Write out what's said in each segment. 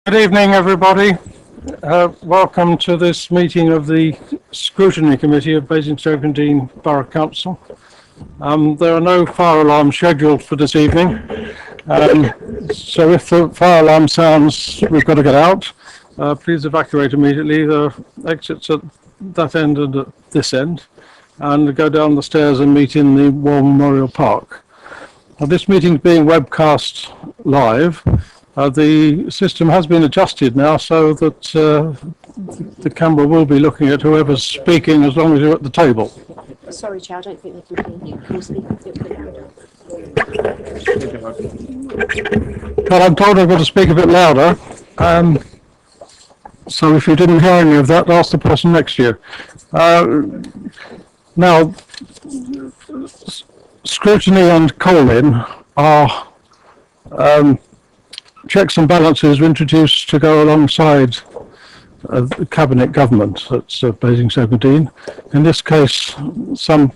Good evening, everybody. Welcome to this meeting of the Scrutiny Committee of Basingstoke Borough Council. There are no fire alarms scheduled for this evening, so if the fire alarm sounds, we've got to get out. Please evacuate immediately. There are exits at that end and at this end, and go down the stairs and meet in the War Memorial Park. This meeting is being webcast live. The system has been adjusted now so that the camera will be looking at whoever's speaking as long as you're at the table. Sorry, Chair, I don't think they can hear you. Can you speak a bit louder? Well, I'm told I've got to speak a bit louder. So if you didn't hear any of that, ask the person next to you. Now, scrutiny and call-in are checks and balances were introduced to go alongside the cabinet government at Basingstoke. In this case, some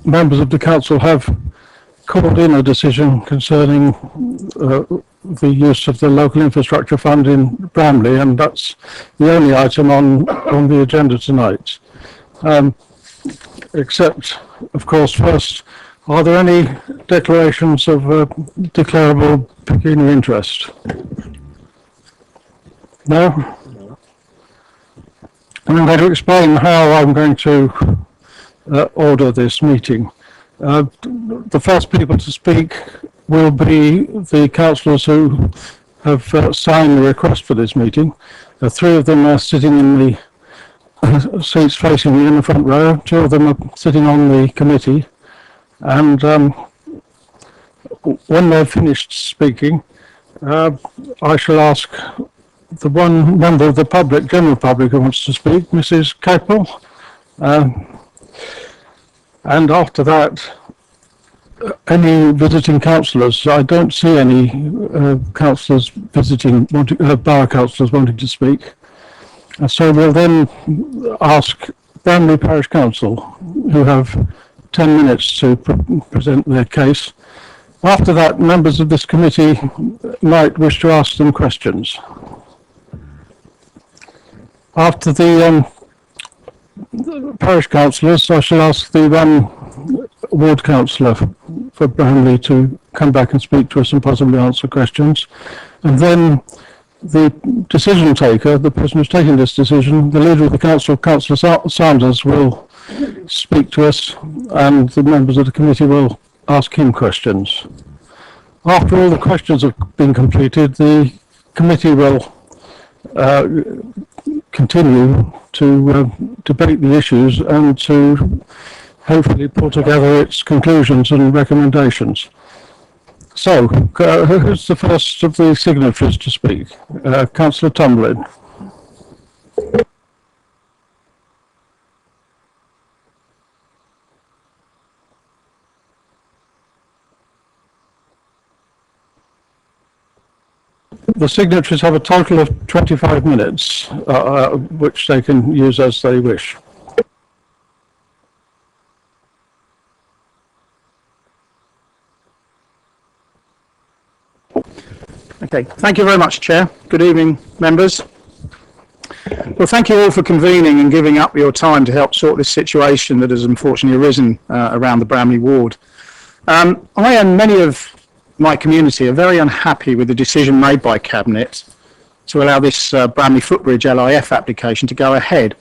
members of the council have called in a decision concerning the use of the local infrastructure fund in Bramley, and that's the only item on the agenda tonight. Except, of course, first, are there any declarations of declarable pecuniary interest? No? I'm going to explain how I'm going to order this meeting. The first people to speak will be the councillors who have signed the request for this meeting. Three of them are sitting in the seats facing me in the front row. Two of them are sitting on the committee. And when they've finished speaking, I shall ask the one member of the public, general public, who wants to speak, Mrs. Capel. And after that, any visiting councillors. I don't see any councillors visiting, borough councillors wanting to speak. So we'll then ask Bramley Parish Council, who have 10 minutes to present their case. After that, members of this committee might wish to ask them questions. After the parish councillors, I shall ask the one ward councillor for Bramley to come back and speak to us and possibly answer questions. And then the decision taker, the person who's taking this decision, the leader of the council, Councillor Sanders, will speak to us, and the members of the committee will ask him questions. After all the questions have been completed, the committee will continue to debate the issues and to hopefully pull together its conclusions and recommendations. So, who's the first of the signatories to speak? Councillor Tumblin. The signatories have a total of 25 minutes, which they can use as they wish. Okay, thank you very much, Chair. Good evening, members. Well, thank you all for convening and giving up your time to help sort this situation that has unfortunately arisen around the Bramley ward. I and many of my community are very unhappy with the decision made by Cabinet to allow this Bramley Footbridge LIF application to go ahead,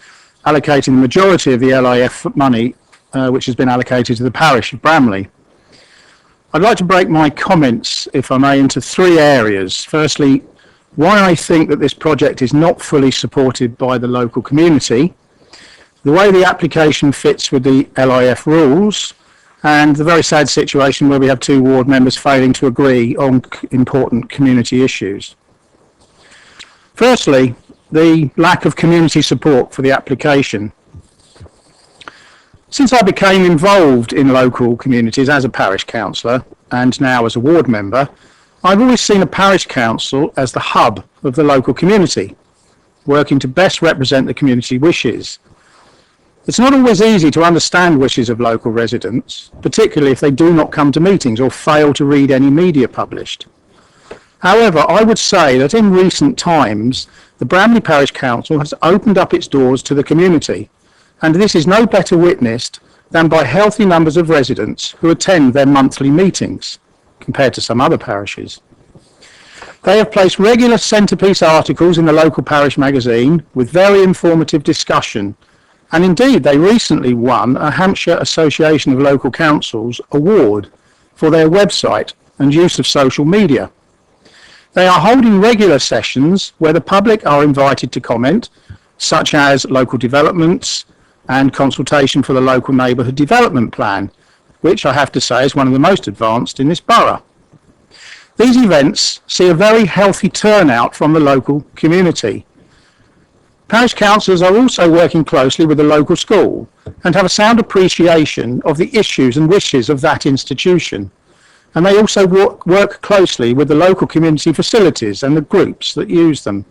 allocating the majority of the LIF money which has been allocated to the parish of Bramley. I'd like to break my comments, if I may, into three areas. Firstly, why I think that this project is not fully supported by the local community, the way the application fits with the LIF rules, and the very sad situation where we have two ward members failing to agree on important community issues. Firstly, the lack of community support for the application. Since I became involved in local communities as a parish councillor and now as a ward member, I've always seen a parish council as the hub of the local community, working to best represent the community wishes. It's not always easy to understand wishes of local residents, particularly if they do not come to meetings or fail to read any media published. However, I would say that in recent times, the Bramley Parish Council has opened up its doors to the community, and this is no better witnessed than by healthy numbers of residents who attend their monthly meetings, compared to some other parishes. They have placed regular centrepiece articles in the local parish magazine with very informative discussion, and indeed they recently won a Hampshire Association of Local Councils award for their website and use of social media. They are holding regular sessions where the public are invited to comment, such as local developments and consultation for the local neighbourhood development plan, which I have to say is one of the most advanced in this borough. These events see a very healthy turnout from the local community. Parish councillors are also working closely with the local school and have a sound appreciation of the issues and wishes of that institution. And they also work closely with the local community facilities and the groups that use them.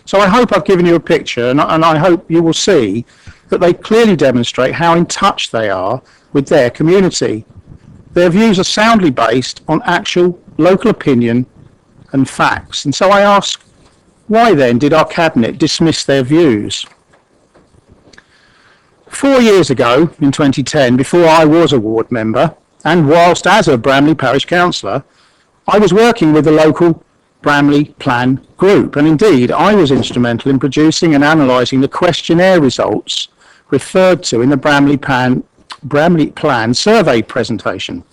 So I hope I've given you a picture, and I hope you will see that they clearly demonstrate how in touch they are with their community. Their views are soundly based on actual local opinion and facts. And so I ask, why then did our Cabinet dismiss their views? 4 years ago, in 2010, before I was a ward member, and whilst as a Bramley Parish Councillor, I was working with the local Bramley Plan group, and indeed I was instrumental in producing and analysing the questionnaire results referred to in the Bramley Plan survey presentation.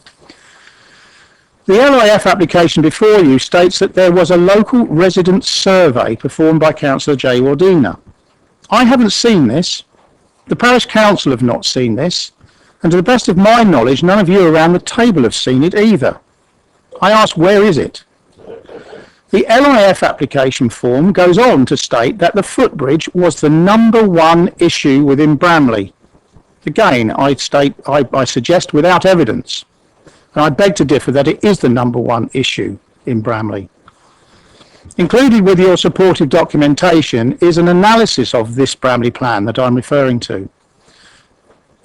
The LIF application before you states that there was a local resident survey performed by Councillor J. Wardina. I haven't seen this. The Parish Council have not seen this. And to the best of my knowledge, none of you around the table have seen it either. I ask, where is it? The LIF application form goes on to state that the footbridge was the #1 issue within Bramley. Again, I suggest without evidence. And I beg to differ that it is the #1 issue in Bramley. Included with your supportive documentation is an analysis of this Bramley plan that I'm referring to.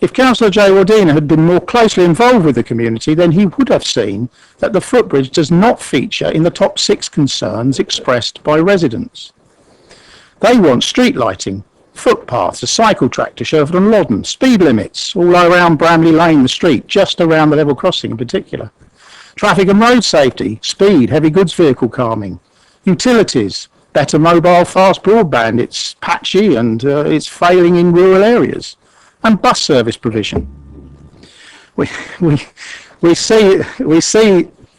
If Councillor J. Wardina had been more closely involved with the community, then he would have seen that the footbridge does not feature in the top 6 concerns expressed by residents. They want street lighting, footpaths, a cycle track to Sherford and Loddon, speed limits all around Bramley Lane, the street, just around the level crossing in particular, traffic and road safety, speed, heavy goods vehicle calming, utilities, better mobile fast broadband, it's patchy and it's failing in rural areas, and bus service provision. We see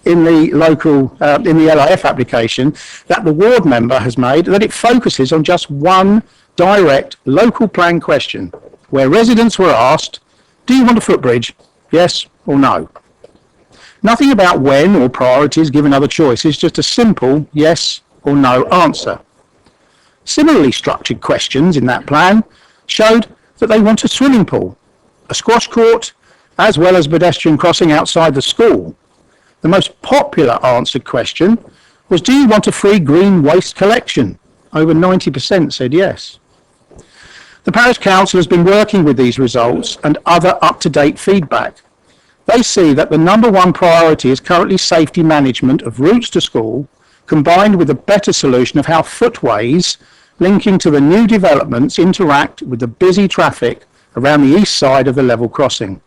in the local in the LIF application that the ward member has made that it focuses on just one direct local plan question, where residents were asked, do you want a footbridge? Yes or no? Nothing about when or priorities given other choices, just a simple yes or no answer. Similarly structured questions in that plan showed that they want a swimming pool, a squash court, as well as pedestrian crossing outside the school. The most popular answered question was, do you want a free green waste collection? Over 90% said yes. The Parish Council has been working with these results and other up-to-date feedback. They see that the #1 priority is currently safety management of routes to school, combined with a better solution of how footways linking to the new developments interact with the busy traffic around the east side of the level crossing.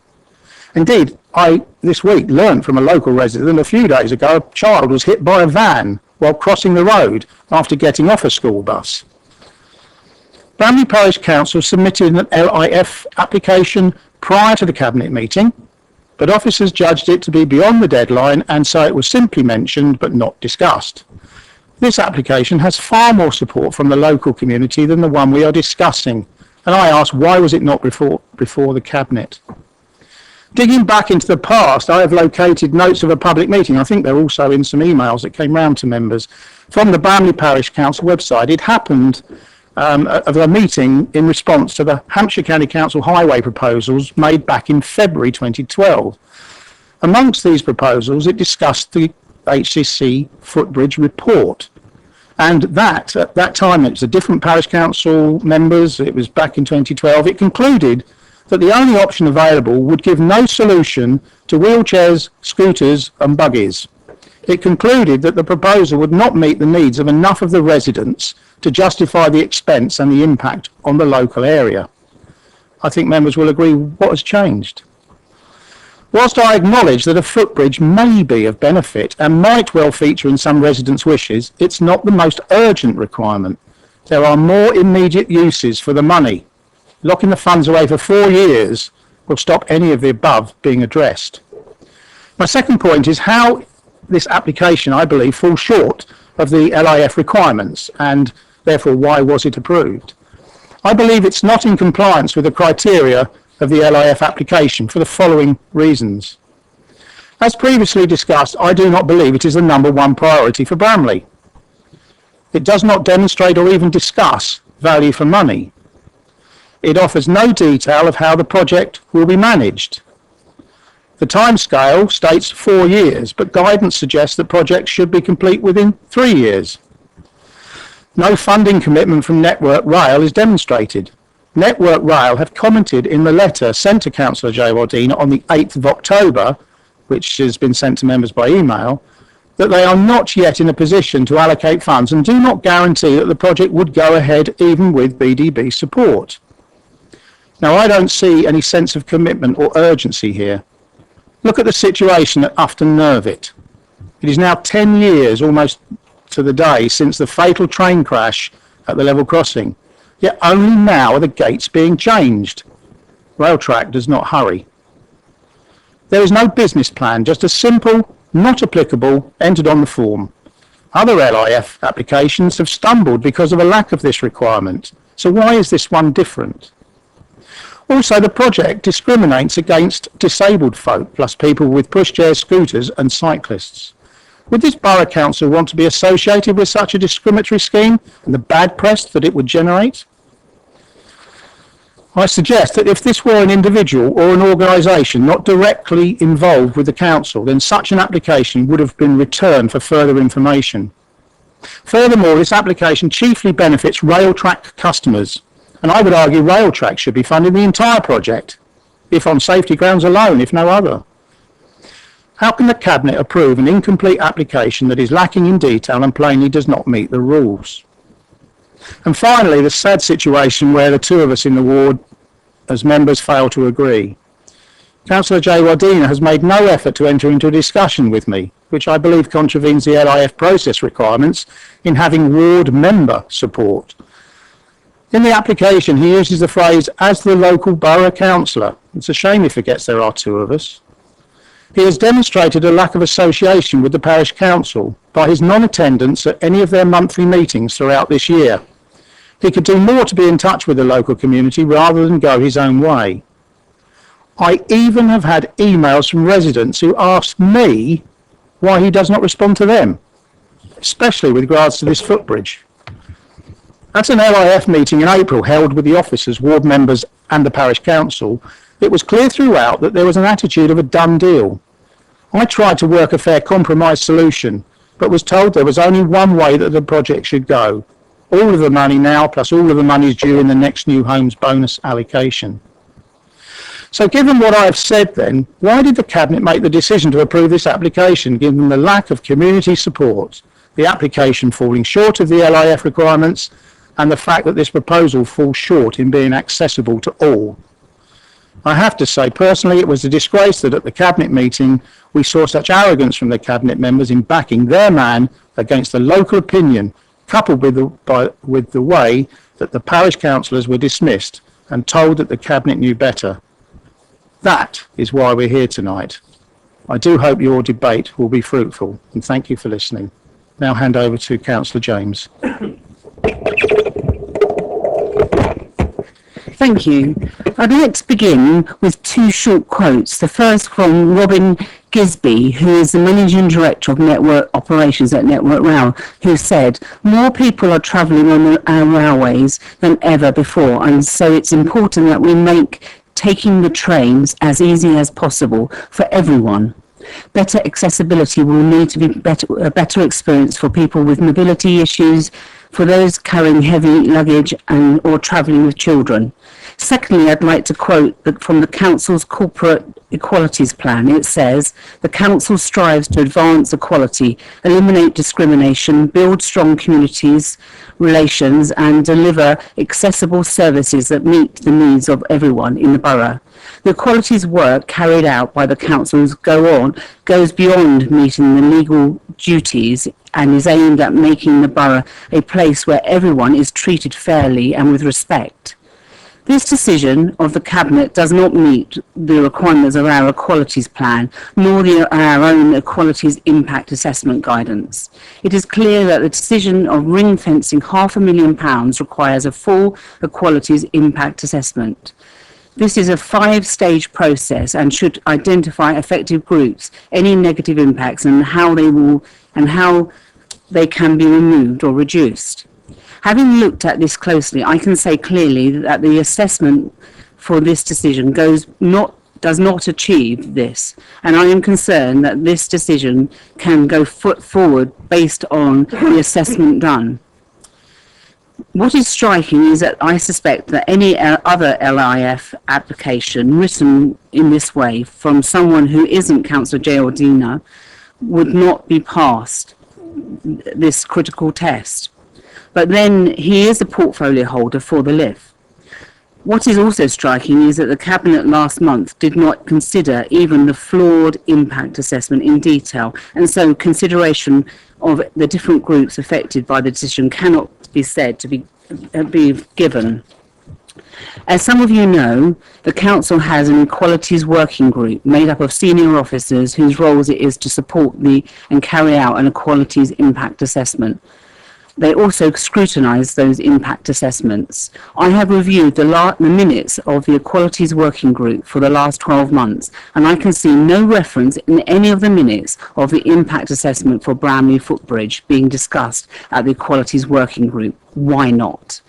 Indeed, I this week learned from a local resident a few days ago a child was hit by a van while crossing the road after getting off a school bus. Bramley Parish Council submitted an LIF application prior to the Cabinet meeting, but officers judged it to be beyond the deadline, and so it was simply mentioned but not discussed. This application has far more support from the local community than the one we are discussing, and I ask, why was it not before the Cabinet? Digging back into the past, I have located notes of a public meeting. I think they're also in some emails that came round to members from the Bramley Parish Council website. It happened of a meeting in response to the Hampshire County Council highway proposals made back in February 2012. Amongst these proposals, it discussed the HCC footbridge report. And that, at that time, it was a different parish council members, it was back in 2012, it concluded that the only option available would give no solution to wheelchairs, scooters and buggies. It concluded that the proposal would not meet the needs of enough of the residents to justify the expense and the impact on the local area. I think members will agree what has changed. Whilst I acknowledge that a footbridge may be of benefit and might well feature in some residents' wishes, it's not the most urgent requirement. There are more immediate uses for the money. Locking the funds away for 4 years will stop any of the above being addressed. My second point is how this application, I believe, falls short of the LIF requirements, and therefore why was it approved? I believe it's not in compliance with the criteria of the LIF application for the following reasons. As previously discussed, I do not believe it is the number one priority for Bramley. It does not demonstrate or even discuss value for money. It offers no detail of how the project will be managed. The timescale states 4 years, but guidance suggests that projects should be complete within 3 years. No funding commitment from Network Rail is demonstrated. Network Rail have commented in the letter sent to Councillor Jay-Wardena on the 8th of October, which has been sent to members by email, that they are not yet in a position to allocate funds and do not guarantee that the project would go ahead even with BDB support. Now, I don't see any sense of commitment or urgency here. Look at the situation at Ufton Nervit. It is now 10 years, almost to the day, since the fatal train crash at the level crossing. Yet only now are the gates being changed. Railtrack does not hurry. There is no business plan, just a simple, not applicable, entered on the form. Other LIF applications have stumbled because of a lack of this requirement. So why is this one different? Also, the project discriminates against disabled folk, plus people with pushchairs, scooters and cyclists. Would this Borough Council want to be associated with such a discriminatory scheme and the bad press that it would generate? I suggest that if this were an individual or an organisation not directly involved with the council, then such an application would have been returned for further information. Furthermore, this application chiefly benefits Railtrack customers, and I would argue Railtrack should be funding the entire project, if on safety grounds alone, if no other. How can the Cabinet approve an incomplete application that is lacking in detail and plainly does not meet the rules? And finally, the sad situation where the two of us in the ward as members fail to agree. Councillor Jay-Wardena has made no effort to enter into a discussion with me, which I believe contravenes the LIF process requirements in having ward member support. In the application, he uses the phrase, as the local borough councillor. It's a shame he forgets there are two of us. He has demonstrated a lack of association with the parish council by his non-attendance at any of their monthly meetings throughout this year. He could do more to be in touch with the local community rather than go his own way. I even have had emails from residents who asked me why he does not respond to them, especially with regards to this footbridge. At an LIF meeting in April held with the officers, ward members and the parish council, it was clear throughout that there was an attitude of a done deal. I tried to work a fair compromise solution, but was told there was only one way that the project should go. All of the money now, plus all of the money is due in the next new homes bonus allocation. So given what I have said then, why did the Cabinet make the decision to approve this application given the lack of community support, the application falling short of the LIF requirements, and the fact that this proposal falls short in being accessible to all? I have to say, personally, it was a disgrace that at the Cabinet meeting we saw such arrogance from the Cabinet members in backing their man against the local opinion, coupled with the way that the parish councillors were dismissed and told that the Cabinet knew better. That is why we're here tonight. I do hope your debate will be fruitful, and thank you for listening. Now hand over to Councillor James. Thank you. I'd like to begin with two short quotes. The first from Robin Gisby, who is the Managing Director of Network Operations at Network Rail, who said, more people are travelling on our railways than ever before, and so it's important that we make taking the trains as easy as possible for everyone. Better accessibility will need to be a better experience for people with mobility issues, for those carrying heavy luggage or travelling with children. Secondly, I'd like to quote from the Council's Corporate Equalities Plan. It says, the Council strives to advance equality, eliminate discrimination, build strong communities, relations and deliver accessible services that meet the needs of everyone in the borough. The equalities work carried out by the councils goes beyond meeting the legal duties and is aimed at making the borough a place where everyone is treated fairly and with respect. This decision of the Cabinet does not meet the requirements of our equalities plan, nor our own equalities impact assessment guidance. It is clear that the decision of ring-fencing £500,000 requires a full equalities impact assessment. This is a 5-stage process and should identify affected groups, any negative impacts and how they can be removed or reduced. Having looked at this closely, I can say clearly that the assessment for this decision does not achieve this, and I am concerned that this decision can go forward based on the assessment done. What is striking is that I suspect that any other LIF application written in this way from someone who isn't Councillor Geraldina would not be passed this critical test. But then he is a portfolio holder for the LIF. What is also striking is that the Cabinet last month did not consider even the flawed impact assessment in detail, and so consideration of the different groups affected by the decision cannot be said to be given. As some of you know, the Council has an equalities working group made up of senior officers whose roles it is to support and carry out an equalities impact assessment. They also scrutinise those impact assessments. I have reviewed the minutes of the Equalities Working Group for the last 12 months, and I can see no reference in any of the minutes of the impact assessment for Bramley Footbridge being discussed at the Equalities Working Group. Why not?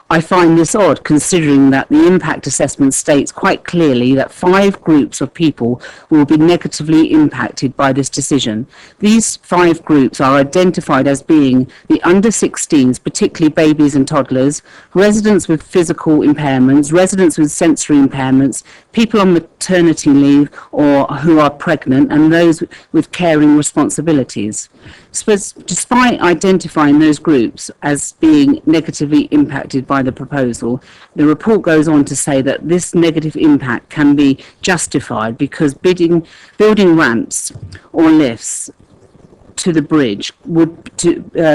I find this odd, considering that the impact assessment states quite clearly that 5 groups of people will be negatively impacted by this decision. These 5 groups are identified as being the under-16s, particularly babies and toddlers, residents with physical impairments, residents with sensory impairments, people on maternity leave or who are pregnant, and those with caring responsibilities. So, despite identifying those groups as being negatively impacted by the proposal, the report goes on to say that this negative impact can be justified because building ramps or lifts to the bridge would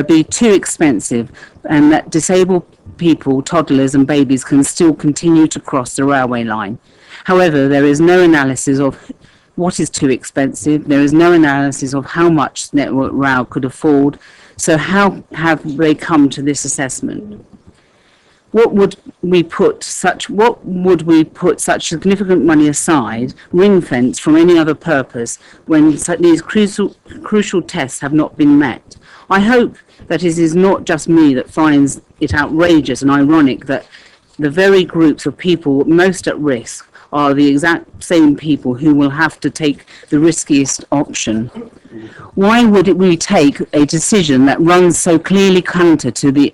be too expensive, and that disabled people, toddlers and babies can still continue to cross the railway line. However, there is no analysis of what is too expensive. There is no analysis of how much Network Rail could afford. So how have they come to this assessment? What would we put such significant money aside, ring fence from any other purpose, when these crucial tests have not been met? I hope that it is not just me that finds it outrageous and ironic that the very groups of people most at risk are the exact same people who will have to take the riskiest option. Why would we take a decision that runs so clearly counter to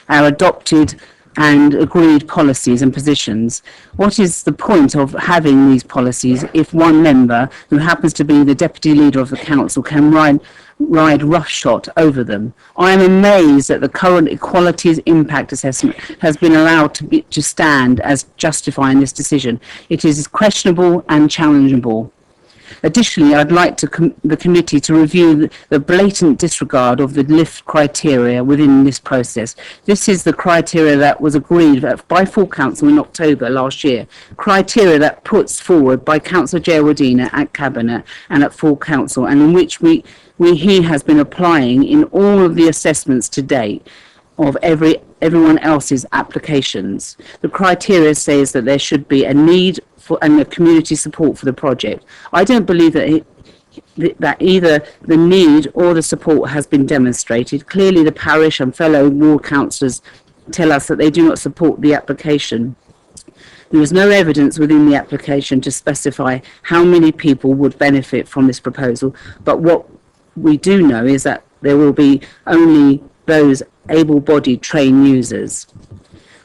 our adopted and agreed policies and positions? What is the point of having these policies if one member, who happens to be the deputy leader of the council, can ride roughshod over them? I am amazed that the current equalities impact assessment has been allowed to stand as justifying this decision. It is questionable and challengeable. Additionally, I'd like the committee to review the blatant disregard of the LIFT criteria within this process. This is the criteria that was agreed by full council in October last year, criteria that puts forward by Councillor Geraldina at Cabinet and at full council, and in which he has been applying in all of the assessments to date of everyone else's applications. The criteria says that there should be a need and a community support for the project. I don't believe that either the need or the support has been demonstrated. Clearly the parish and fellow ward councillors tell us that they do not support the application. There is no evidence within the application to specify how many people would benefit from this proposal, but what we do know is that there will be only those able-bodied trained users.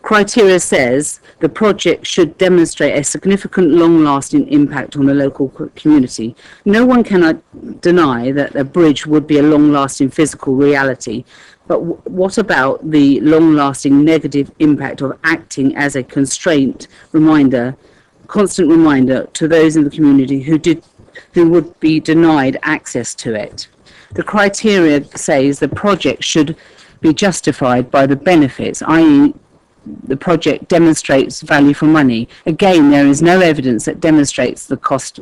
Criteria says the project should demonstrate a significant long-lasting impact on the local community. No one can deny that a bridge would be a long-lasting physical reality, but what about the long-lasting negative impact of acting as a constant reminder to those in the community who would be denied access to it? The criteria says the project should be justified by the benefits, i.e. the project demonstrates value for money. Again, there is no evidence that demonstrates the cost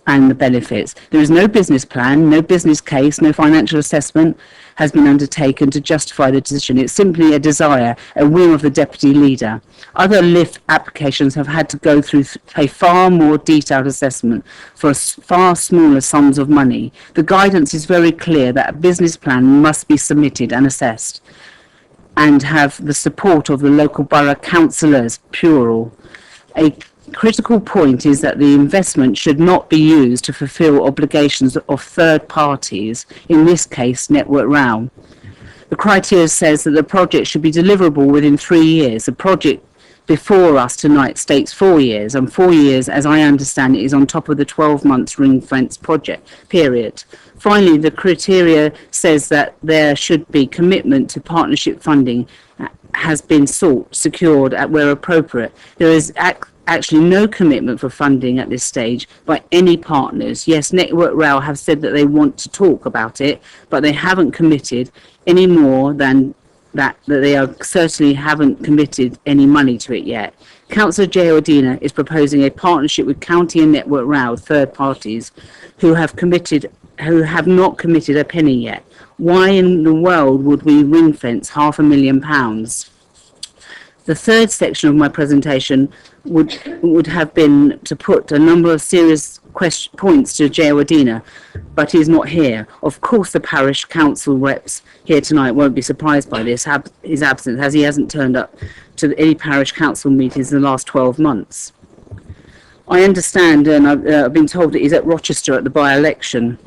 and the benefits. There is no business plan, no business case, no financial assessment has been undertaken to justify the decision. It's simply a desire, a whim of the deputy leader. Other LIFT applications have had to go through a far more detailed assessment for far smaller sums of money. The guidance is very clear that a business plan must be submitted and assessed and have the support of the local borough councillors, plural. A critical point is that the investment should not be used to fulfil obligations of third parties, in this case Network Rail. The criteria says that the project should be deliverable within 3 years. The project before us tonight states 4 years, and 4 years, as I understand it, is on top of the 12 months ring fence project period. Finally, the criteria says that there should be commitment to partnership funding has been secured where appropriate. There is actually no commitment for funding at this stage by any partners. Yes, Network Rail have said that they want to talk about it, but they haven't committed any more than that they certainly haven't committed any money to it yet. Councillor J. Ordina is proposing a partnership with County and Network Rail, third parties, who have not committed a penny yet. Why in the world would we ring fence £500,000? The third section of my presentation would have been to put a number of serious points to J. Ordina, but he's not here. Of course, the parish council reps here tonight won't be surprised by his absence, as he hasn't turned up to any parish council meetings in the last 12 months. I understand, and I've been told that he's at Rochester at the by-election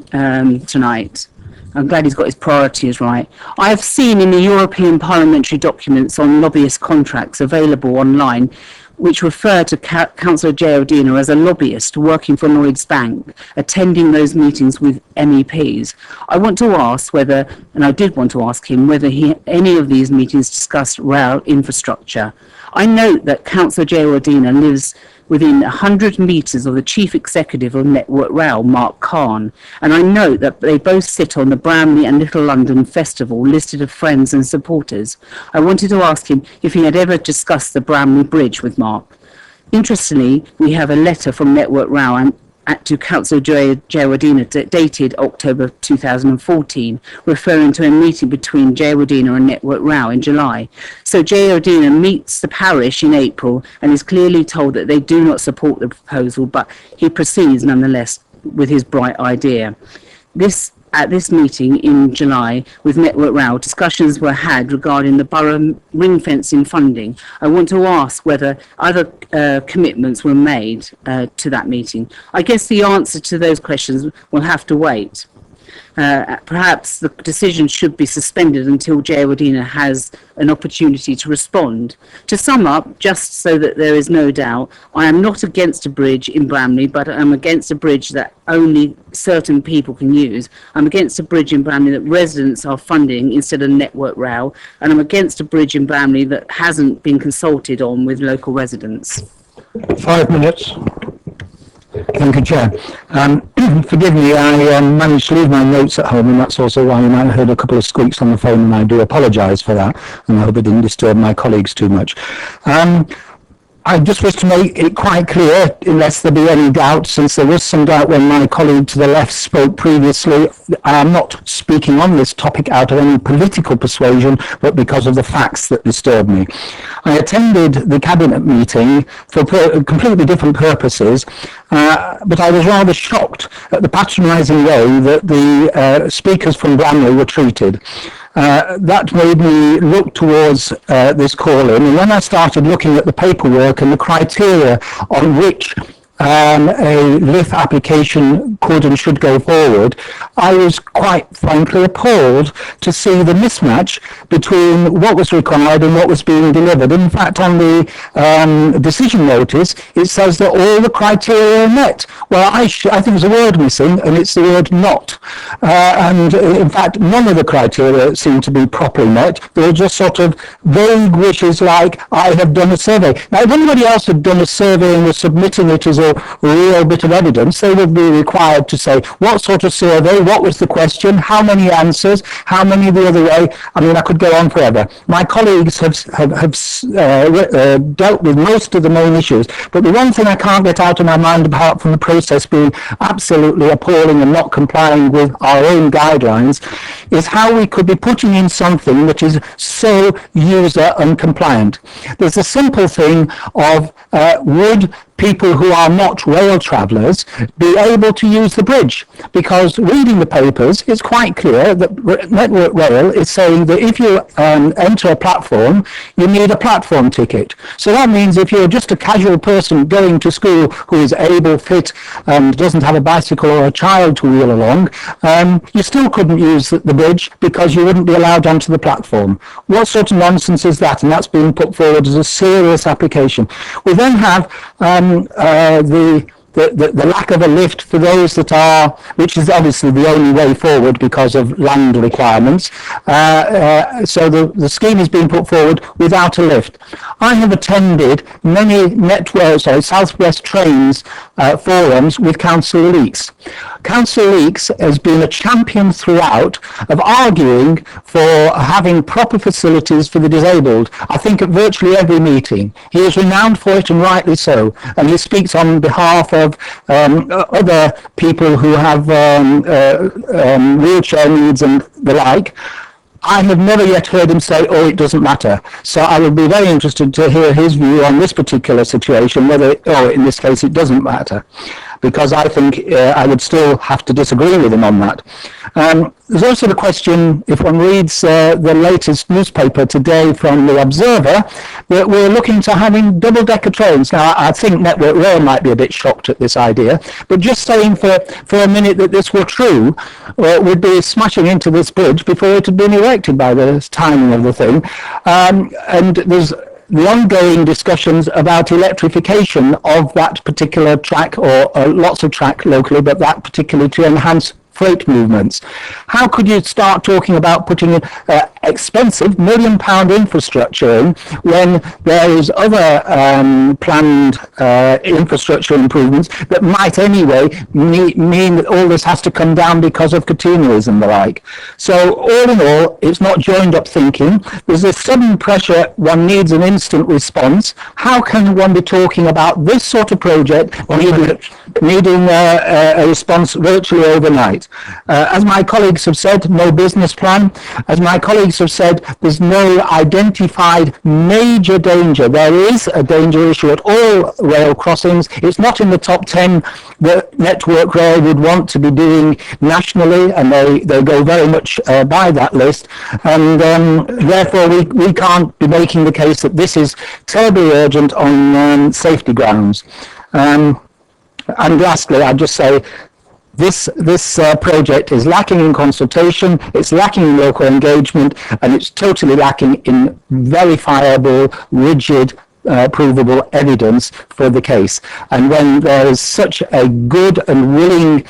tonight. I'm glad he's got his priorities right. I have seen in the European parliamentary documents on lobbyist contracts available online, which refer to Councillor J. Ordina as a lobbyist working for Lloyds Bank, attending those meetings with MEPs. I want to ask whether, and I did want to ask him, whether any of these meetings discussed rail infrastructure. I note that Councillor J. Ordina lives within 100 metres of the Chief Executive of Network Rail, Mark Khan, and I note that they both sit on the Bramley and Little London Festival listed of friends and supporters. I wanted to ask him if he had ever discussed the Bramley Bridge with Mark. Interestingly, we have a letter from Network Rail to Councillor J. Ordina dated October 2014, referring to a meeting between J. Ordina and Network Rail in July. So J. Ordina meets the parish in April and is clearly told that they do not support the proposal, but he proceeds nonetheless with his bright idea. At this meeting in July with Network Rail, discussions were had regarding the borough ring fencing funding. I want to ask whether other commitments were made to that meeting. I guess the answer to those questions will have to wait. Perhaps the decision should be suspended until J. Ordina has an opportunity to respond. To sum up, just so that there is no doubt, I am not against a bridge in Bramley, but I'm against a bridge that only certain people can use. I'm against a bridge in Bramley that residents are funding instead of Network Rail, and I'm against a bridge in Bramley that hasn't been consulted on with local residents. 5 minutes. Thank you, Chair. Forgive me, I managed to leave my notes at home, and that's also why you might have heard a couple of squeaks on the phone, and I do apologise for that, and I hope it didn't disturb my colleagues too much. I just wish to make it quite clear, unless there be any doubt, since there was some doubt when my colleague to the left spoke previously, I am not speaking on this topic out of any political persuasion, but because of the facts that disturb me. I attended the Cabinet meeting for completely different purposes, but I was rather shocked at the patronising way that the speakers from Bramley were treated. That made me look towards this call-in, and when I started looking at the paperwork and the criteria on which a LIF application could and should go forward, I was quite frankly appalled to see the mismatch between what was required and what was being delivered. In fact, on the decision notice, it says that all the criteria are met. Well, I think there's a word missing, and it's the word not. And in fact, none of the criteria seem to be properly met. There are just sort of vague wishes like, I have done a survey. Now, if anybody else had done a survey and was submitting it as a real bit of evidence, they would be required to say, what sort of survey, what was the question, how many answers, how many the other way. I mean, I could go on forever. My colleagues have dealt with most of the main issues, but the one thing I can't get out of my mind, apart from the process being absolutely appalling and not complying with our own guidelines, is how we could be putting in something that is so user uncompliant. There's a simple thing of would people who are not rail travellers be able to use the bridge? Because reading the papers, it's quite clear that Network Rail is saying that if you enter a platform, you need a platform ticket. So that means if you're just a casual person going to school who is able, fit, and doesn't have a bicycle or a child to wheel along, you still couldn't use the bridge because you wouldn't be allowed onto the platform. What sort of nonsense is that? And that's being put forward as a serious application. We then have the lack of a lift for those that are, which is obviously the only way forward because of land requirements. So the scheme is being put forward without a lift. I have attended many South West Trains forums with Councillor Leeks. Councillor Leeks has been a champion throughout of arguing for having proper facilities for the disabled. I think at virtually every meeting. He is renowned for it, and rightly so. And he speaks on behalf of other people who have wheelchair needs and the like. I have never yet heard him say, oh, it doesn't matter. So I would be very interested to hear his view on this particular situation, whether, in this case, it doesn't matter. Because I think I would still have to disagree with him on that. There's also the question, if one reads the latest newspaper today from the Observer, that we're looking to having double-decker trains. Now, I think Network Rail might be a bit shocked at this idea, but just saying for a minute that this were true would be smashing into this bridge before it had been erected by the timing of the thing. And there's the ongoing discussions about electrification of that particular track, or lots of track locally, but that particularly to enhance freight movements. How could you start talking about putting expensive £1 million infrastructure in when there is other planned infrastructure improvements that might anyway mean that all this has to come down because of catenaries and the like? So all in all, it's not joined up thinking. There's a sudden pressure, one needs an instant response. How can one be talking about this sort of project needing a response virtually overnight? As my colleagues have said, no business plan. As my colleagues have said, there's no identified major danger. There is a danger issue at all rail crossings. It's not in the top 10 that Network Rail would want to be doing nationally, and they go very much by that list. And therefore, we can't be making the case that this is terribly urgent on safety grounds. And lastly, I'd just say, this project is lacking in consultation, it's lacking in local engagement, and it's totally lacking in verifiable, rigid, provable evidence for the case. And when there is such a good and willing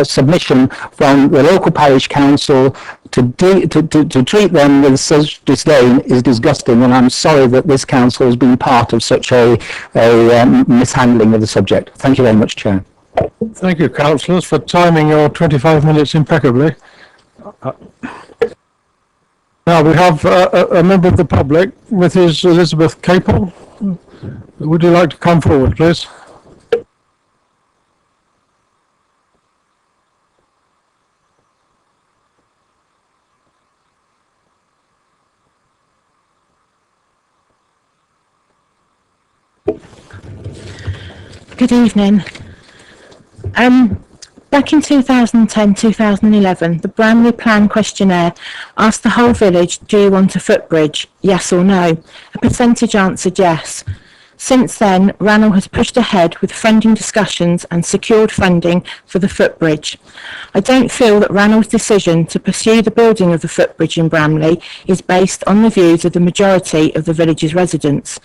submission from the local parish council to treat them with such disdain is disgusting, and I'm sorry that this council has been part of such a mishandling of the subject. Thank you very much, Chair. Thank you, councillors, for timing your 25 minutes impeccably. Now we have a member of the public, Mrs. Elizabeth Capel. Would you like to come forward, please? Good evening. Back in 2010-2011, the Bramley Plan questionnaire asked the whole village, do you want a footbridge, yes or no? A percentage answered yes. Since then, Ranelagh has pushed ahead with funding discussions and secured funding for the footbridge. I don't feel that Ranel's decision to pursue the building of the footbridge in Bramley is based on the views of the majority of the village's residents.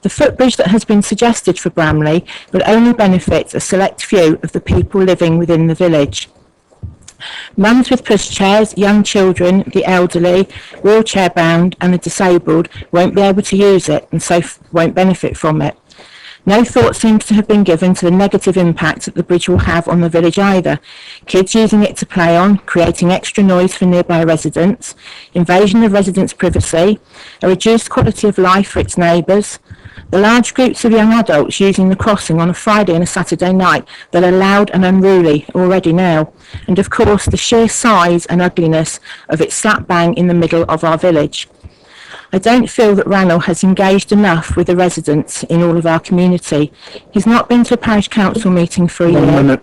The footbridge that has been suggested for Bramley will only benefit a select few of the people living within the village. Mums with pushchairs, young children, the elderly, wheelchair bound and the disabled won't be able to use it and so won't benefit from it. No thought seems to have been given to the negative impact that the bridge will have on the village either. Kids using it to play on, creating extra noise for nearby residents, invasion of residents' privacy, a reduced quality of life for its neighbours, the large groups of young adults using the crossing on a Friday and a Saturday night that are loud and unruly already now, and of course the sheer size and ugliness of it slap bang in the middle of our village. I don't feel that Ranelagh has engaged enough with the residents in all of our community. He's not been to a parish council meeting for a year,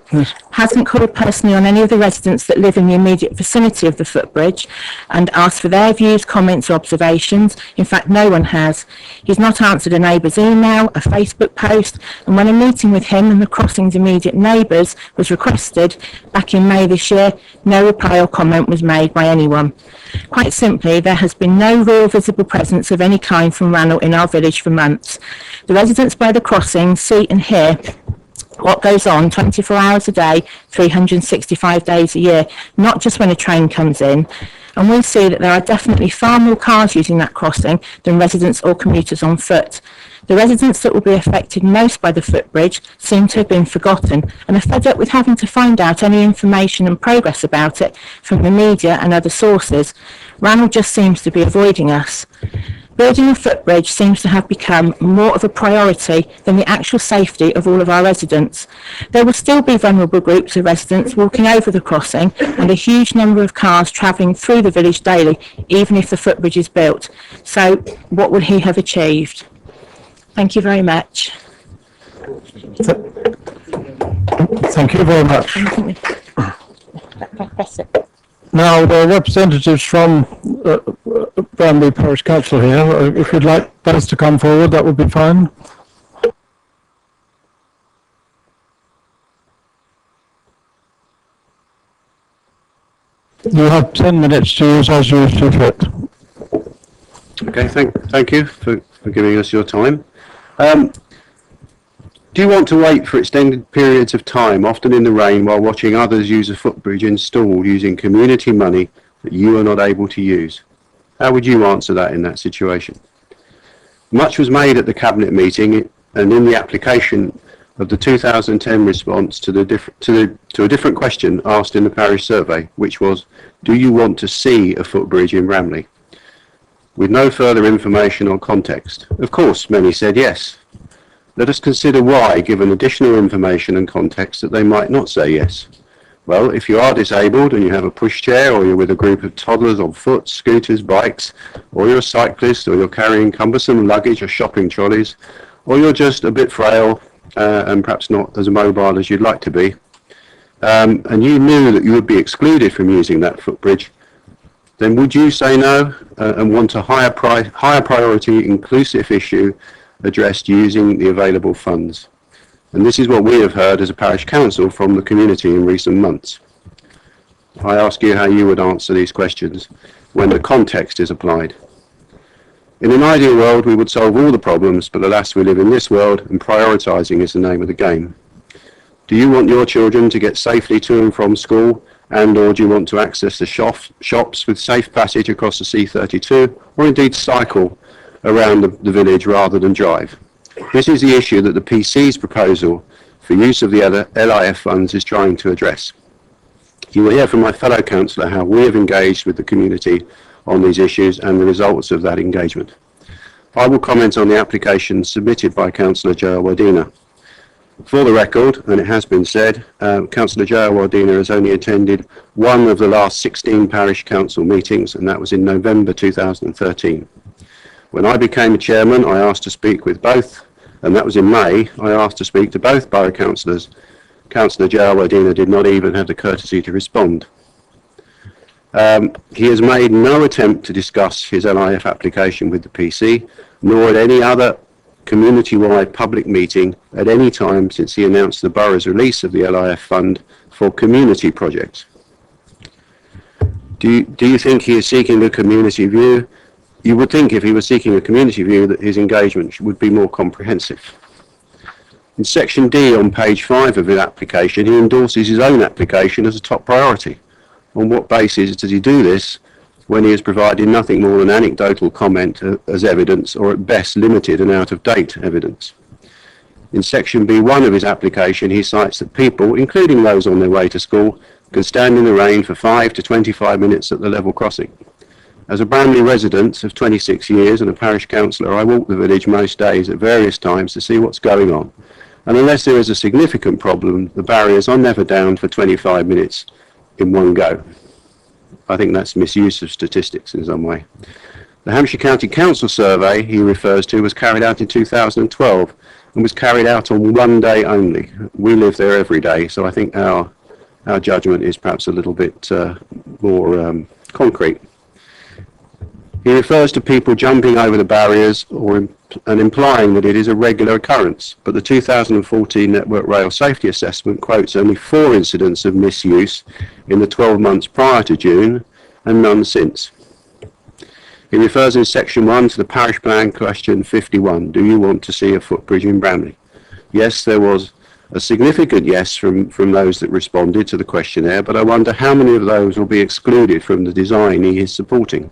hasn't called personally on any of the residents that live in the immediate vicinity of the footbridge and asked for their views, comments or observations. In fact, no one has. He's not answered a neighbour's email, a Facebook post, and when a meeting with him and the crossing's immediate neighbours was requested back in May this year, no reply or comment was made by anyone. Quite simply, there has been no real visible presence of any kind from Ranelagh in our village for months. The residents by the crossing see and hear what goes on 24 hours a day, 365 days a year, not just when a train comes in. And we see that there are definitely far more cars using that crossing than residents or commuters on foot. The residents that will be affected most by the footbridge seem to have been forgotten and are fed up with having to find out any information and progress about it from the media and other sources. Ranelagh just seems to be avoiding us. Building a footbridge seems to have become more of a priority than the actual safety of all of our residents. There will still be vulnerable groups of residents walking over the crossing and a huge number of cars travelling through the village daily, even if the footbridge is built. So what will he have achieved? Thank you very much. Thank you very much. Now, there are representatives from Bramley Parish Council here. If you'd like both to come forward, that would be fine. You have 10 minutes to use as you see fit. Okay, thank you for giving us your time. Do you want to wait for extended periods of time, often in the rain, while watching others use a footbridge installed using community money that you are not able to use? How would you answer that in that situation? Much was made at the Cabinet meeting and in the application of the 2010 response to a different question asked in the parish survey, which was, do you want to see a footbridge in Bramley? With no further information or context. Of course, many said yes. Let us consider why, given additional information and context, that they might not say yes. Well, if you are disabled and you have a pushchair, or you're with a group of toddlers on foot, scooters, bikes, or you're a cyclist, or you're carrying cumbersome luggage or shopping trolleys, or you're just a bit frail and perhaps not as mobile as you'd like to be, and you knew that you would be excluded from using that footbridge, then would you say no and want a higher priority inclusive issue addressed using the available funds? And this is what we have heard as a parish council from the community in recent months. I ask you how you would answer these questions when the context is applied. In an ideal world, we would solve all the problems, but alas, we live in this world and prioritising is the name of the game. Do you want your children to get safely to and from school, and or do you want to access the shops with safe passage across the C32, or indeed cycle around the village rather than drive? This is the issue that the PC's proposal for use of the LIF funds is trying to address. You will hear from my fellow councillor how we have engaged with the community on these issues and the results of that engagement. I will comment on the application submitted by Councillor Joe Wardina. For the record, and it has been said, Councillor Joe Wardina has only attended one of the last 16 parish council meetings, and that was in November 2013. When I became a chairman, I asked to speak with both, and that was in May. I asked to speak to both borough councillors. Councillor Joe Wardina did not even have the courtesy to respond. He has made no attempt to discuss his LIF application with the PC, nor at any other community-wide public meeting at any time since he announced the borough's release of the LIF fund for community projects. Do you think he is seeking a community view? You would think if he was seeking a community view that his engagement would be more comprehensive. In section D on page 5 of his application, he endorses his own application as a top priority. On what basis does he do this when he has provided nothing more than anecdotal comment as evidence, or at best limited and out-of-date evidence? In section B1 of his application, he cites that people, including those on their way to school, can stand in the rain for 5 to 25 minutes at the level crossing. As a Bramley resident of 26 years and a parish councillor, I walk the village most days at various times to see what's going on. And unless there is a significant problem, the barriers are never down for 25 minutes in one go. I think that's misuse of statistics in some way. The Hampshire County Council survey he refers to was carried out in 2012 and was carried out on one day only. We live there every day, so I think our judgment is perhaps a little bit more concrete. He refers to people jumping over the barriers and implying that it is a regular occurrence, but the 2014 Network Rail Safety Assessment quotes only 4 incidents of misuse in the 12 months prior to June and none since. He refers in section 1 to the parish plan question 51, do you want to see a footbridge in Bramley? Yes, there was a significant yes from those that responded to the questionnaire, but I wonder how many of those will be excluded from the design he is supporting.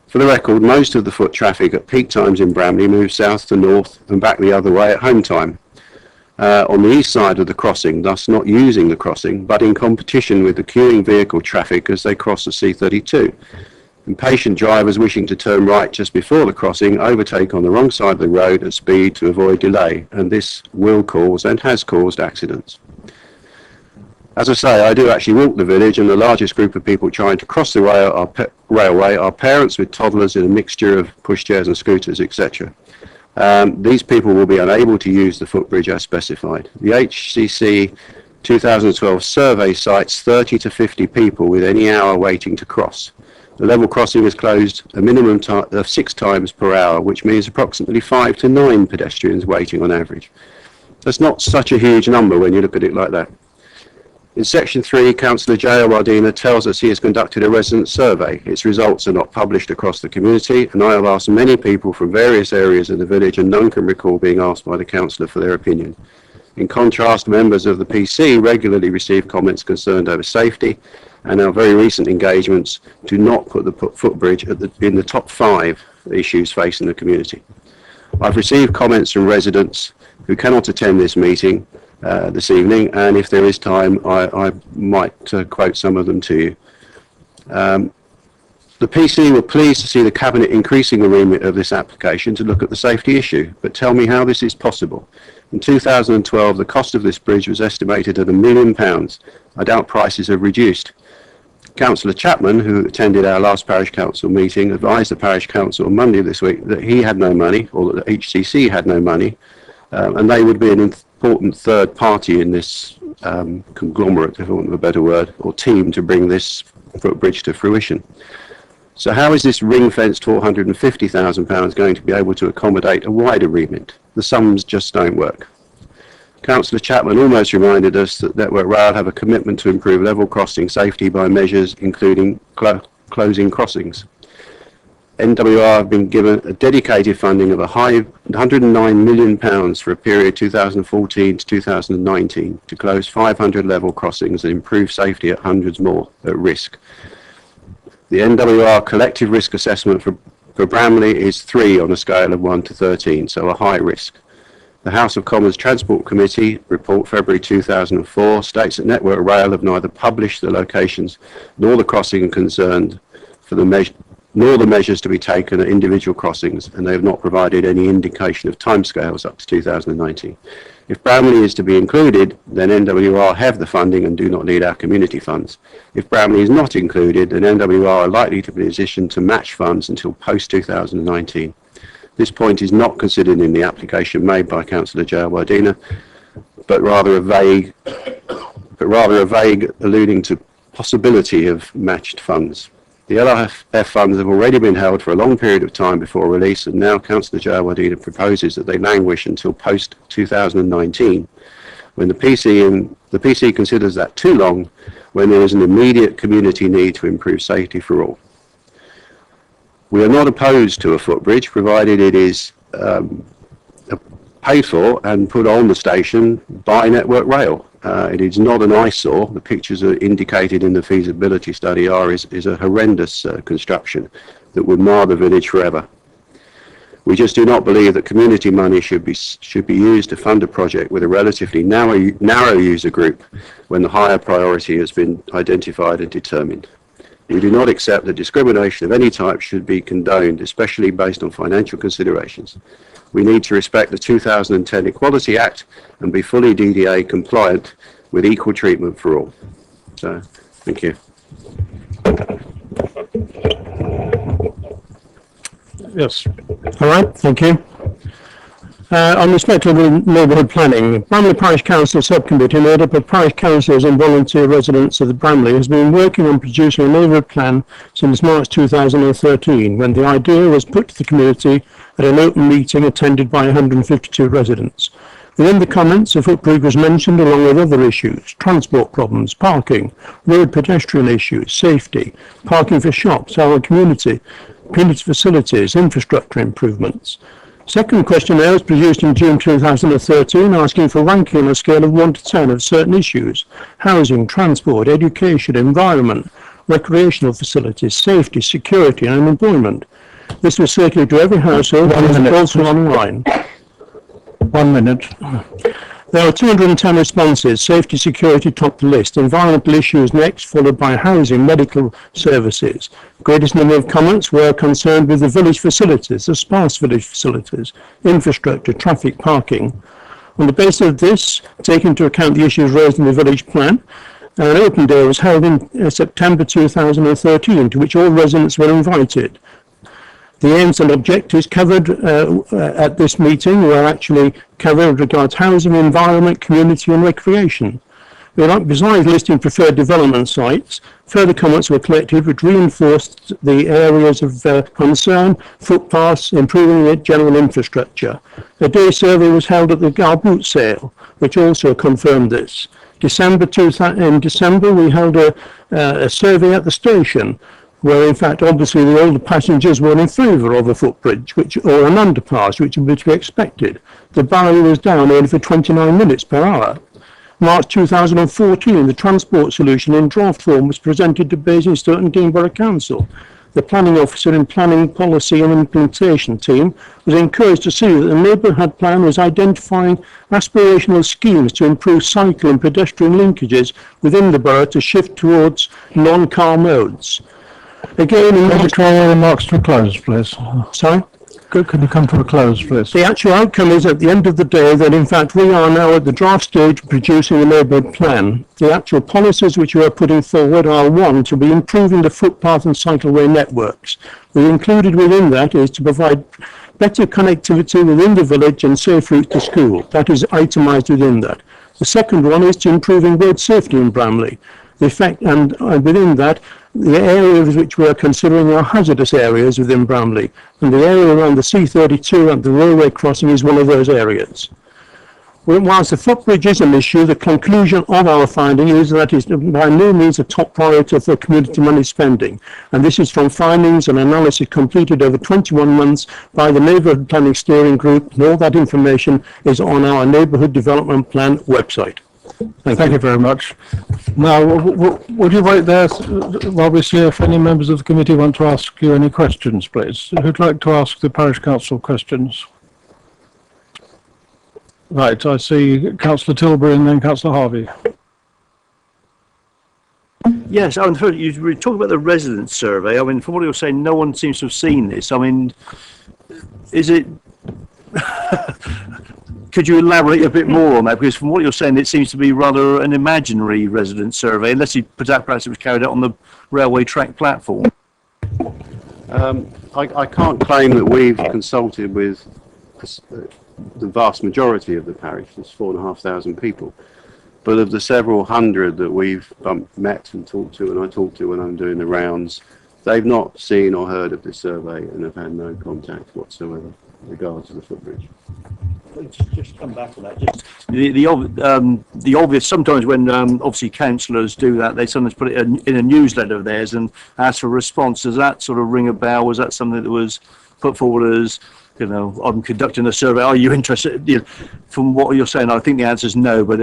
For the record, most of the foot traffic at peak times in Bramley moves south to north and back the other way at home time. On the east side of the crossing, thus not using the crossing, but in competition with the queuing vehicle traffic as they cross the C32. Impatient drivers wishing to turn right just before the crossing overtake on the wrong side of the road at speed to avoid delay, and this will cause and has caused accidents. As I say, I do actually walk the village, and the largest group of people trying to cross the railway are parents with toddlers in a mixture of pushchairs and scooters, etc. These people will be unable to use the footbridge as specified. The HCC 2012 survey cites 30 to 50 people with any hour waiting to cross. The level crossing is closed a minimum of 6 times per hour, which means approximately 5 to 9 pedestrians waiting on average. That's not such a huge number when you look at it like that. In section 3, Councillor J.L. Wardina tells us he has conducted a resident survey. Its results are not published across the community, and I have asked many people from various areas of the village, and none can recall being asked by the councillor for their opinion. In contrast, members of the PC regularly receive comments concerned over safety, and our very recent engagements do not put the footbridge in the top 5 issues facing the community. I've received comments from residents who cannot attend this meeting this evening, and if there is time, I might quote some of them to you. The PC were pleased to see the Cabinet increasing the remit of this application to look at the safety issue, but tell me how this is possible. In 2012, the cost of this bridge was estimated at £1 million. I doubt prices have reduced. Councillor Chapman, who attended our last parish council meeting, advised the parish council on Monday this week that he had no money, or that the HCC had no money, and they would be an important third party in this conglomerate, if I want a better word, or team to bring this footbridge to fruition. So how is this ring-fenced £450,000 going to be able to accommodate a wider remit? The sums just don't work. Councillor Chapman almost reminded us that Network Rail have a commitment to improve level crossing safety by measures including closing crossings. NWR have been given a dedicated funding of £109 million for a period 2014 to 2019 to close 500 level crossings and improve safety at hundreds more at risk. The NWR collective risk assessment for Bramley is 3 on a scale of 1 to 13, so a high risk. The House of Commons Transport Committee report February 2004 states that Network Rail have neither published the locations nor the crossing concerned for nor the measures to be taken at individual crossings, and they have not provided any indication of timescales up to 2019. If Bramley is to be included, then NWR have the funding and do not need our community funds. If Bramley is not included, then NWR are likely to be in a position to match funds until post-2019. This point is not considered in the application made by Councillor J. Wardina, but rather a vague alluding to possibility of matched funds. The LRF funds have already been held for a long period of time before release, and now Councillor Jawadina proposes that they languish until post 2019, when the PC considers that too long, when there is an immediate community need to improve safety for all. We are not opposed to a footbridge, provided it is paid for and put on the station by Network Rail. It is not an eyesore. The pictures are indicated in the feasibility study is a horrendous construction that would mar the village forever. We just do not believe that community money should be used to fund a project with a relatively narrow user group when the higher priority has been identified and determined. We do not accept that discrimination of any type should be condoned, especially based on financial considerations. We need to respect the 2010 Equality Act and be fully DDA compliant with equal treatment for all. So, thank you. Yes. All right, thank you. On respect of the neighbourhood planning, Bramley Parish Council Subcommittee, made up of parish councillors and volunteer residents of the Bramley, has been working on producing a neighbourhood plan since March 2013, when the idea was put to the community at an open meeting attended by 152 residents. Within the comments, a footbridge was mentioned along with other issues: transport problems, parking, road pedestrian issues, safety, parking for shops, our community facilities, infrastructure improvements. Second questionnaire was produced in June 2013, asking for ranking on a scale of 1 to 10 of certain issues: housing, transport, education, environment, recreational facilities, safety, security and employment. This was circulated to every household and is also online. 1 minute. There are 210 responses. Safety, security topped the list. Environmental issues next, followed by housing, medical services. The greatest number of comments were concerned with the village facilities, the sparse village facilities, infrastructure, traffic, parking. On the basis of this, taking into account the issues raised in the village plan, an open day was held in September 2013, to which all residents were invited. The aims and objectives covered at this meeting were actually covered regards housing, environment, community and recreation. Besides listing preferred development sites, further comments were collected which reinforced the areas of concern: footpaths, improving the general infrastructure. A day survey was held at the Garboot sale, which also confirmed this. In December, we held a survey at the station, where in fact obviously all the passengers were in favour of a footbridge or an underpass, which would be to be expected. The barrier was down only for 29 minutes per hour. March 2014, the transport solution in draft form was presented to Basingstoke and Dean Borough Council. The planning officer and planning policy and implementation team was encouraged to see that the neighbourhood plan was identifying aspirational schemes to improve cycle and pedestrian linkages within the borough to shift towards non-car modes. Again, Could you draw your remarks to a close, please? sorry? Can you come to a close, please? The actual outcome is at the end of the day that in fact we are now at the draft stage of producing a neighbourhood plan. The actual policies which we are putting forward are: one, to be improving the footpath and cycleway networks. We included within that is to provide better connectivity within the village and safe routes to school. That is itemised within that. The second one is to improving road safety in Bramley. The effect, and within that, the areas which we are considering are hazardous areas within Bramley, and the area around the C32 and the railway crossing is one of those areas. Whilst the footbridge is an issue, the conclusion of our finding is that it is by no means a top priority for community money spending, and this is from findings and analysis completed over 21 months by the Neighbourhood Planning Steering Group, and all that information is on our Neighbourhood Development Plan website. Thank you very much. Now, would you wait there while we see if any members of the committee want to ask you any questions, please? Who'd like to ask the parish council questions? Right, I see Councillor Tilbury and then Councillor Harvey. Yes, I mean, you were talking about the resident survey. I mean, from what you're saying, no one seems to have seen this. I mean, is it... Could you elaborate a bit more on that? Because from what you're saying, it seems to be rather an imaginary resident survey, unless perhaps it was carried out on the railway track platform. I can't claim that we've consulted with the vast majority of the parish. There's 4,500 people. But of the several hundred that we've met and talked to, and I talk to when I'm doing the rounds, They've not seen or heard of this survey and have had no contact whatsoever in regards to the footbridge. Just come back to that. Just the obvious. Sometimes when obviously councillors do that, they sometimes put it in a newsletter of theirs and ask for a response. Does that sort of ring a bell? Was that something that was put forward as, you know, I'm conducting a survey, are you interested? You know, from what you're saying, I think the answer is no. But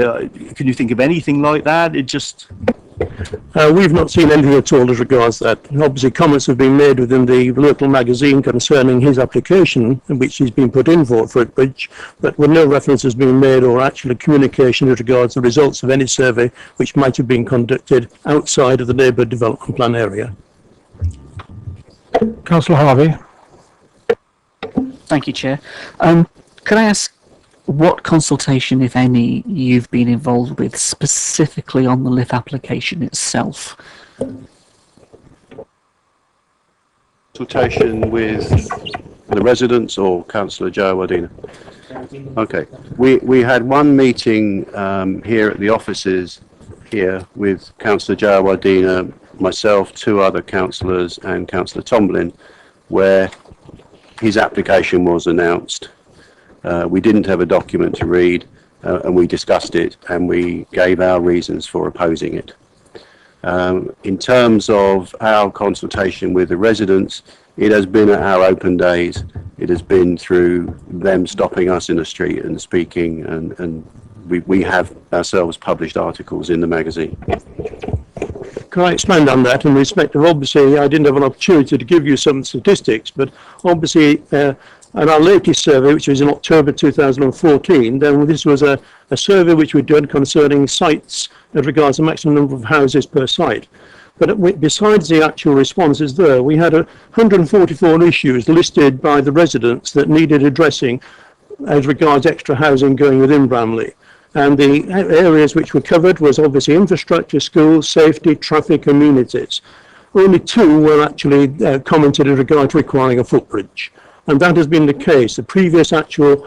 can you think of anything like that? It just. We've not seen anything at all as regards that. Obviously, comments have been made within the local magazine concerning his application, which he's been put in for footbridge, but with no reference has been made or actual communication with regards to the results of any survey which might have been conducted outside of the neighbourhood development plan area. Councillor Harvey. Thank you, Chair. Could I ask what consultation, if any, you've been involved with specifically on the LIF application itself? Consultation with the residents or Councillor Joe Wadena? Okay. We had one meeting here at the offices here with Councillor Joe Wadena, myself, two other councillors and Councillor Tomlin, where his application was announced. We didn't have a document to read and we discussed it and we gave our reasons for opposing it. In terms of our consultation with the residents, it has been at our open days. It has been through them stopping us in the street and speaking, and we have ourselves published articles in the magazine. Can I expand on that in respect of, obviously, I didn't have an opportunity to give you some statistics, but obviously, and our latest survey, which was in October 2014, then this was a survey which we'd done concerning sites as regards the maximum number of houses per site. But besides the actual responses there, we had 144 issues listed by the residents that needed addressing as regards extra housing going within Bramley. And the areas which were covered was obviously infrastructure, schools, safety, traffic, communities. Only two were actually commented in regard to requiring a footbridge. And that has been the case. The previous actual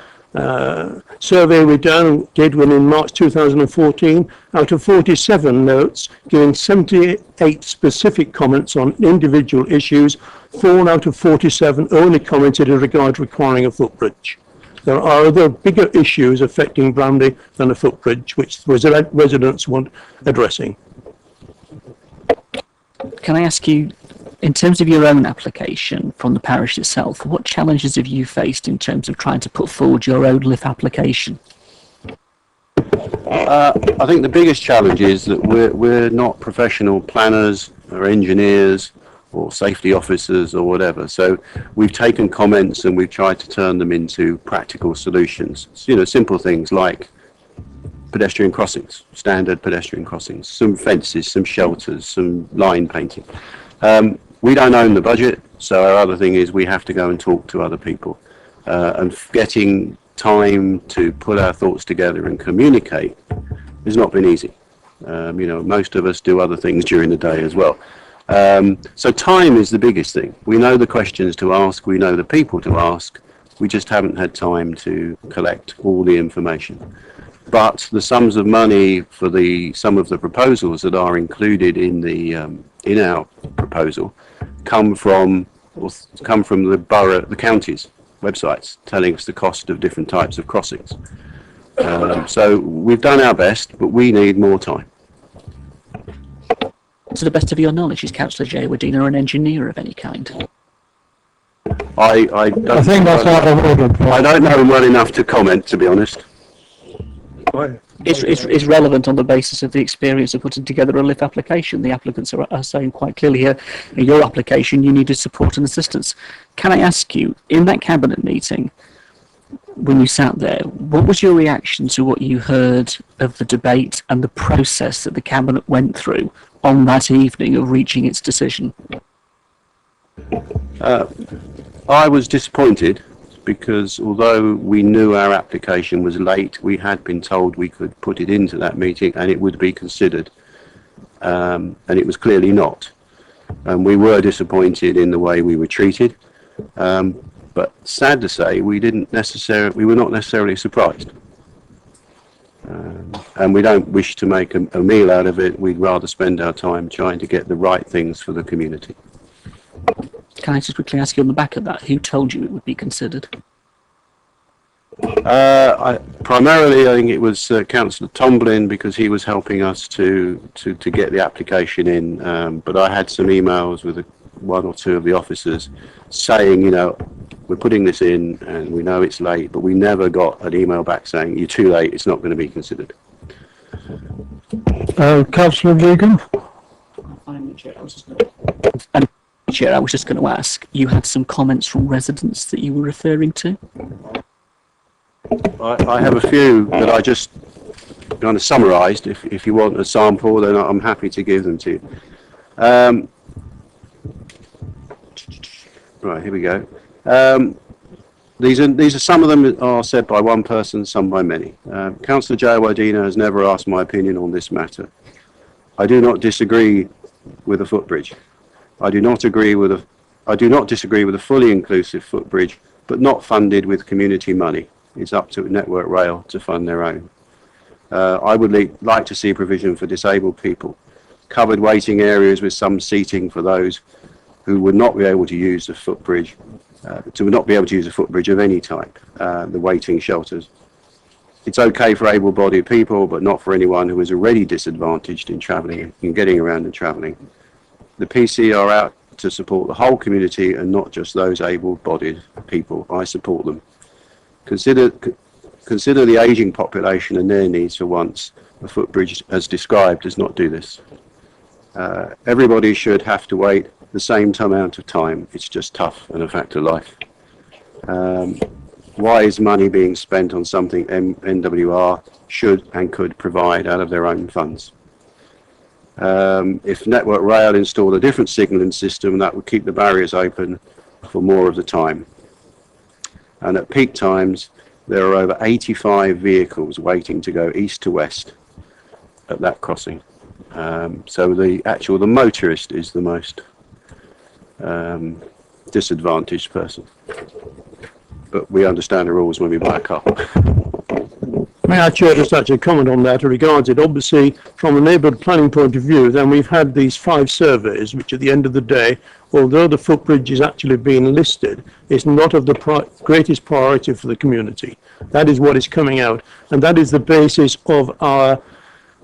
survey we did one in March 2014, out of 47 notes, giving 78 specific comments on individual issues, 4 out of 47 only commented in regard to requiring a footbridge. There are other bigger issues affecting Bramley than a footbridge, which residents want addressing. Can I ask you, in terms of your own application from the parish itself, what challenges have you faced in terms of trying to put forward your own LIF application? I think the biggest challenge is that we're not professional planners or engineers or safety officers or whatever. So we've taken comments and we've tried to turn them into practical solutions. You know, simple things like pedestrian crossings, standard pedestrian crossings, some fences, some shelters, some line painting. We don't own the budget, so our other thing is we have to go and talk to other people. And getting time to put our thoughts together and communicate has not been easy. You know, most of us do other things during the day as well. So time is the biggest thing. We know the questions to ask, we know the people to ask, we just haven't had time to collect all the information. But the sums of money for some of the proposals that are included in our proposal come from the county's websites telling us the cost of different types of crossings. So we've done our best, but we need more time. To the best of your knowledge, is Councillor J. Wadena an engineer of any kind? I think that's out of order. I don't know him well enough to comment, to be honest. It's relevant on the basis of the experience of putting together a LIF application. The applicants are saying quite clearly here, in your application, you needed support and assistance. Can I ask you, in that cabinet meeting, when you sat there, what was your reaction to what you heard of the debate and the process that the cabinet went through on that evening of reaching its decision? I was disappointed because although we knew our application was late, we had been told we could put it into that meeting and it would be considered, and it was clearly not. And we were disappointed in the way we were treated, but sad to say, we were not necessarily surprised. And we don't wish to make a meal out of it. We'd rather spend our time trying to get the right things for the community. Can I just quickly ask you on the back of that, who told you it would be considered? Primarily, I think it was Councillor Tomblin, because he was helping us to get the application in. But I had some emails with one or two of the officers saying, you know, we're putting this in and we know it's late, but we never got an email back saying you're too late, it's not going to be considered. Councillor Regan? Chair, I was just going to ask, you had some comments from residents that you were referring to? I have a few that I just kind of summarised. If you want a sample, then I'm happy to give them to you. Right, here we go. These are some of them are said by one person, some by many. Councillor J. Wadena has never asked my opinion on this matter. I do not disagree with a footbridge. I do not disagree with a fully inclusive footbridge, but not funded with community money. It's up to Network Rail to fund their own. I would like to see provision for disabled people, covered waiting areas with some seating for those who would not be able to use the footbridge, of any type, the waiting shelters. It's okay for able-bodied people, but not for anyone who is already disadvantaged in travelling, in getting around and travelling. The PC are out to support the whole community and not just those able-bodied people. I support them. Consider the ageing population and their needs for once. A footbridge, as described, does not do this. Everybody should have to wait the same amount of time. It's just tough and a fact of life. Why is money being spent on something NWR should and could provide out of their own funds? If Network Rail installed a different signalling system, that would keep the barriers open for more of the time. And at peak times, there are over 85 vehicles waiting to go east to west at that crossing. So the motorist is the most disadvantaged person. But we understand the rules when we buy a car. May I, Chair, just actually comment on that regards it? Obviously, from a neighbourhood planning point of view, then we've had these 5 surveys, which at the end of the day, although the footbridge is actually being listed, is not of the greatest priority for the community. That is what is coming out, and that is the basis of our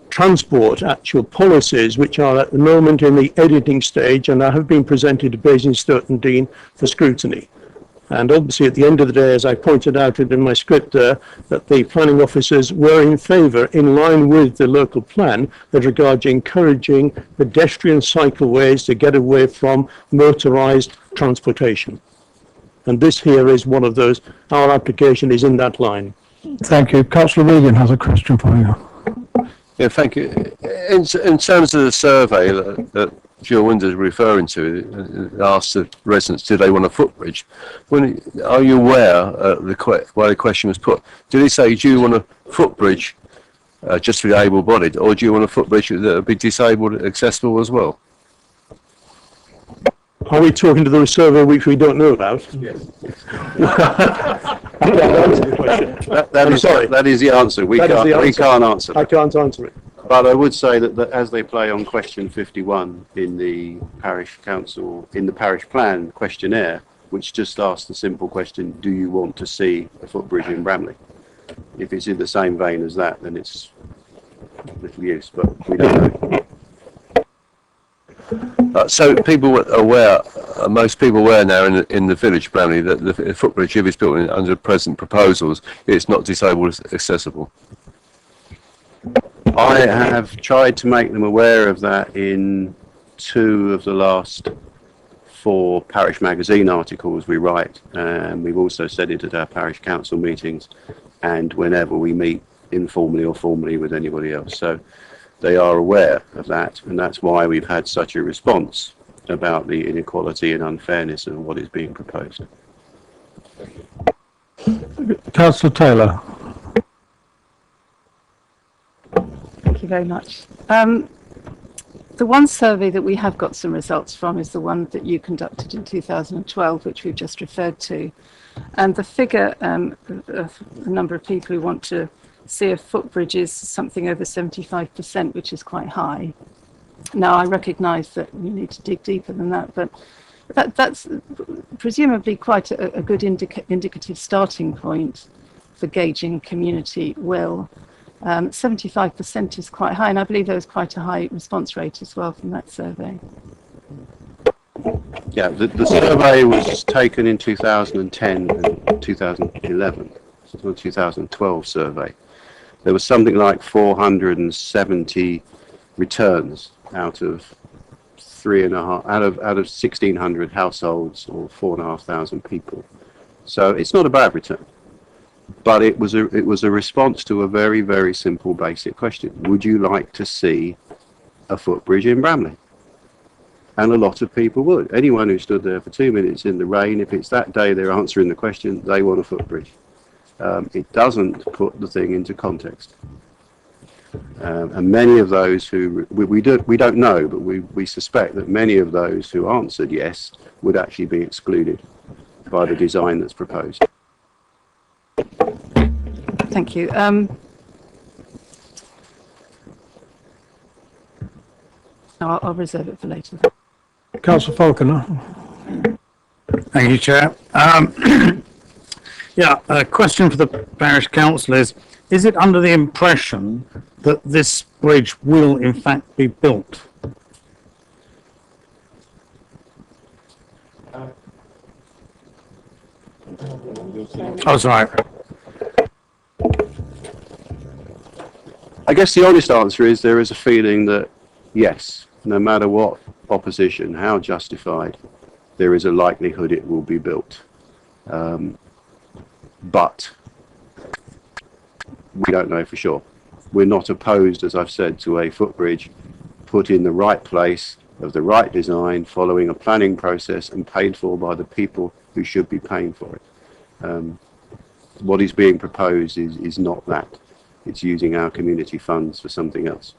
transport actual policies, which are at the moment in the editing stage and have been presented to Basingstoke and Dean for scrutiny. And obviously, at the end of the day, as I pointed out in my script there, that the planning officers were in favour, in line with the local plan, that regards encouraging pedestrian cycleways to get away from motorised transportation. And this here is one of those. Our application is in that line. Thank you. Councillor Regan has a question for you. Yeah, thank you. In terms of the survey that Jill Winder's referring to, asked the residents, did they want a footbridge? Are you aware why the question was put? Did he say, do you want a footbridge just for the able-bodied, or do you want a footbridge that would be disabled accessible as well? Are we talking to the survey which we don't know about? Yes. I can't answer the question. That is the answer. We can't answer that. I can't answer it. But I would say that as they play on question 51 in the parish council, in the parish plan questionnaire, which just asks the simple question, do you want to see a footbridge in Bramley? If it's in the same vein as that, then it's little use, but we don't know. So people are aware, most people aware now in the village, Bramley, that the footbridge, if it's built under present proposals, it's not disabled accessible. I have tried to make them aware of that in 2 of the last 4 parish magazine articles we write, and we've also said it at our parish council meetings and whenever we meet informally or formally with anybody else. So they are aware of that, and that's why we've had such a response about the inequality and unfairness of what is being proposed. Councillor Taylor. Thank you very much. The one survey that we have got some results from is the one that you conducted in 2012, which we've just referred to. And the figure of the number of people who want to see a footbridge is something over 75%, which is quite high. Now, I recognise that you need to dig deeper than that, but that's presumably quite a good indicative starting point for gauging community will. 75% is quite high, and I believe there was quite a high response rate as well from that survey. Yeah, the survey was taken in 2010 and 2011. It was a 2012 survey. There was something like 470 returns out of 1,600 households or 4,500 people. So it's not a bad return, but it was a response to a very, very simple, basic question: would you like to see a footbridge in Bramley? And a lot of people would. Anyone who stood there for 2 minutes in the rain, if it's that day they're answering the question, they want a footbridge. It doesn't put the thing into context. And many of those who, we don't know, but we suspect that many of those who answered yes would actually be excluded by the design that's proposed. Thank you. I'll reserve it for later. Councillor Falconer. Thank you, Chair. Yeah, a question for the parish council is it under the impression that this bridge will in fact be built? Oh, sorry. I guess the honest answer is there is a feeling that yes, no matter what opposition, how justified, there is a likelihood it will be built. But we don't know for sure. We're not opposed, as I've said, to a footbridge put in the right place, of the right design, following a planning process and paid for by the people who should be paying for it. What is being proposed is not that. It's using our community funds for something else.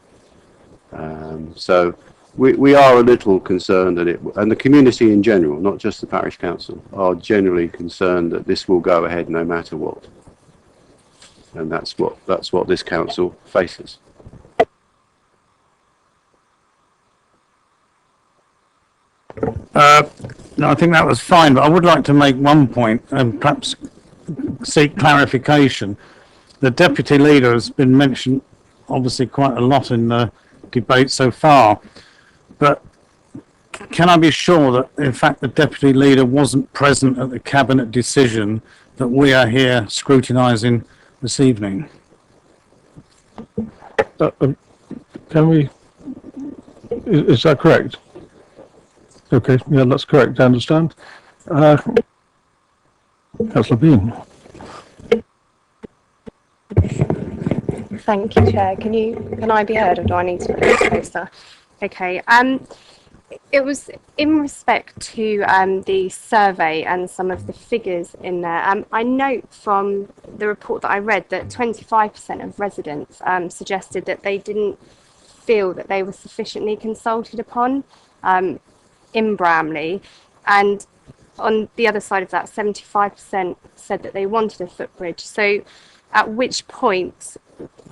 So we are a little concerned that and the community in general, not just the parish council, are generally concerned that this will go ahead no matter what. And that's what this council faces. No, I think that was fine, but I would like to make one point and perhaps seek clarification. The deputy leader has been mentioned obviously quite a lot in the debate so far, but can I be sure that in fact the deputy leader wasn't present at the cabinet decision that we are here scrutinising this evening? Can we, is that correct? Okay, yeah, that's correct, I understand. Councillor Bean. Thank you, Chair. Can I be heard, or do I need to be closer? Okay. It was in respect to the survey and some of the figures in there. I note from the report that I read that 25% of residents suggested that they didn't feel that they were sufficiently consulted upon in Bramley, and on the other side of that, 75% said that they wanted a footbridge. So at which point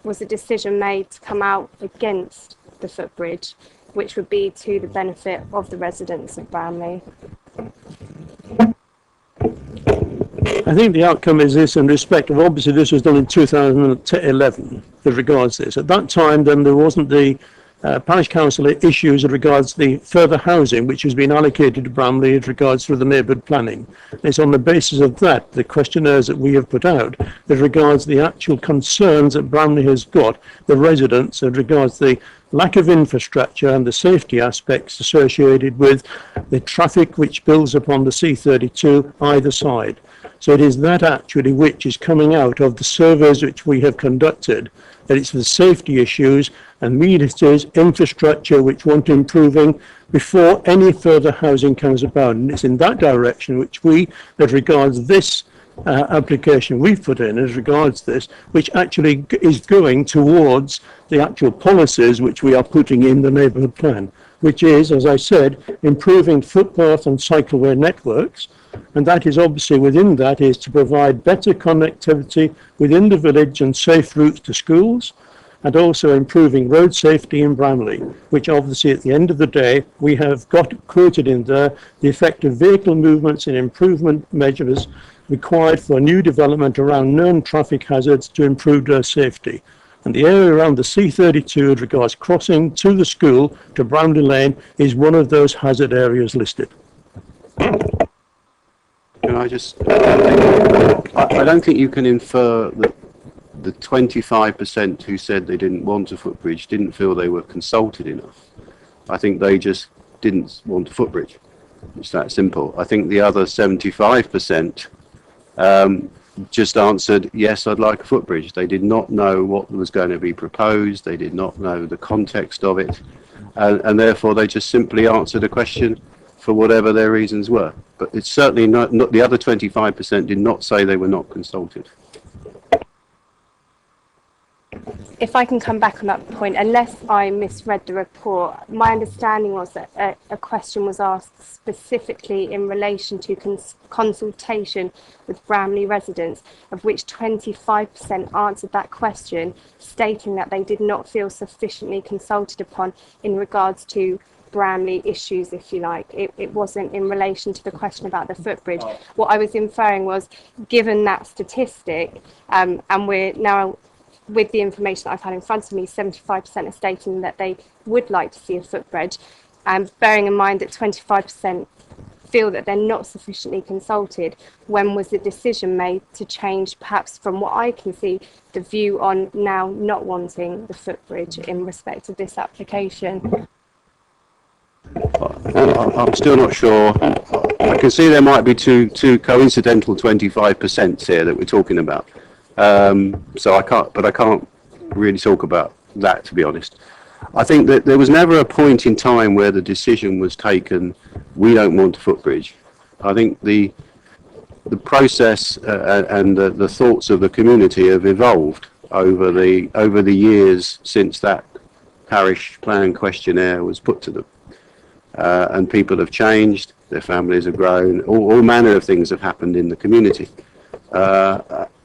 was a decision made to come out against the footbridge, which would be to the benefit of the residents of Bramley? I think the outcome is this in respect of, obviously this was done in 2011 with regards to this. At that time then there wasn't the parish council issues as regards the further housing which has been allocated to Bramley as regards to the neighbourhood planning. It's on the basis of that, the questionnaires that we have put out, as regards the actual concerns that Bramley has got, the residents, as regards the lack of infrastructure and the safety aspects associated with the traffic which builds upon the C32 either side. So it is that actually which is coming out of the surveys which we have conducted, that it's the safety issues and meters infrastructure which want improving before any further housing comes about. And it's in that direction which we, as regards this application we've put in as regards this, which actually is going towards the actual policies which we are putting in the neighbourhood plan, which is, as I said, improving footpath and cycleway networks. And that is obviously within that is to provide better connectivity within the village and safe routes to schools, and also improving road safety in Bramley, which obviously at the end of the day, we have got quoted in there the effect of vehicle movements and improvement measures required for new development around known traffic hazards to improve their safety. And the area around the C32 as regards crossing to the school to Bramley Lane is one of those hazard areas listed. Can I just, I don't think you can infer that the 25% who said they didn't want a footbridge didn't feel they were consulted enough. I think they just didn't want a footbridge. It's that simple. I think the other 75% just answered, yes, I'd like a footbridge. They did not know what was going to be proposed. They did not know the context of it. And therefore, they just simply answered a question for whatever their reasons were. But it's certainly not the other 25% did not say they were not consulted. If I can come back on that point, unless I misread the report, my understanding was that a question was asked specifically in relation to consultation with Bramley residents, of which 25% answered that question, stating that they did not feel sufficiently consulted upon in regards to Bramley issues, if you like. It wasn't in relation to the question about the footbridge. What I was inferring was, given that statistic, and we're now, with the information that I've had in front of me, 75% are stating that they would like to see a footbridge, and bearing in mind that 25% feel that they're not sufficiently consulted, when was the decision made to change, perhaps from what I can see, the view on now not wanting the footbridge in respect of this application? I'm still not sure. I can see there might be two coincidental 25% here that we're talking about. So I can't really talk about that, to be honest. I think that there was never a point in time where the decision was taken, we don't want a footbridge. I think the process and the thoughts of the community have evolved over the years since that parish plan questionnaire was put to them. And people have changed, their families have grown, all manner of things have happened in the community.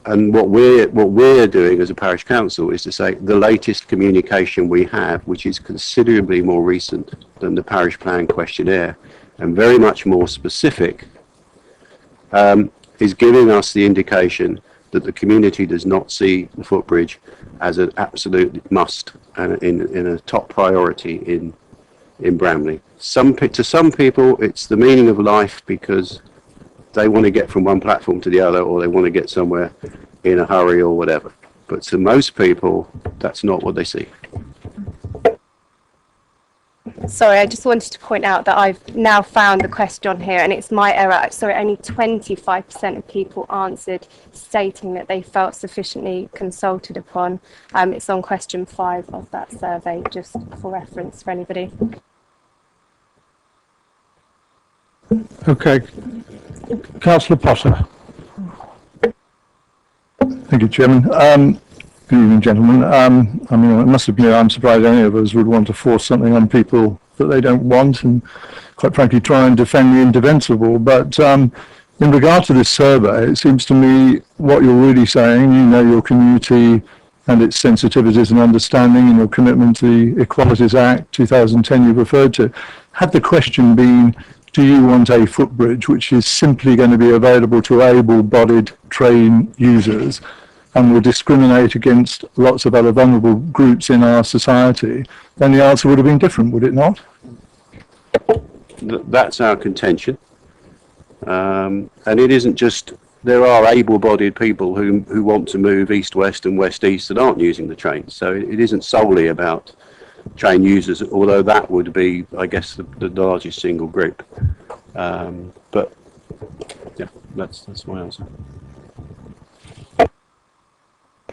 And what we're doing as a parish council is to say the latest communication we have, which is considerably more recent than the parish plan questionnaire and very much more specific, is giving us the indication that the community does not see the footbridge as an absolute must and in a top priority in Bramley. To some people, it's the meaning of life because they want to get from one platform to the other, or they want to get somewhere in a hurry or whatever. But to most people, that's not what they see. Sorry, I just wanted to point out that I've now found the question here, and it's my error. Sorry, only 25% of people answered, stating that they felt sufficiently consulted upon. It's on question 5 of that survey, just for reference for anybody. Okay. Councillor Potter. Thank you, Chairman. Good evening, gentlemen. I mean, it must admit, I'm surprised any of us would want to force something on people that they don't want and, quite frankly, try and defend the indefensible. But in regard to this survey, it seems to me what you're really saying, you know your community and its sensitivities and understanding and your commitment to the Equalities Act 2010 you referred to. Had the question been, do you want a footbridge which is simply going to be available to able-bodied train users and will discriminate against lots of other vulnerable groups in our society, then the answer would have been different, would it not? That's our contention. And it isn't just, there are able-bodied people who want to move east-west and west-east that aren't using the train. So it isn't solely about train users, although that would be, I guess, the largest single group. But yeah, that's my answer.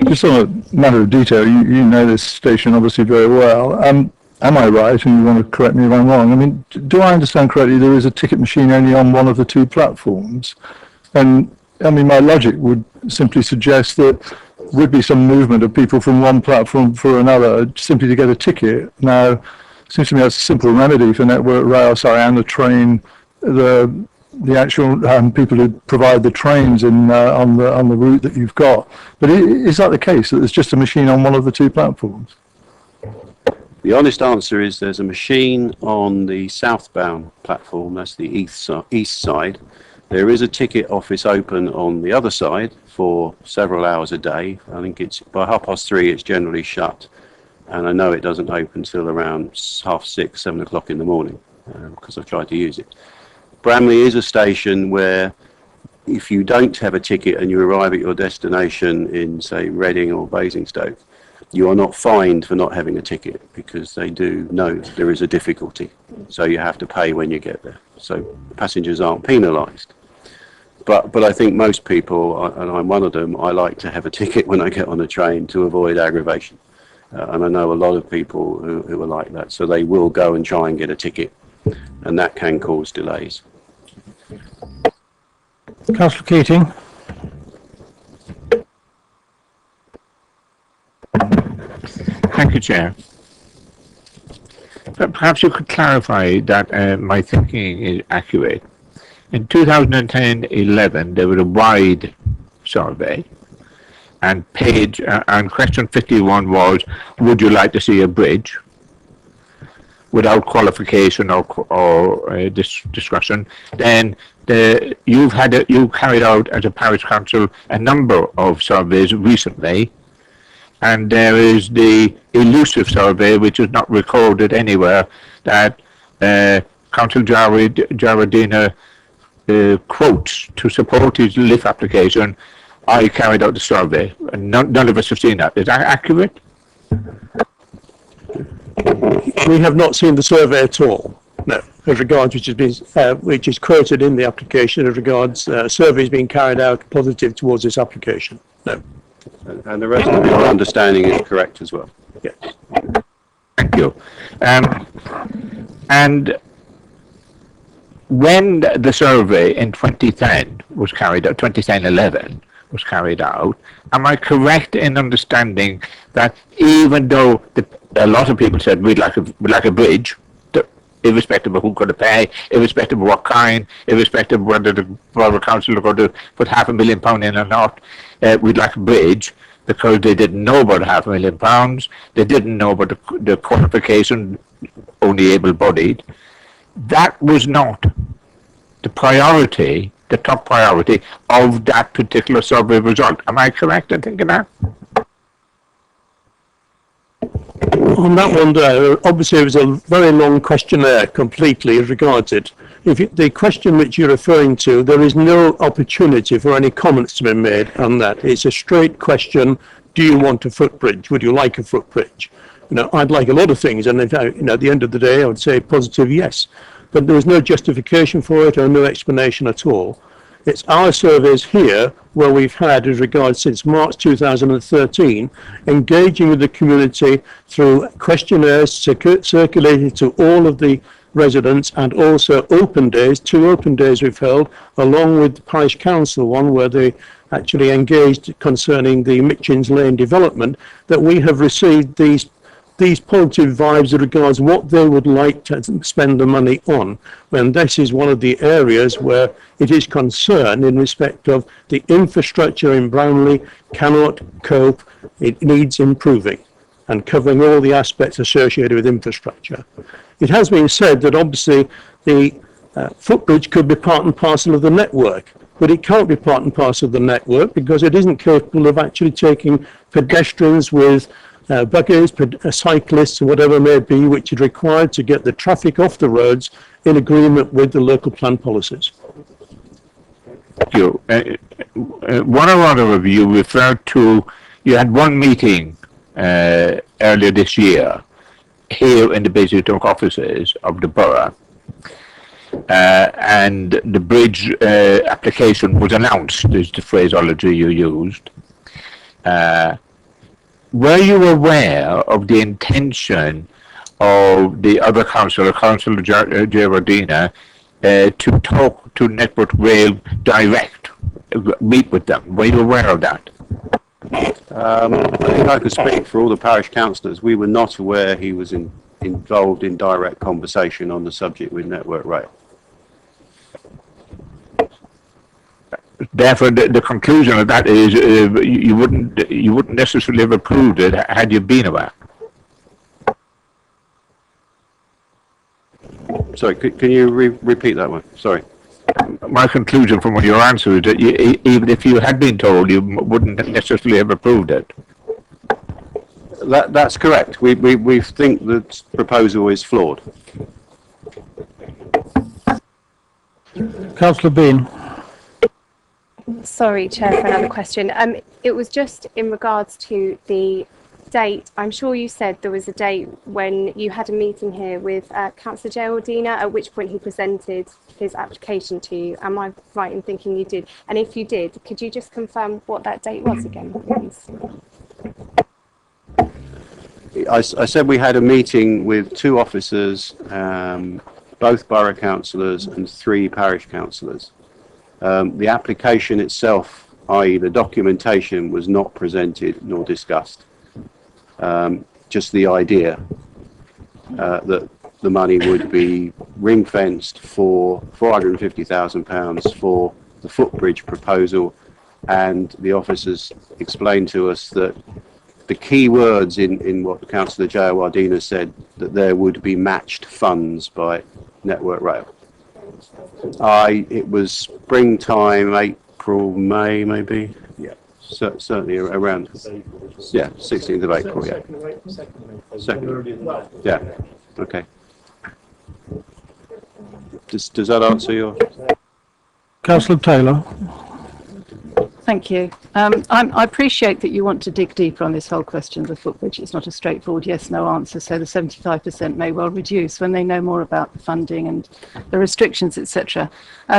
Just on a matter of detail, you know this station obviously very well. Am I right, and you want to correct me if I'm wrong? I mean, do I understand correctly there is a ticket machine only on one of the two platforms? And I mean, my logic would simply suggest that would be some movement of people from one platform for another simply to get a ticket. Now, it seems to me that's a simple remedy for Network Rail, and the train. The the actual people who provide the trains in on the route that you've got. But is that the case, that there's just a machine on one of the two platforms? The honest answer is there's a machine on the southbound platform, that's the east side. There is a ticket office open on the other side for several hours a day. I think it's by 3:30 it's generally shut, and I know it doesn't open till around 6:30, 7 o'clock in the morning, because I've tried to use it. Bramley is a station where if you don't have a ticket and you arrive at your destination in, say, Reading or Basingstoke, you are not fined for not having a ticket, because they do know there is a difficulty. So you have to pay when you get there. So passengers aren't penalised. But I think most people, and I'm one of them, I like to have a ticket when I get on a train to avoid aggravation. And I know a lot of people who are like that. So they will go and try and get a ticket, and that can cause delays. Councillor Keating. Thank you, Chair. Perhaps you could clarify that my thinking is accurate. In 2010-11, there was a wide survey, and question 51 was, would you like to see a bridge? Without qualification or discussion. Then you carried out as a parish council a number of surveys recently, and there is the elusive survey, which is not recorded anywhere, that Councillor Giardina quotes to support his LIF application. I carried out the survey, and none of us have seen that. Is that accurate? We have not seen the survey at all. No, as regards which is quoted in the application as regards surveys being carried out positive towards this application. No. And the rest of your understanding is correct as well. Yes. Thank you. And when the survey in 2010 was carried out, 2010-11 was carried out, am I correct in understanding that even though a lot of people said we'd like a bridge, irrespective of who could pay, irrespective of what kind, irrespective of whether the Borough Council are going to put £500,000 in or not, we'd like a bridge, because they didn't know about £500,000, they didn't know about the qualification, only able-bodied. That was not the priority, the top priority of that particular survey result. Am I correct in thinking that? On that one there, obviously it was a very long questionnaire completely as regards it. The question which you're referring to, there is no opportunity for any comments to be made on that. It's a straight question, do you want a footbridge? Would you like a footbridge? I'd like a lot of things, and at the end of the day I would say positive yes. But there was no justification for it or no explanation at all. It's our surveys here where we've had, as regards since March 2013, engaging with the community through questionnaires circulated to all of the residents, and also open days, 2 open days we've held, along with the Parish Council one where they actually engaged concerning the Mitchins Lane development, that we have received these positive vibes as regards what they would like to spend the money on, when this is one of the areas where it is concerned in respect of the infrastructure in Brownley cannot cope, it needs improving, and covering all the aspects associated with infrastructure. It has been said that obviously the footbridge could be part and parcel of the network, but it can't be part and parcel of the network because it isn't capable of actually taking pedestrians with buggies, cyclists, or whatever it may be, which is required to get the traffic off the roads in agreement with the local plan policies. Thank you. One or other of you referred to, you had one meeting earlier this year here in the Basingstoke offices of the borough, and the bridge application was announced, is the phraseology you used. Were you aware of the intention of the other councillor, Councillor Giardina, to talk to Network Rail direct, meet with them? Were you aware of that? I think I could speak for all the parish councillors. We were not aware he was involved in direct conversation on the subject with Network Rail. Therefore, the conclusion of that is you wouldn't necessarily have approved it had you been aware. Sorry, can you repeat that one? Sorry. My conclusion from your answer is that even if you had been told, you wouldn't necessarily have approved it. That's correct. We think the proposal is flawed. Councillor Bean. Sorry, Chair, for another question. It was just in regards to the date. I'm sure you said there was a date when you had a meeting here with Councillor Geraldina, at which point he presented his application to you. Am I right in thinking you did? And if you did, could you just confirm what that date was again, please? I said we had a meeting with 2 officers, both borough councillors and 3 parish councillors. The application itself, i.e. the documentation, was not presented nor discussed. Just the idea that the money would be ring-fenced for £450,000 for the footbridge proposal, and the officers explained to us that the key words in what Councillor Geraldina said, that there would be matched funds by Network Rail. It was springtime, April, May, maybe. Yeah, certainly around. Yeah, 16th of April. Yeah. Second. Yeah. Okay. Does that answer your? Councillor Taylor. Thank you. I appreciate that you want to dig deeper on this whole question of the footbridge. It's not a straightforward yes/no answer, so the 75% may well reduce when they know more about the funding and the restrictions, etc.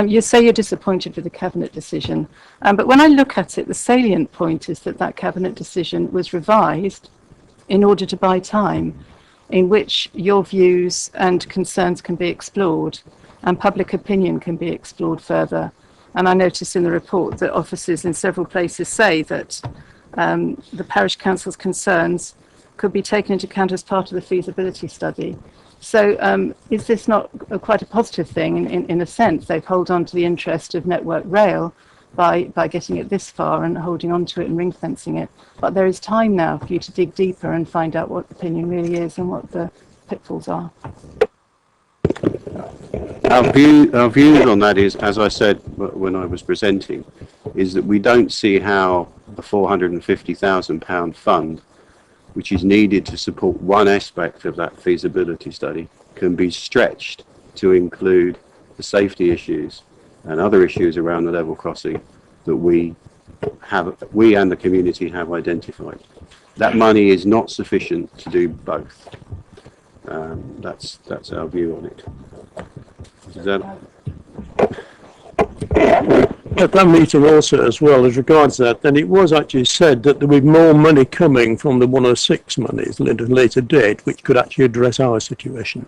You say you're disappointed with the Cabinet decision, but when I look at it, the salient point is that that Cabinet decision was revised in order to buy time in which your views and concerns can be explored and public opinion can be explored further. And I noticed in the report that officers in several places say that the parish council's concerns could be taken into account as part of the feasibility study. So is this not quite a positive thing in a sense? They've held on to the interest of Network Rail by getting it this far and holding on to it and ring fencing it. But there is time now for you to dig deeper and find out what opinion really is and what the pitfalls are. Our views on that is, as I said when I was presenting, is that we don't see how a £450,000 fund, which is needed to support one aspect of that feasibility study, can be stretched to include the safety issues and other issues around the level crossing that we and the community have identified. That money is not sufficient to do both. That's our view on it. Is that? At that meeting also, as well as regards that, then it was actually said that there would be more money coming from the 106 monies at a later date, which could actually address our situation,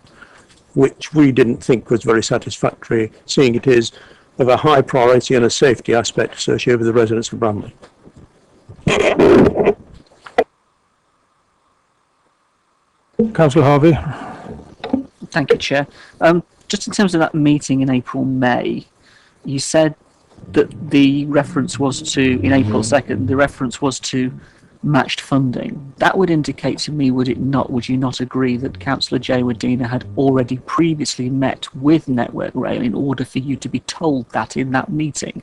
which we didn't think was very satisfactory, seeing it is of a high priority and a safety aspect associated with the residents of Bramley. Councillor Harvey. Thank you, Chair. Just in terms of that meeting in April, May, you said that the reference was to, in April 2nd, the reference was to matched funding. That would indicate to me, would you not agree that Councillor Geraldina had already previously met with Network Rail in order for you to be told that in that meeting?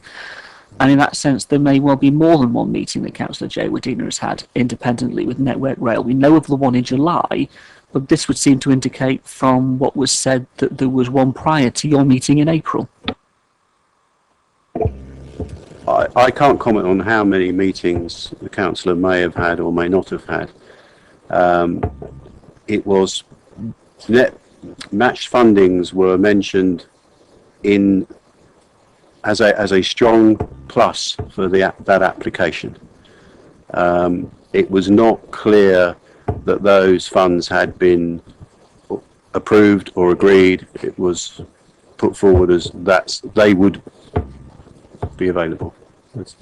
And in that sense, there may well be more than one meeting that Councillor Geraldina has had independently with Network Rail. We know of the one in July, but this would seem to indicate from what was said that there was one prior to your meeting in April. I can't comment on how many meetings the councillor may have had or may not have had. It was matched fundings were mentioned as a strong plus for that application. It was not clear that those funds had been approved or agreed. It was put forward as that they would be available,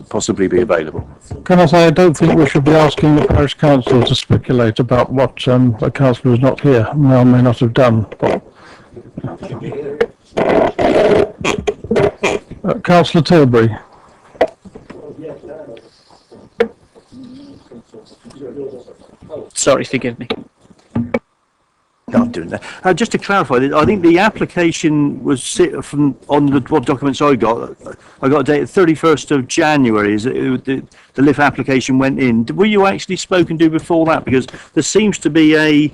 possibly be available. Can I say, I don't think we should be asking the parish council to speculate about what a councillor who's not here may or may not have done. Councillor Tilbury. Sorry, forgive me. I'm doing that. Just to clarify, I think the application was from on what documents I got a date of 31st of January. The LIF application went in. Were you actually spoken to before that? Because there seems to be a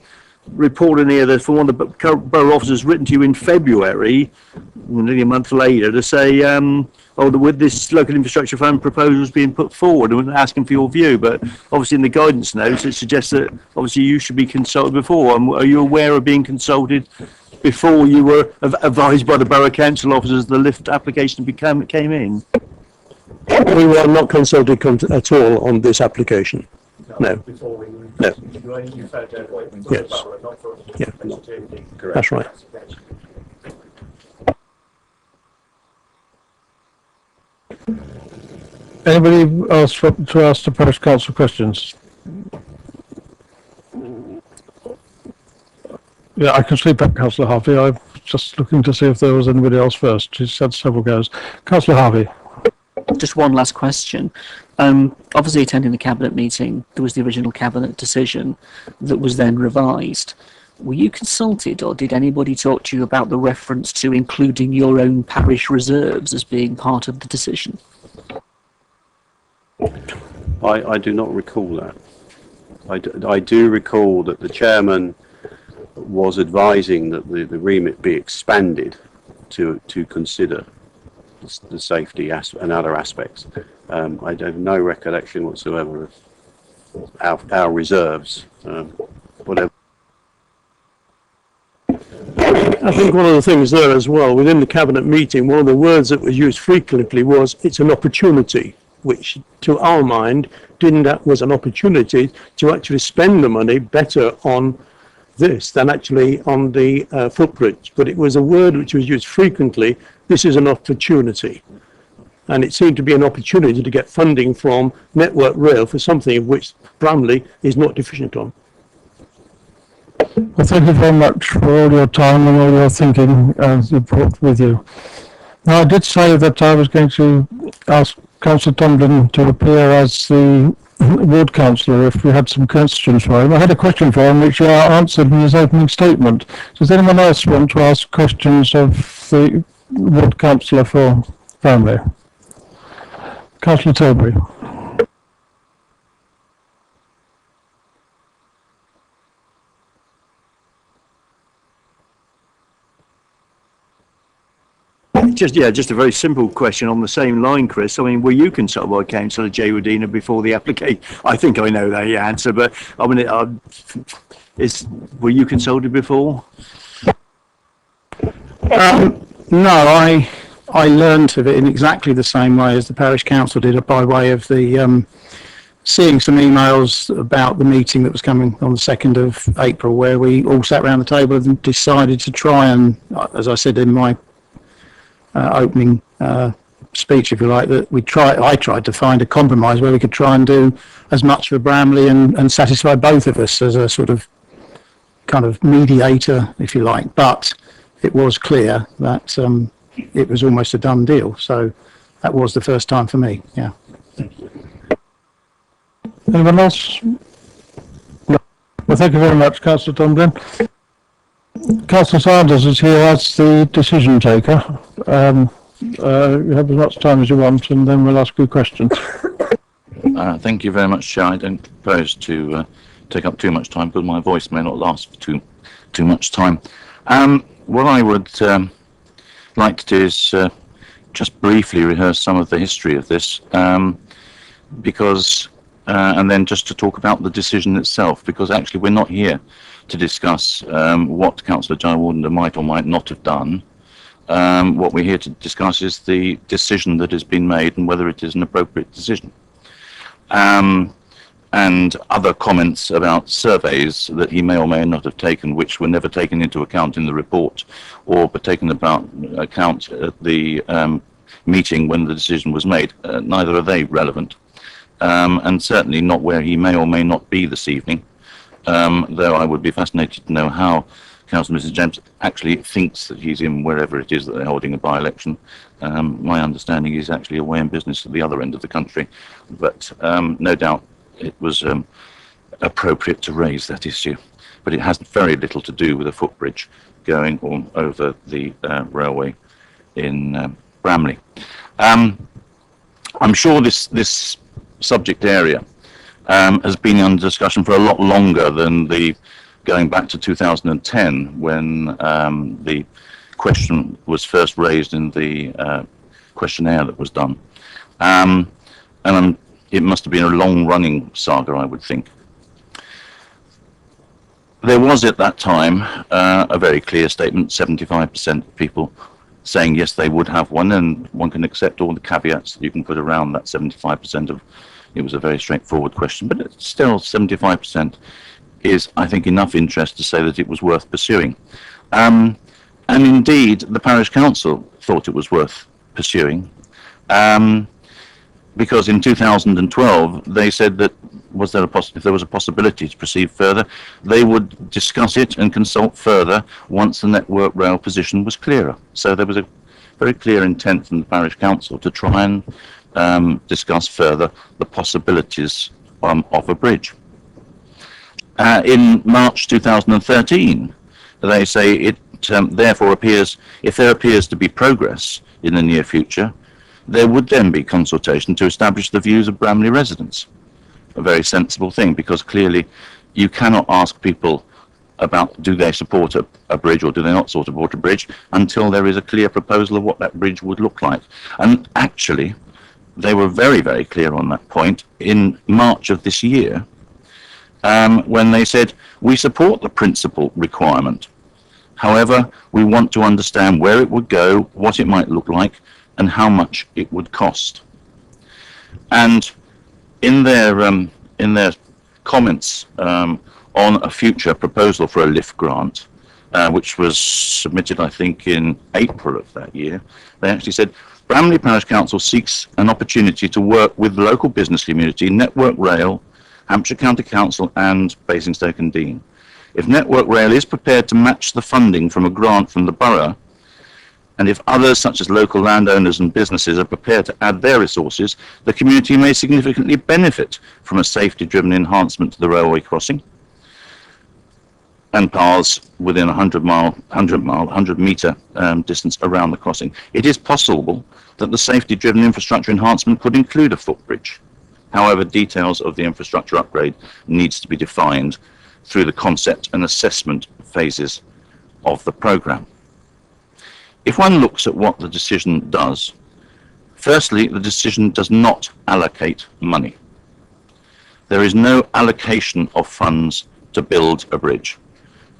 report in here that from one of the borough officers written to you in February, nearly a month later, to say, with this local infrastructure fund proposals being put forward and asking for your view. But obviously in the guidance notes, it suggests that obviously you should be consulted before. Are you aware of being consulted before you were advised by the borough council officers the lift application came in? We were not consulted at all on this application. No. No. Yes. Yeah. That's right. Anybody else to ask the parish council questions? Yeah, I can sleep up, Councillor Harvey. I'm just looking to see if there was anybody else first. She's had several goes. Councillor Harvey. Just one last question. Obviously attending the cabinet meeting, there was the original cabinet decision that was then revised. Were you consulted, or did anybody talk to you about the reference to including your own parish reserves as being part of the decision? I do not recall that. I do recall that the chairman was advising that the remit be expanded to consider the safety and other aspects. I have no recollection whatsoever of our reserves, whatever. I think one of the things there as well, within the cabinet meeting, one of the words that was used frequently was it's an opportunity, which to our mind was an opportunity to actually spend the money better on this than actually on the footbridge. But it was a word which was used frequently. This is an opportunity. And it seemed to be an opportunity to get funding from Network Rail for something of which Bramley is not deficient on. Well, thank you very much for all your time and all your thinking you brought with you. Now, I did say that I was going to ask Councillor Tomlin to appear as the ward councillor if we had some questions for him. I had a question for him which answered in his opening statement. Does anyone else want to ask questions of the ward councillor for Bramley? Councillor Tilbury. Just a very simple question on the same line, Chris. I mean, were you consulted by Councillor J. Rodina before the application? I think I know the answer, but I mean, were you consulted before? No, I learnt of it in exactly the same way as the parish council did, by way of the seeing some emails about the meeting that was coming on the 2nd of April, where we all sat around the table and decided to try and, as I said in my opening speech, if you like, that I tried to find a compromise where we could try and do as much for Bramley and satisfy both of us as a sort of kind of mediator, if you like. But it was clear that it was almost a done deal. So that was the first time for me. Yeah. Anyone else? No. Well, thank you very much, Councillor Tomlin. Councillor Sanders is here as the decision taker. You have as much time as you want, and then we'll ask you questions. Thank you very much, Chair. I don't propose to take up too much time because my voice may not last for too much time. What I would like to do is just briefly rehearse some of the history of this, because and then just to talk about the decision itself, because actually we're not here to discuss what Councillor Jayawardena might or might not have done. What we're here to discuss is the decision that has been made and whether it is an appropriate decision. And other comments about surveys that he may or may not have taken, which were never taken into account in the report or were taken account at the meeting when the decision was made. Neither are they relevant, and certainly not where he may or may not be this evening. Though I would be fascinated to know how Councillor Mrs. James actually thinks that he's in wherever it is that they're holding a by-election. My understanding is actually away in business at the other end of the country, but no doubt it was appropriate to raise that issue. But it has very little to do with a footbridge going on over the railway in Bramley. I'm sure this subject area has been under discussion for a lot longer than going back to 2010 when the question was first raised in the questionnaire that was done. It must have been a long-running saga, I would think. There was at that time a very clear statement, 75% of people saying yes, they would have one, and one can accept all the caveats that you can put around that 75% of. It was a very straightforward question, but it's still 75% is, I think, enough interest to say that it was worth pursuing. And indeed, the parish council thought it was worth pursuing, because in 2012 they said that if there was a possibility to proceed further, they would discuss it and consult further once the Network Rail position was clearer. So there was a very clear intent from the parish council to try and discuss further the possibilities of a bridge. In March 2013, they say it therefore appears, if there appears to be progress in the near future, there would then be consultation to establish the views of Bramley residents. A very sensible thing, because clearly you cannot ask people about do they support a bridge or do they not support a bridge until there is a clear proposal of what that bridge would look like. And actually, they were very, very clear on that point in March of this year, when they said, we support the principal requirement. However, we want to understand where it would go, what it might look like, and how much it would cost. And in their comments on a future proposal for a lift grant, which was submitted, I think, in April of that year, they actually said, Bramley Parish Council seeks an opportunity to work with the local business community, Network Rail, Hampshire County Council and Basingstoke-Dean. If Network Rail is prepared to match the funding from a grant from the borough, and if others such as local landowners and businesses are prepared to add their resources, the community may significantly benefit from a safety-driven enhancement to the railway crossing and paths within 100 metre distance around the crossing. It is possible that the safety-driven infrastructure enhancement could include a footbridge. However, details of the infrastructure upgrade needs to be defined through the concept and assessment phases of the programme. If one looks at what the decision does, firstly, the decision does not allocate money. There is no allocation of funds to build a bridge,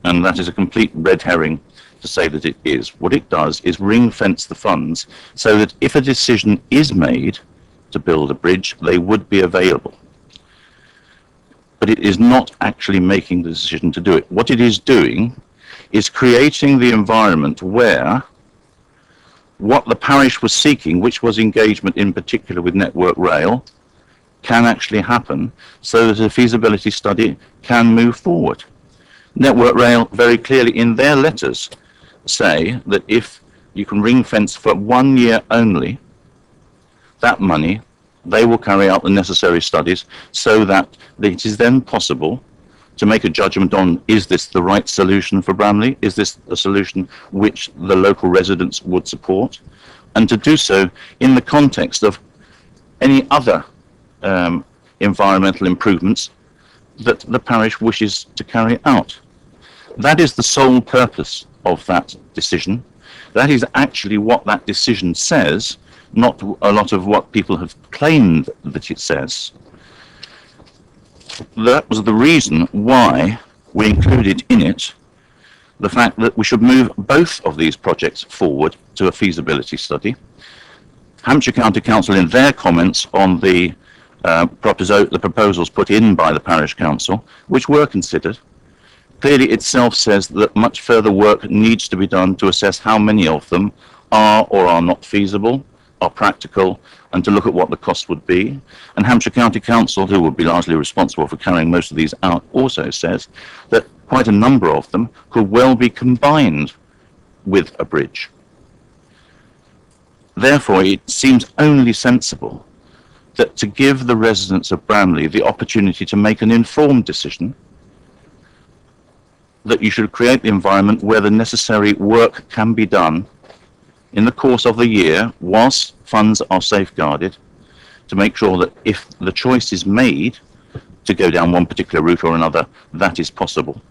and that is a complete red herring to say that it is. What it does is ring-fence the funds so that if a decision is made to build a bridge, they would be available. But it is not actually making the decision to do it. What it is doing is creating the environment where what the parish was seeking, which was engagement in particular with Network Rail, can actually happen so that a feasibility study can move forward. Network Rail very clearly in their letters say that if you can ring fence for 1 year only, that money, they will carry out the necessary studies so that it is then possible to make a judgment on, is this the right solution for Bramley? Is this a solution which the local residents would support? And to do so in the context of any other environmental improvements that the parish wishes to carry out. That is the sole purpose of that decision. That is actually what that decision says, not a lot of what people have claimed that it says. That was the reason why we included in it the fact that we should move both of these projects forward to a feasibility study. Hampshire County Council, in their comments on the proposals put in by the parish council, which were considered, clearly itself says that much further work needs to be done to assess how many of them are or are not feasible, are practical, and to look at what the cost would be. And Hampshire County Council, who would be largely responsible for carrying most of these out, also says that quite a number of them could well be combined with a bridge. Therefore, it seems only sensible that to give the residents of Bramley the opportunity to make an informed decision, that you should create the environment where the necessary work can be done in the course of the year whilst funds are safeguarded, to make sure that if the choice is made to go down one particular route or another, that is possible.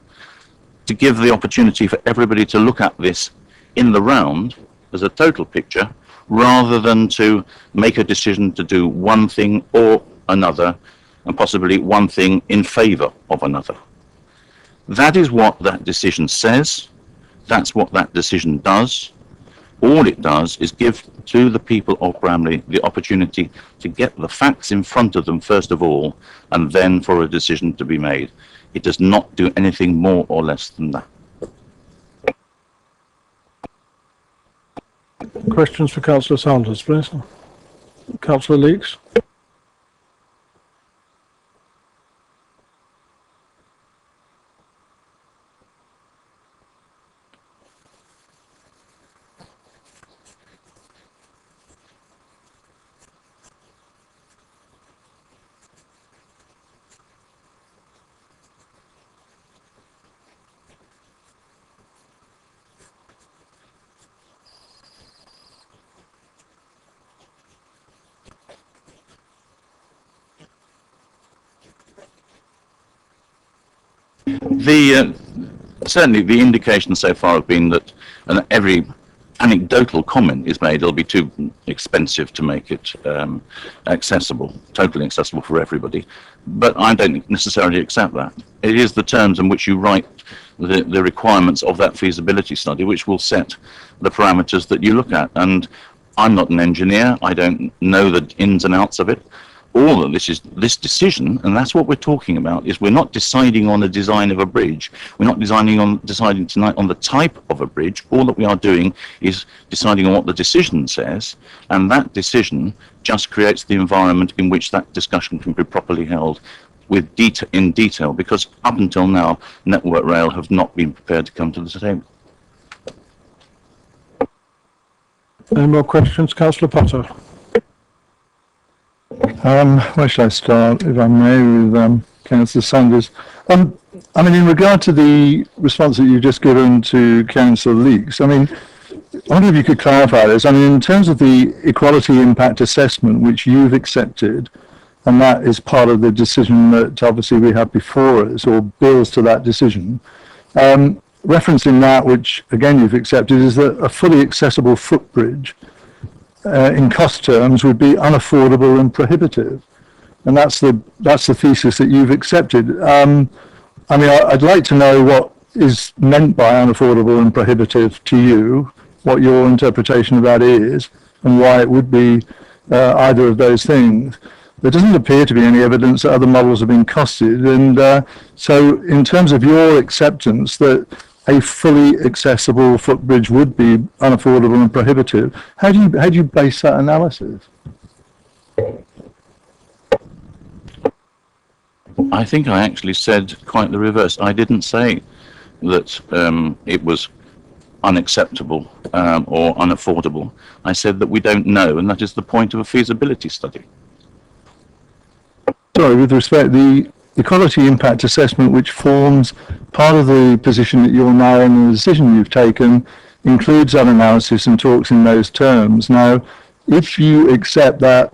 To give the opportunity for everybody to look at this in the round as a total picture, rather than to make a decision to do one thing or another, and possibly one thing in favour of another. That is what that decision says. That's what that decision does. All it does is give to the people of Bramley the opportunity to get the facts in front of them first of all, and then for a decision to be made. It does not do anything more or less than that. Questions for Councillor Sanders, please. Councillor Leeks. Certainly the indications so far have been that every anecdotal comment is made, it'll be too expensive to make it accessible, totally accessible for everybody. But I don't necessarily accept that. It is the terms in which you write the requirements of that feasibility study which will set the parameters that you look at. And I'm not an engineer, I don't know the ins and outs of it. All of this is this decision, and that's what we're talking about, is we're not deciding on the design of a bridge. We're not deciding tonight on the type of a bridge. All that we are doing is deciding on what the decision says, and that decision just creates the environment in which that discussion can be properly held with in detail, because up until now, Network Rail have not been prepared to come to the table. Any more questions? Councillor Potter. Where should I start, if I may, with Councillor Sanders? I mean, in regard to the response that you've just given to Councillor Leeks, I mean, I wonder if you could clarify this. I mean, in terms of the equality impact assessment, which you've accepted, and that is part of the decision that obviously we have before us, or bills to that decision, referencing that, which again you've accepted, is that a fully accessible footbridge in cost terms would be unaffordable and prohibitive, and that's the thesis that you've accepted. I mean, I'd like to know what is meant by unaffordable and prohibitive to you, what your interpretation of that is, and why it would be either of those things. There doesn't appear to be any evidence that other models have been costed, and so in terms of your acceptance that a fully accessible footbridge would be unaffordable and prohibitive, how do you base that analysis? I think I actually said quite the reverse. I didn't say that it was unacceptable or unaffordable. I said that we don't know, and that is the point of a feasibility study. Sorry, with respect, the equality impact assessment, which forms part of the position that you're now in, the decision you've taken, includes that analysis and talks in those terms. Now, if you accept that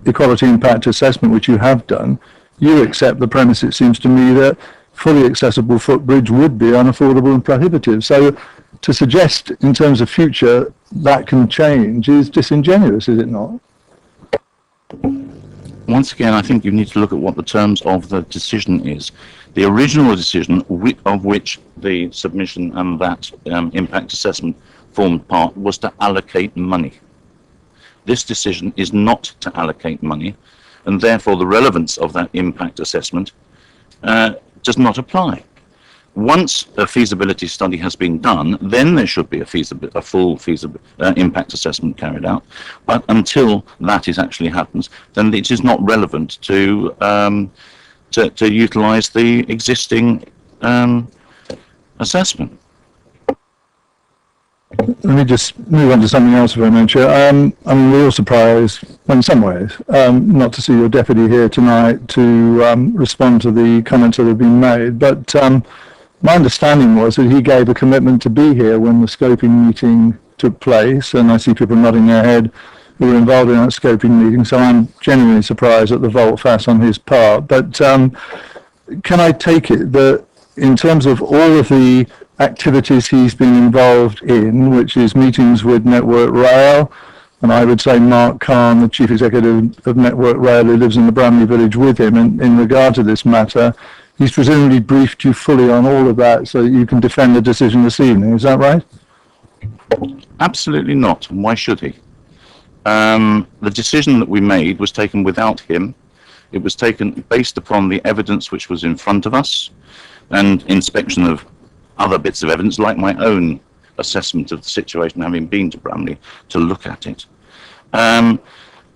equality impact assessment, which you have done, you accept the premise, it seems to me, that fully accessible footbridge would be unaffordable and prohibitive. So to suggest in terms of future that can change is disingenuous, is it not? Once again, I think you need to look at what the terms of the decision is. The original decision, of which the submission and that impact assessment formed part, was to allocate money. This decision is not to allocate money, and therefore the relevance of that impact assessment does not apply. Once a feasibility study has been done, then there should be a full impact assessment carried out. But until that actually happens, then it is not relevant to utilise the existing assessment. Let me just move on to something else if I may, Chair. I mean, we're all surprised, in some ways, not to see your deputy here tonight to respond to the comments that have been made. But my understanding was that he gave a commitment to be here when the scoping meeting took place, and I see people nodding their head who were involved in that scoping meeting. So I'm genuinely surprised at the volte-face on his part. But can I take it that in terms of all of the activities he's been involved in, which is meetings with Network Rail, and I would say Mark Khan, the Chief Executive of Network Rail, who lives in the Bramley village with him in regard to this matter, he's presumably briefed you fully on all of that so that you can defend the decision this evening. Is that right? Absolutely not. Why should he? The decision that we made was taken without him. It was taken based upon the evidence which was in front of us and inspection of other bits of evidence, like my own assessment of the situation, having been to Bramley to look at it.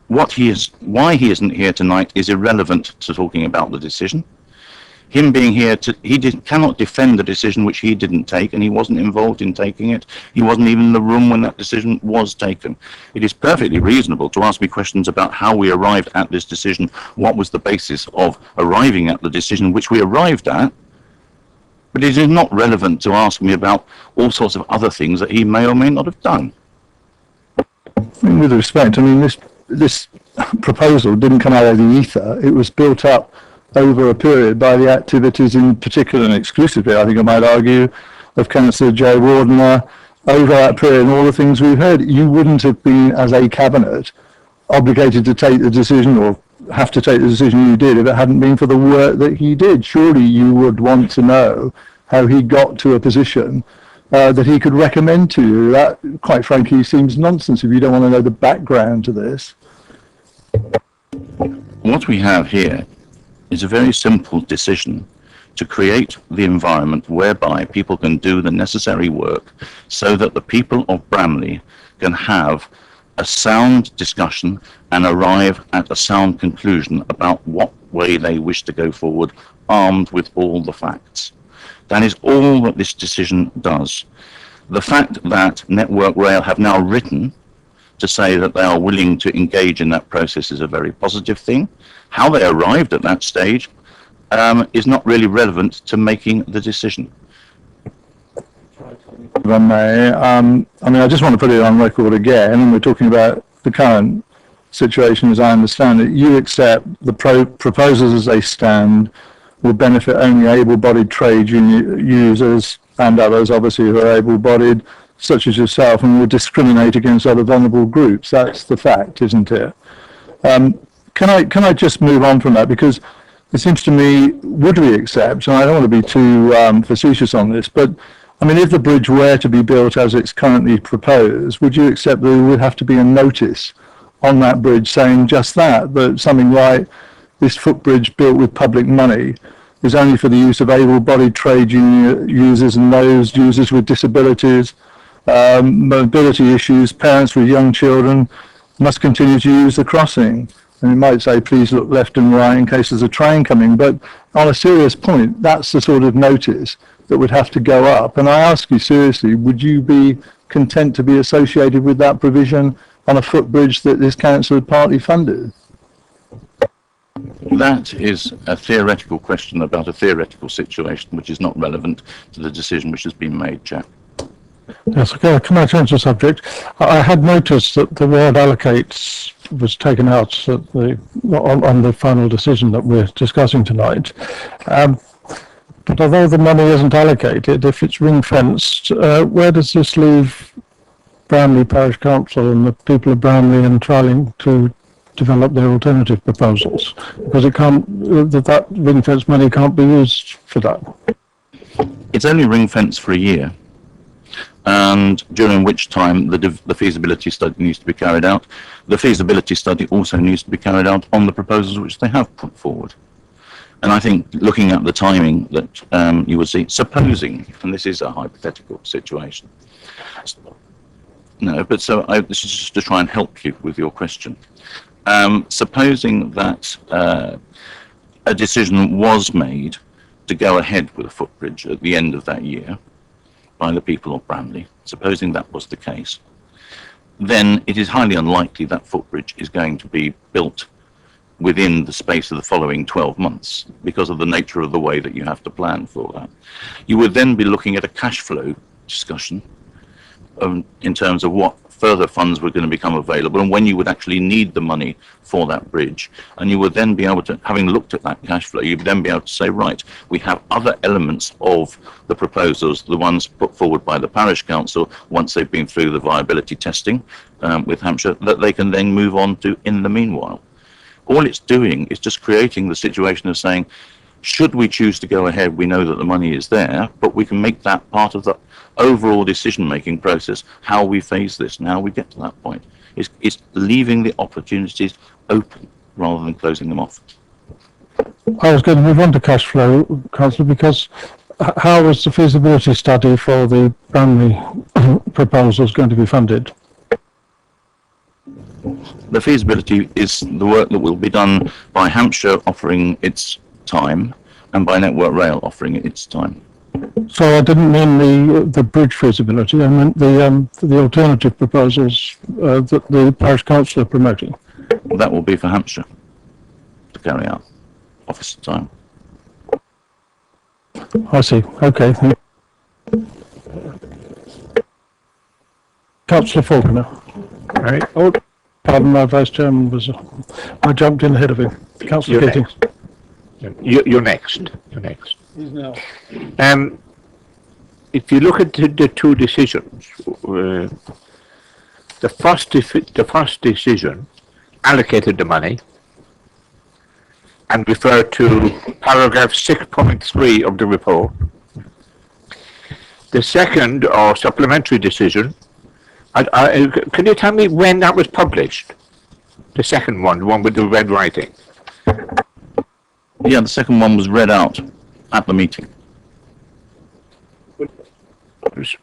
Why he isn't here tonight is irrelevant to talking about the decision. Him being here, cannot defend the decision which he didn't take, and he wasn't involved in taking it. He wasn't even in the room when that decision was taken. It is perfectly reasonable to ask me questions about how we arrived at this decision, what was the basis of arriving at the decision which we arrived at, but it is not relevant to ask me about all sorts of other things that he may or may not have done. With respect, I mean, this proposal didn't come out of the ether. It was built up over a period by the activities, in particular and exclusively, I think I might argue, of Councillor Joe Wardener over that period and all the things we've heard. You wouldn't have been, as a cabinet, obligated to take the decision or have to take the decision you did if it hadn't been for the work that he did. Surely you would want to know how he got to a position that he could recommend to you. That, quite frankly, seems nonsense if you don't want to know the background to this. What we have here is a very simple decision to create the environment whereby people can do the necessary work so that the people of Bramley can have a sound discussion and arrive at a sound conclusion about what way they wish to go forward, armed with all the facts. That is all that this decision does. The fact that Network Rail have now written to say that they are willing to engage in that process is a very positive thing. How they arrived at that stage is not really relevant to making the decision. If I may, I mean, I just want to put it on record again, and we're talking about the current situation as I understand it. You accept the proposals as they stand will benefit only able-bodied trade users and others, obviously, who are able-bodied, such as yourself, and will discriminate against other vulnerable groups. That's the fact, isn't it? Can I just move on from that? Because it seems to me, would we accept, and I don't want to be too facetious on this, but I mean, if the bridge were to be built as it's currently proposed, would you accept that there would have to be a notice on that bridge saying just that something like this footbridge built with public money is only for the use of able-bodied trade users and those users with disabilities, mobility issues, parents with young children must continue to use the crossing. And it might say, please look left and right in case there's a train coming. But on a serious point, that's the sort of notice that would have to go up. And I ask you seriously, would you be content to be associated with that provision on a footbridge that this council had partly funded? That is a theoretical question about a theoretical situation which is not relevant to the decision which has been made, Chair. Yes, okay. Can I change the subject? I had noticed that the word allocates was taken out at on the final decision that we're discussing tonight. But although the money isn't allocated, if it's ring-fenced, where does this leave Bramley Parish Council and the people of Bramley in trialling to develop their alternative proposals? Because it can't, that ring-fenced money can't be used for that. It's only ring-fenced for a year, and during which time the feasibility study needs to be carried out. The feasibility study also needs to be carried out on the proposals which they have put forward. And I think looking at the timing that you would see, supposing, and this is a hypothetical situation, no, but so this is just to try and help you with your question. Supposing that a decision was made to go ahead with a footbridge at the end of that year by the people of Bramley, supposing that was the case, then it is highly unlikely that footbridge is going to be built within the space of the following 12 months because of the nature of the way that you have to plan for that. You would then be looking at a cash flow discussion in terms of what further funds were going to become available and when you would actually need the money for that bridge. And you would then be able to, having looked at that cash flow, you'd then be able to say, right, we have other elements of the proposals, the ones put forward by the parish council once they've been through the viability testing with Hampshire, that they can then move on to in the meanwhile. All it's doing is just creating the situation of saying, should we choose to go ahead, we know that the money is there, but we can make that part of the overall decision-making process, how we phase this and how we get to that point. It's leaving the opportunities open rather than closing them off. I was going to move on to cash flow, Councillor, because how was the feasibility study for the Bramley proposals going to be funded? The feasibility is the work that will be done by Hampshire offering its time and by Network Rail offering its time. So I didn't mean the bridge feasibility, I meant the alternative proposals that the parish council are promoting. That will be for Hampshire to carry out officer time. I see, okay. Councillor Faulkner. Right. Oh, pardon, my vice chairman was, I jumped in ahead of him. Councillor You're Keating. You're next. You're next. He's now. If you look at the two decisions, the first decision allocated the money and referred to paragraph 6.3 of the report. The second or supplementary decision, can you tell me when that was published? The second one, the one with the red writing. Yeah, the second one was read out at the meeting.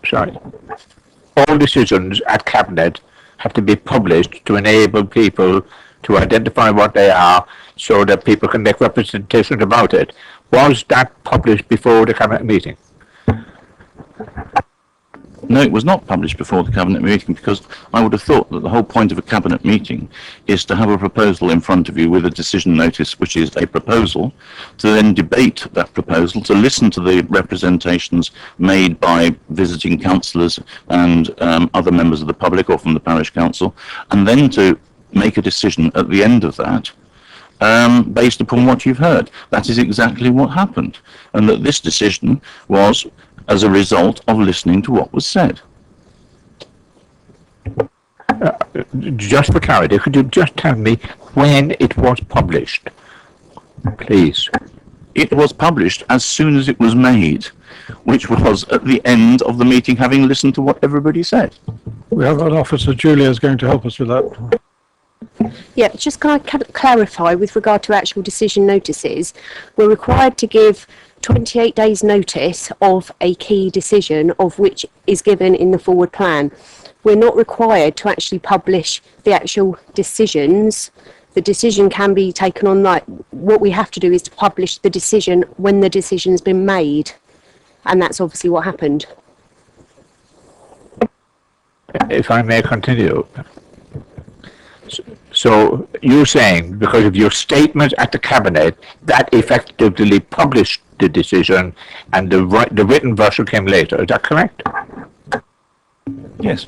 Sorry. All decisions at Cabinet have to be published to enable people to identify what they are so that people can make representation about it. Was that published before the Cabinet meeting? No, it was not published before the Cabinet meeting because I would have thought that the whole point of a Cabinet meeting is to have a proposal in front of you with a decision notice, which is a proposal, to then debate that proposal, to listen to the representations made by visiting councillors and other members of the public or from the parish council, and then to make a decision at the end of that based upon what you've heard. That is exactly what happened, and that this decision was as a result of listening to what was said. Just for clarity, could you just tell me when it was published, please? It was published as soon as it was made, which was at the end of the meeting, having listened to what everybody said. We have an officer, Julia, is going to help us with that. Yeah, just can I clarify with regard to actual decision notices, we're required to give 28 days notice of a key decision of which is given in the forward plan. We're not required to actually publish the actual decisions. The decision can be taken online. What we have to do is to publish the decision when the decision's been made. And that's obviously what happened. If I may continue. So you're saying because of your statement at the Cabinet that effectively published the decision and the written version came later, is that correct? Yes.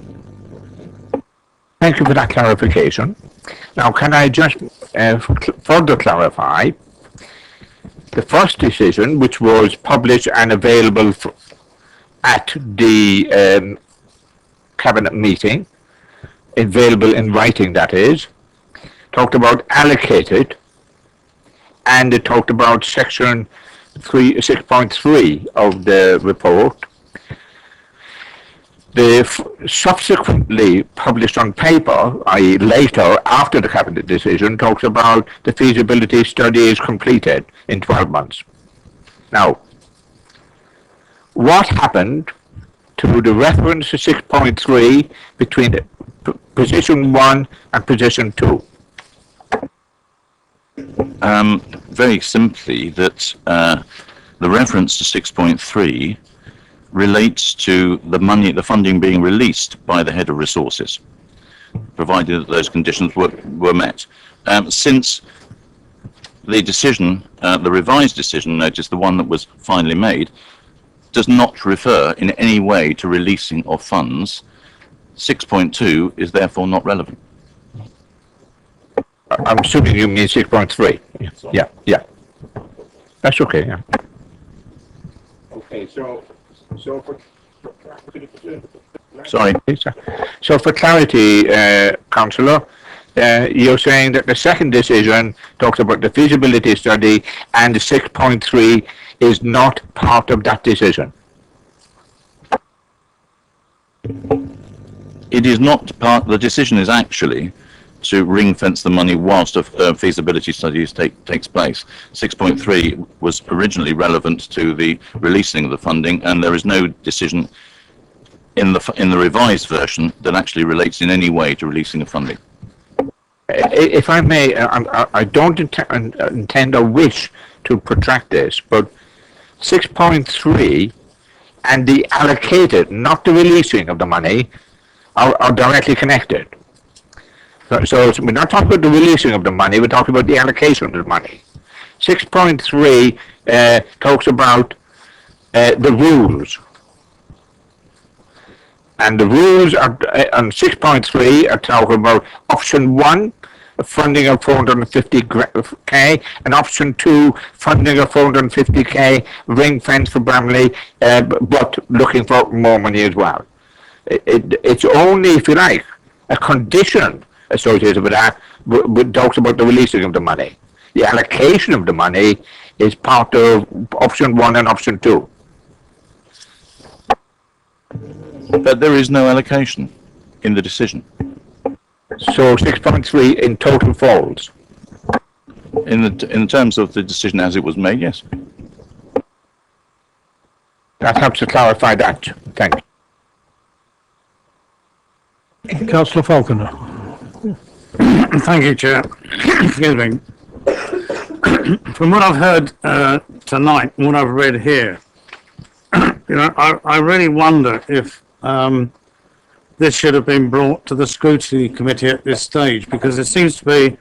Thank you for that clarification. Now can I just further clarify the first decision, which was published and available at the Cabinet meeting, available in writing that is, talked about allocated, and it talked about section 6.3 of the report. The subsequently published on paper, i.e. later after the Cabinet decision, talks about the feasibility study is completed in 12 months. Now, what happened to the reference to 6.3 between the position 1 and position 2? Very simply, that the reference to 6.3 relates to the money, the funding being released by the head of resources, provided that those conditions were met. Since the decision, the revised decision notice, the one that was finally made, does not refer in any way to releasing of funds, 6.2 is therefore not relevant. I'm assuming you mean 6.3. Yeah. That's okay, yeah. Okay, so for... Sorry. So for clarity, Councillor, you're saying that the second decision talks about the feasibility study and the 6.3 is not part of that decision? It is not part, the decision is actually to ring fence the money whilst a feasibility study takes place. 6.3 was originally relevant to the releasing of the funding, and there is no decision in the revised version that actually relates in any way to releasing of funding. If I may, I don't intend or wish to protract this, but 6.3 and the allocated, not the releasing of the money, are directly connected. So we're not talking about the releasing of the money, we're talking about the allocation of the money. 6.3 talks about the rules. And the rules are, on 6.3 are talking about option 1, funding of 450k, and option 2, funding of 450k, ring fence for Bramley, but looking for more money as well. It's only, if you like, a condition associated with that, but talks about the releasing of the money. The allocation of the money is part of option 1 and option 2. But there is no allocation in the decision. So 6.3 in total falls? In terms of the decision as it was made, yes. That helps to clarify that. Thank you. Councillor Falconer. Thank you, Chair. Excuse me. From what I've heard tonight, and what I've read here, I really wonder if this should have been brought to the Scrutiny Committee at this stage, because there seems to be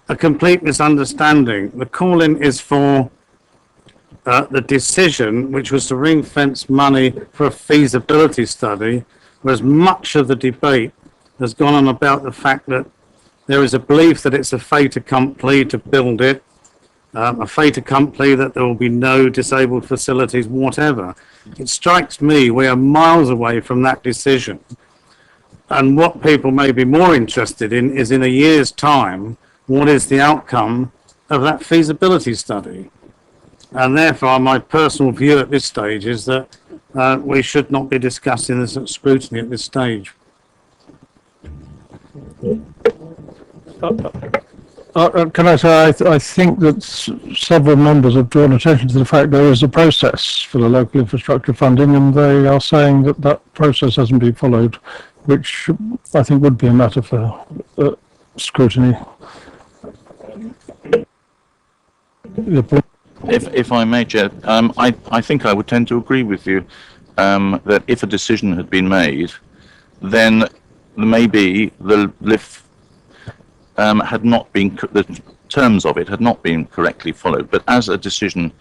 a complete misunderstanding. The call-in is for the decision, which was to ring fence money for a feasibility study, whereas much of the debate has gone on about the fact that there is a belief that it's a fait accompli to build it, a fait accompli that there will be no disabled facilities, whatever. It strikes me we are miles away from that decision. And what people may be more interested in is, in a year's time, what is the outcome of that feasibility study? And therefore, my personal view at this stage is that we should not be discussing this at scrutiny at this stage. Can I say, I think that several members have drawn attention to the fact there is a process for the local infrastructure funding, and they are saying that that process hasn't been followed, which I think would be a matter for scrutiny. If I may, Chair, I think I would tend to agree with you that if a decision had been made, then maybe the LIF had not been, the terms of it had not been correctly followed. But as a decision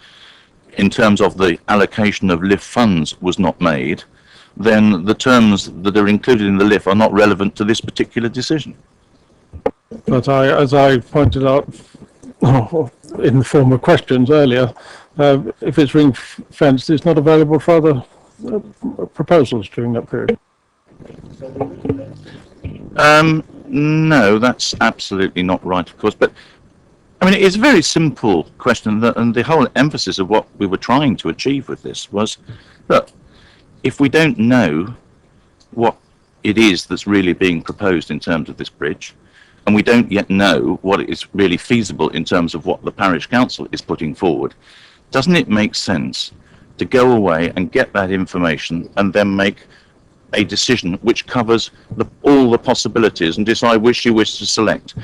in terms of the allocation of LIF funds was not made, then the terms that are included in the LIF are not relevant to this particular decision. But as I pointed out in the form of questions earlier, if it's ring fenced, it's not available for other proposals during that period. No, that's absolutely not right, of course. But I mean, it's a very simple question, and the whole emphasis of what we were trying to achieve with this was that if we don't know what it is that's really being proposed in terms of this bridge, and we don't yet know what is really feasible in terms of what the parish council is putting forward, doesn't it make sense to go away and get that information and then make a decision which covers all the possibilities and decide which you wish to select?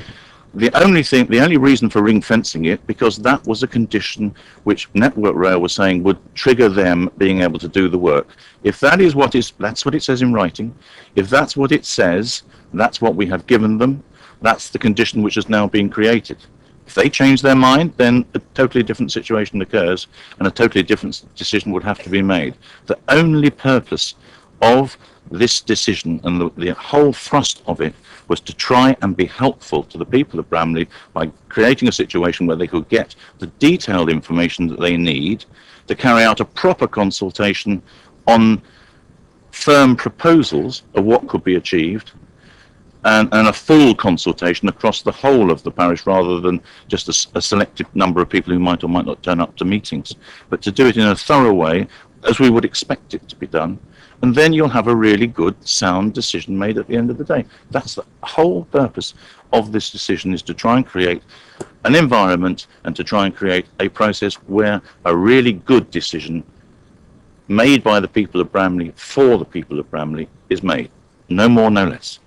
The only reason for ring fencing it, because that was a condition which Network Rail was saying would trigger them being able to do the work. If that's what it says in writing. If that's what it says, that's what we have given them. That's the condition which has now been created. If they change their mind, then a totally different situation occurs and a totally different decision would have to be made. The only purpose of this decision and the whole thrust of it was to try and be helpful to the people of Bramley by creating a situation where they could get the detailed information that they need to carry out a proper consultation on firm proposals of what could be achieved, and a full consultation across the whole of the parish rather than just a selected number of people who might or might not turn up to meetings, but to do it in a thorough way as we would expect it to be done. And then you'll have a really good, sound decision made at the end of the day. That's the whole purpose of this decision, is to try and create an environment and to try and create a process where a really good decision made by the people of Bramley for the people of Bramley is made. No more, no less.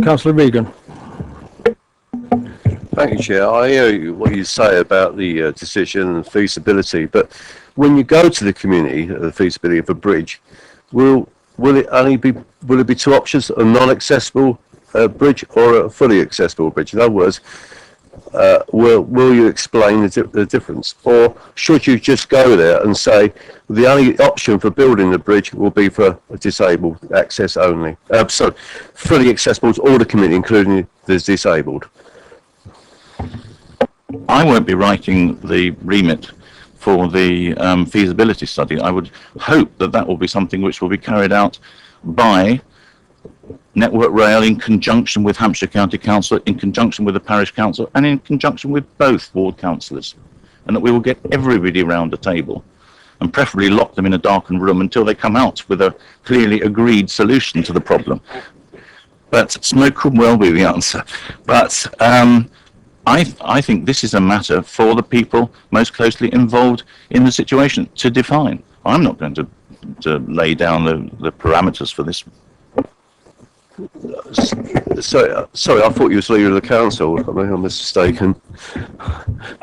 Councillor Regan. Thank you, Chair. I hear what you say about the decision and feasibility, but when you go to the community, the feasibility of a bridge, will it be two options: a non-accessible bridge or a fully accessible bridge? In other words, will you explain the difference, or should you just go there and say the only option for building the bridge will be for disabled access only? So fully accessible to all the community, including the disabled. I won't be writing the remit for the feasibility study. I would hope that that will be something which will be carried out by Network Rail in conjunction with Hampshire County Council, in conjunction with the Parish Council, and in conjunction with both ward councillors, and that we will get everybody around the table and preferably lock them in a darkened room until they come out with a clearly agreed solution to the problem. But smoke could well be the answer. But I think this is a matter for the people most closely involved in the situation to define. I'm not going to lay down the parameters for this. Sorry, I thought you was leader of the council. I'm mistaken.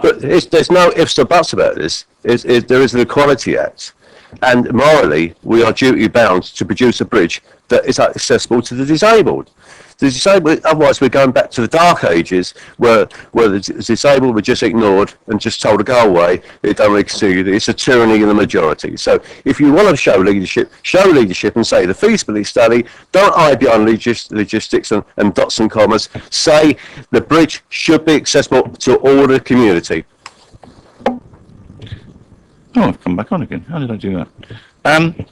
But there's no ifs or buts about this. There is an Equality Act, and morally we are duty bound to produce a bridge that is accessible to the disabled. Otherwise we're going back to the dark ages where the disabled were just ignored and just told to go away. It don't really succeed. It's a tyranny in the majority. So if you want to show leadership and say the feasibility study, don't hide behind logistics and dots and commas. Say the bridge should be accessible to all the community. Oh, I've come back on again. How did I do that?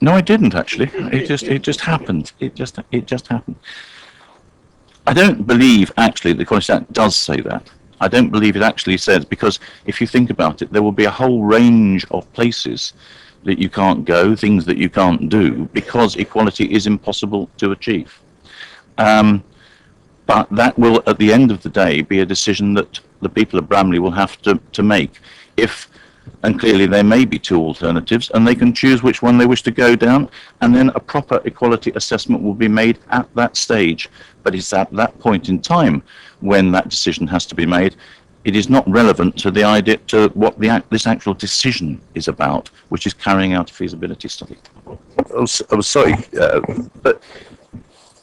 No, I didn't actually. It just happened. It just happened. I don't believe actually the Equality Act does say that. I don't believe it actually says, because if you think about it, there will be a whole range of places that you can't go, things that you can't do, because equality is impossible to achieve. But that will, at the end of the day, be a decision that the people of Bramley will have to make. And clearly there may be two alternatives, and they can choose which one they wish to go down, and then a proper equality assessment will be made at that stage. But it's at that point in time when that decision has to be made. It is not relevant to the idea, to what this actual decision is about, which is carrying out a feasibility study. I'm sorry, but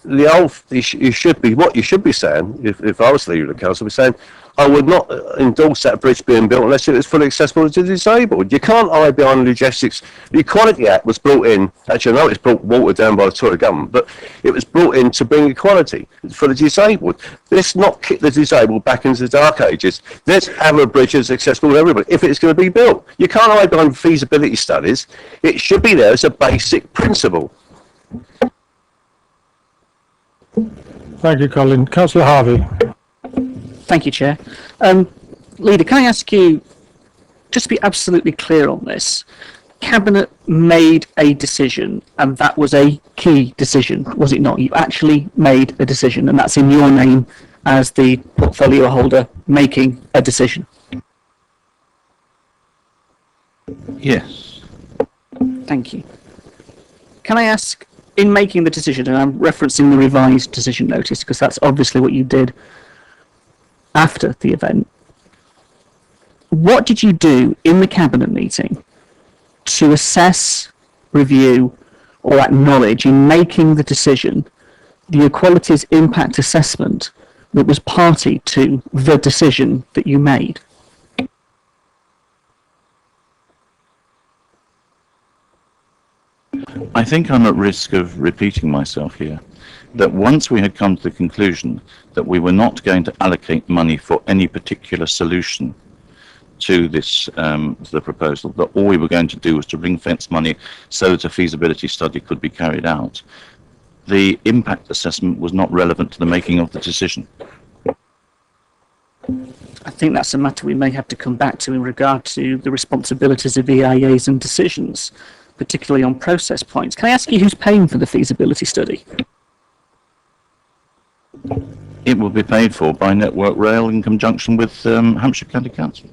what you should be saying, if I was leader of the council, be saying, I would not endorse that bridge being built unless it was fully accessible to the disabled. You can't hide behind logistics. The Equality Act was brought in, actually I know it's watered down by the Tory government, but it was brought in to bring equality for the disabled. Let's not kick the disabled back into the dark ages. Let's have a bridge that's accessible to everybody, if it's going to be built. You can't hide behind feasibility studies. It should be there as a basic principle. Thank you, Colin. Councillor Harvey. Thank you, Chair. Leader, can I ask you, just to be absolutely clear on this, Cabinet made a decision, and that was a key decision, was it not? You actually made a decision, and that's in your name as the portfolio holder making a decision. Yes. Thank you. Can I ask, in making the decision, and I'm referencing the revised decision notice because that's obviously what you did after the event, what did you do in the cabinet meeting to assess, review, or acknowledge in making the decision the equalities impact assessment that was party to the decision that you made? I think I'm at risk of repeating myself here, that once we had come to the conclusion that we were not going to allocate money for any particular solution to this, to the proposal, that all we were going to do was to ring fence money so that a feasibility study could be carried out, the impact assessment was not relevant to the making of the decision. I think that's a matter we may have to come back to in regard to the responsibilities of EIAs and decisions, particularly on process points. Can I ask you who's paying for the feasibility study? It will be paid for by Network Rail in conjunction with Hampshire County Council.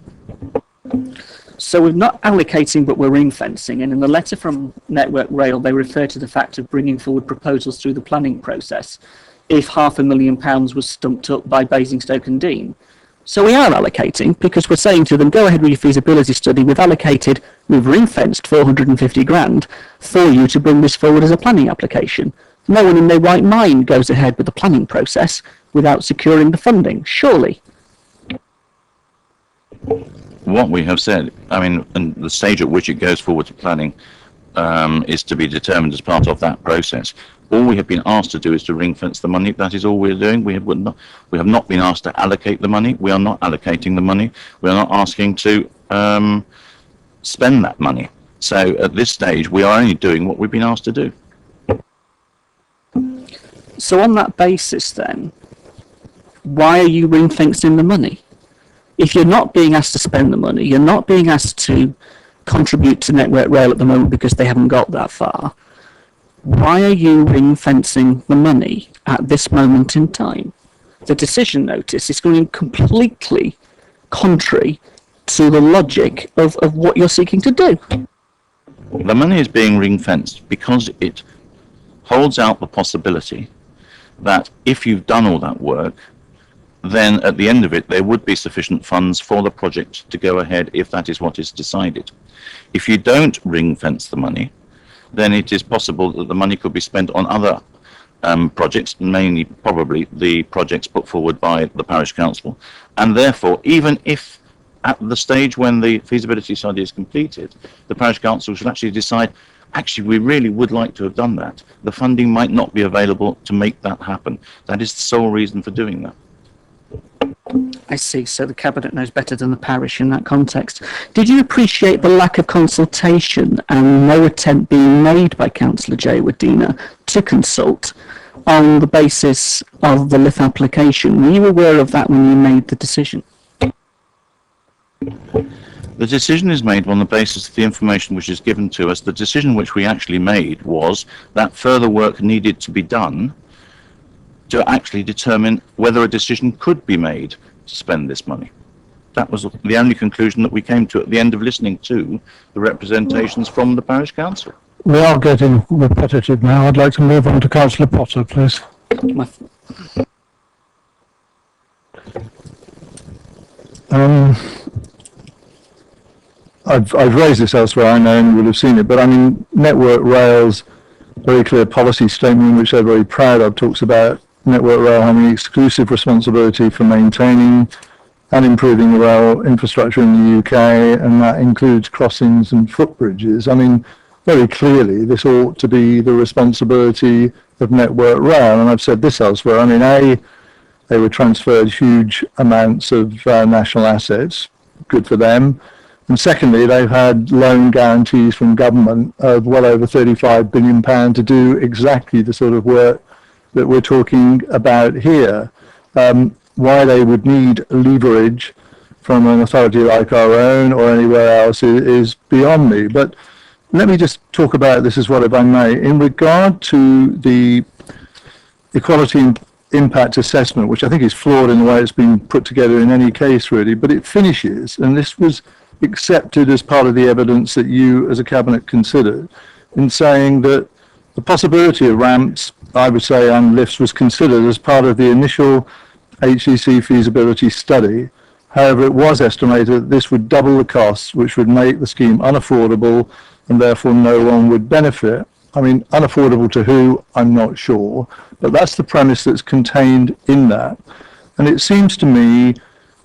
So we're not allocating, but we're ring fencing. And in the letter from Network Rail, they refer to the fact of bringing forward proposals through the planning process if £500,000 was stumped up by Basingstoke and Dean. So we are allocating because we're saying to them, go ahead with your feasibility study. We've ring fenced 450 grand for you to bring this forward as a planning application. No one in their right mind goes ahead with the planning process without securing the funding, surely. What we have said, and the stage at which it goes forward to planning is to be determined as part of that process. All we have been asked to do is to ring fence the money. That is all we're doing. We have not been asked to allocate the money. We are not allocating the money. We are not asking to spend that money. So at this stage, we are only doing what we've been asked to do. So on that basis then, why are you ring fencing the money? If you're not being asked to spend the money, you're not being asked to contribute to Network Rail at the moment because they haven't got that far, why are you ring fencing the money at this moment in time? The decision notice is going completely contrary to the logic of what you're seeking to do. The money is being ring fenced because it holds out the possibility that if you've done all that work, then at the end of it, there would be sufficient funds for the project to go ahead if that is what is decided. If you don't ring fence the money, then it is possible that the money could be spent on other projects, mainly probably the projects put forward by the parish council. And therefore, even if at the stage when the feasibility study is completed, the parish council should actually decide, actually, we really would like to have done that, the funding might not be available to make that happen. That is the sole reason for doing that. I see, so the Cabinet knows better than the parish in that context. Did you appreciate the lack of consultation and no attempt being made by Councillor J. Wadena to consult on the basis of the LIF application? Were you aware of that when you made the decision? The decision is made on the basis of the information which is given to us. The decision which we actually made was that further work needed to be done to actually determine whether a decision could be made to spend this money. That was the only conclusion that we came to at the end of listening to the representations from the parish council. We are getting repetitive now. I'd like to move on to Councillor Potter, please. I've raised this elsewhere, I know, and you will have seen it, but I mean, Network Rail's very clear policy statement, which they're very proud of, talks about Network Rail having exclusive responsibility for maintaining and improving the rail infrastructure in the UK, and that includes crossings and footbridges. I mean, very clearly, this ought to be the responsibility of Network Rail, and I've said this elsewhere. I mean, they were transferred huge amounts of national assets, good for them. And secondly, they've had loan guarantees from government of well over £35 billion to do exactly the sort of work that we're talking about here. Why they would need leverage from an authority like our own or anywhere else is beyond me. But let me just talk about this as well, if I may. In regard to the equality impact assessment, which I think is flawed in the way it's been put together in any case, really, but it finishes, and this was accepted as part of the evidence that you as a cabinet considered, in saying that The possibility of ramps, I would say, and lifts was considered as part of the initial HCC feasibility study. However, it was estimated that this would double the costs, which would make the scheme unaffordable and therefore no one would benefit. I mean, unaffordable to who, I'm not sure, but that's the premise that's contained in that. And it seems to me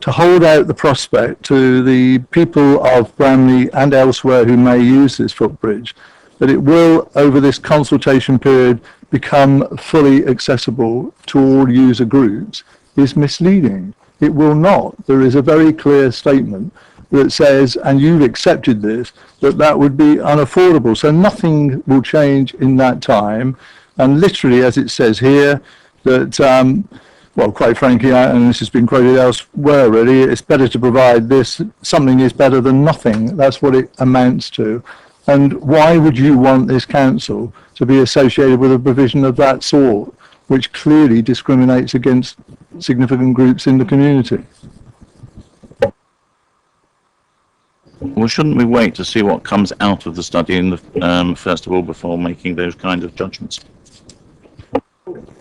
to hold out the prospect to the people of Bramley and elsewhere who may use this footbridge, that it will, over this consultation period, become fully accessible to all user groups, is misleading. It will not. There is a very clear statement that says, and you've accepted this, that that would be unaffordable. So nothing will change in that time. And literally, as it says here, that, well, quite frankly, and this has been quoted elsewhere already, it's better to provide this, something is better than nothing. That's what it amounts to. And why would you want this council to be associated with a provision of that sort, which clearly discriminates against significant groups in the community? Well, shouldn't we wait to see what comes out of the study in the, first of all, before making those kind of judgments?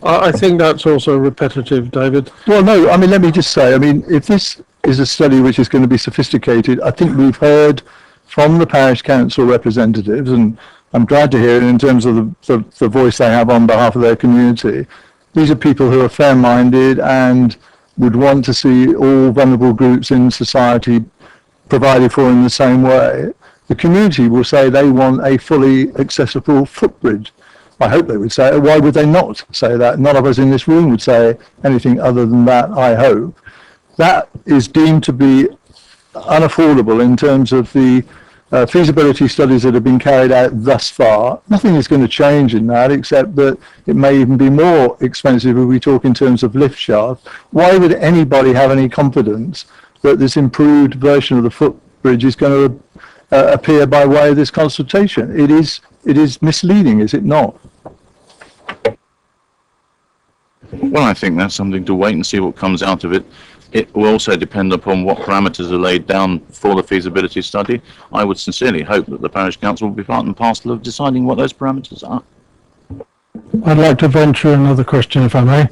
I think that's also repetitive, David. Well, no, I mean, let me just say, I mean, if this is a study which is going to be sophisticated, I think we've heard from the parish council representatives, and I'm glad to hear it in terms of the voice they have on behalf of their community. These are people who are fair-minded and would want to see all vulnerable groups in society provided for in the same way. The community will say they want a fully accessible footbridge. I hope they would say it. Why would they not say that? None of us in this room would say anything other than that, I hope. That is deemed to be unaffordable in terms of the feasibility studies that have been carried out thus far. Nothing is going to change in that, except that it may even be more expensive if we talk in terms of lift shaft. Why would anybody have any confidence that this improved version of the footbridge is going to appear by way of this consultation? It is misleading, is it not? Well, I think that's something to wait and see what comes out of it. It will also depend upon what parameters are laid down for the feasibility study. I would sincerely hope that the parish council will be part and parcel of deciding what those parameters are. I'd like to venture another question, if I may.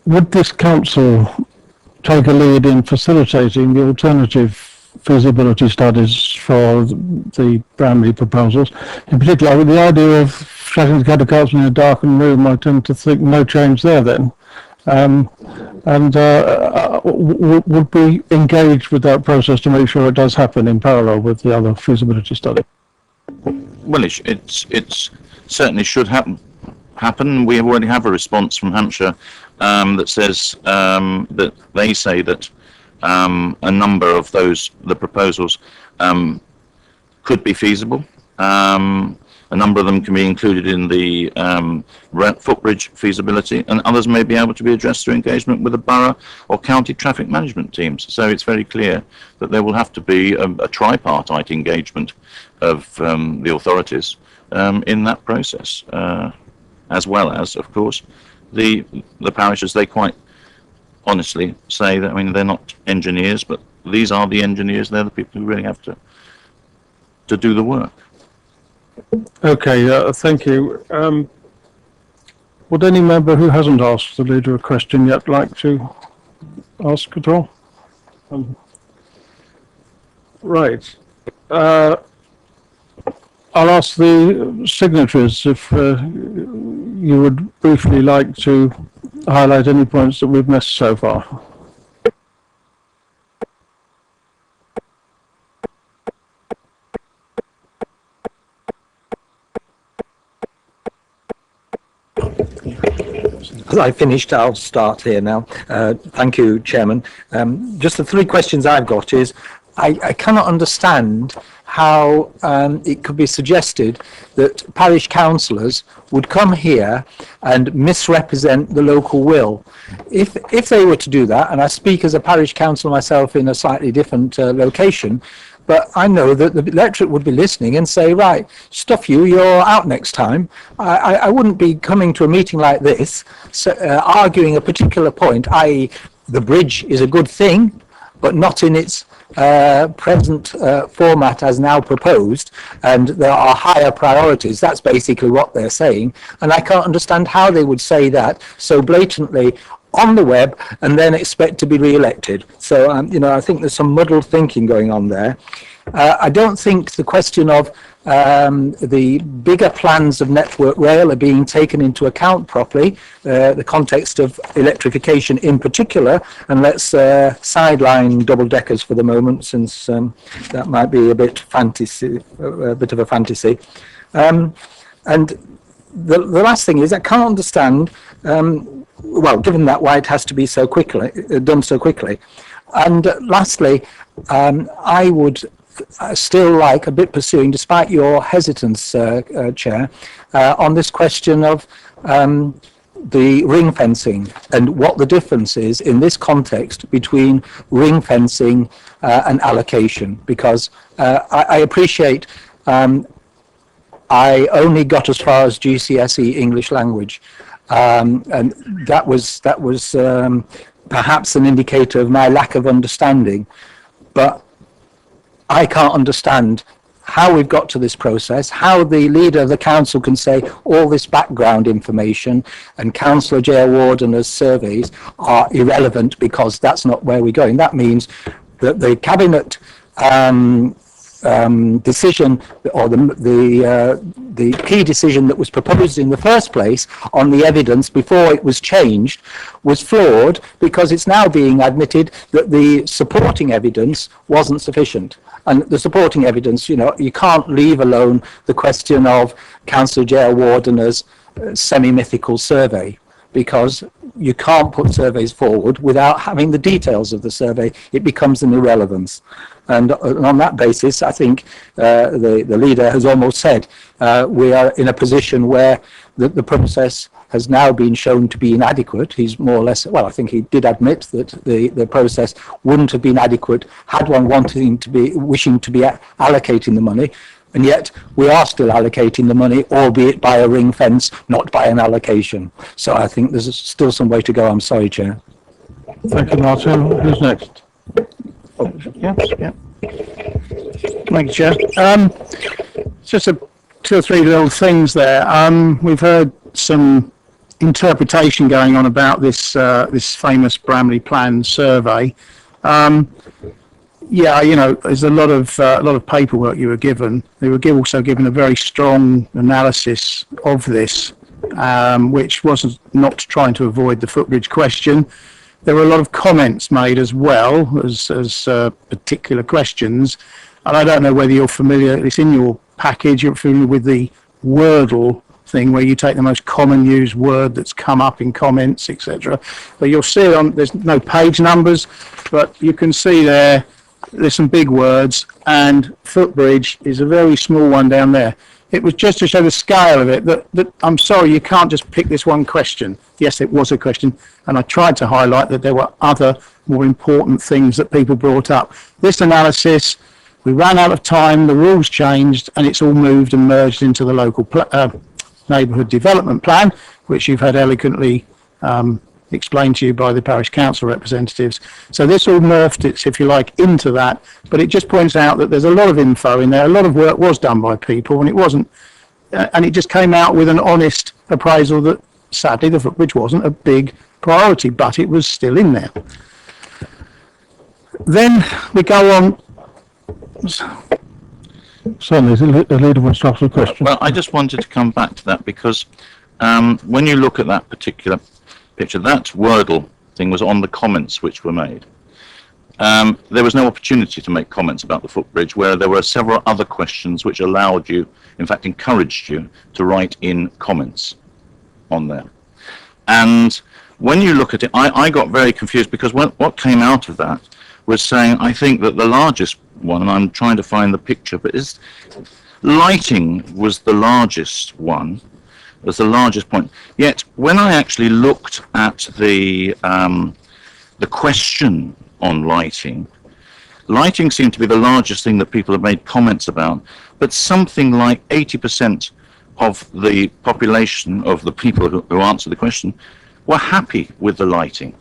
Would this council take a lead in facilitating the alternative feasibility studies for the Bramley proposals? In particular, with the idea of shutting the catechals in a darkened room, I tend to think no change there then. Would we engage with that process to make sure it does happen in parallel with the other feasibility study? Well, it's certainly should happen. We already have a response from Hampshire that says that they say that a number of the proposals could be feasible. A number of them can be included in the footbridge feasibility, and others may be able to be addressed through engagement with the borough or county traffic management teams. So it's very clear that there will have to be a tripartite engagement of the authorities in that process, as well as, of course, the parishes. They quite honestly say that, I mean, they're not engineers, but these are the engineers. They're the people who really have to do the work. Okay, thank you. Would any member who hasn't asked the leader a question yet like to ask at all? Right. I'll ask the signatories if you would briefly like to highlight any points that we've missed so far. As I finished, I'll start here now. Thank you, Chairman. Just the three questions I've got is, I cannot understand how it could be suggested that parish councillors would come here and misrepresent the local will. If they were to do that, and I speak as a parish councillor myself in a slightly different location, but I know that the electorate would be listening and say, right, stuff you, you're out next time. I wouldn't be coming to a meeting like this, arguing a particular point, i.e. the bridge is a good thing, but not in its present format as now proposed, and there are higher priorities. That's basically what they're saying, and I can't understand how they would say that so blatantly on the web and then expect to be re-elected. So, I think there's some muddled thinking going on there. I don't think the question of the bigger plans of Network Rail are being taken into account properly, the context of electrification in particular, and let's sideline double-deckers for the moment, since that might be a bit of a fantasy. And the last thing is, I can't understand, well, given that, why it has to be so quickly, done so quickly. And lastly, I would still like a bit pursuing, despite your hesitance, Chair, on this question of the ring fencing and what the difference is in this context between ring fencing and allocation, because I appreciate I only got as far as GCSE English language, and that was perhaps an indicator of my lack of understanding, but I can't understand how we've got to this process, how the leader of the council can say all this background information and Councillor J.L. Wardener's surveys are irrelevant because that's not where we're going. That means that the cabinet decision, or the key decision that was proposed in the first place on the evidence before it was changed, was flawed, because it's now being admitted that the supporting evidence wasn't sufficient. And the supporting evidence, you can't leave alone the question of Councillor J.L. Wardener's semi-mythical survey, because you can't put surveys forward without having the details of the survey. It becomes an irrelevance. And on that basis, I think the leader has almost said we are in a position where the process has now been shown to be inadequate. He's more or less, well, I think he did admit that the process wouldn't have been adequate had one wishing to be allocating the money. And yet we are still allocating the money, albeit by a ring fence, not by an allocation. So I think there's still some way to go. I'm sorry, Chair. Thank you, Martin. Who's next? Oh, yeah. Thank you, Chair. Just two or three little things there. We've heard some interpretation going on about this famous Bramley Plan survey. Yeah, there's a lot of paperwork you were given. They were also given a very strong analysis of this, which wasn't not trying to avoid the footbridge question. There were a lot of comments made as well as particular questions, and I don't know whether you're familiar. It's in your package. You're familiar with the Wordle thing, where you take the most common used word that's come up in comments, etc. But you'll see there's no page numbers, but you can see there's some big words, and footbridge is a very small one down there. It was just to show the scale of it, that I'm sorry, you can't just pick this one question. Yes, it was a question, and I tried to highlight that there were other more important things that people brought up. This analysis, we ran out of time, the rules changed, and it's all moved and merged into the local neighbourhood development plan, which you've had eloquently explained to you by the parish council representatives. So this all morphed it, if you like, into that, but it just points out that there's a lot of info in there. A lot of work was done by people, and it wasn't, and it just came out with an honest appraisal that sadly the footbridge wasn't a big priority, but it was still in there. Then we go on. Certainly, the leader wants to ask a question. Well, I just wanted to come back to that, because when you look at that particular picture, that Wordle thing was on the comments which were made. There was no opportunity to make comments about the footbridge, where there were several other questions which allowed you, in fact encouraged you, to write in comments on there. And when you look at it, I got very confused, because what came out of that was saying, I think that the largest one, and I'm trying to find the picture, but lighting was the largest one, was the largest point. Yet when I actually looked at the question on lighting seemed to be the largest thing that people have made comments about, but something like 80% of the population of the people who answered the question were happy with the lighting.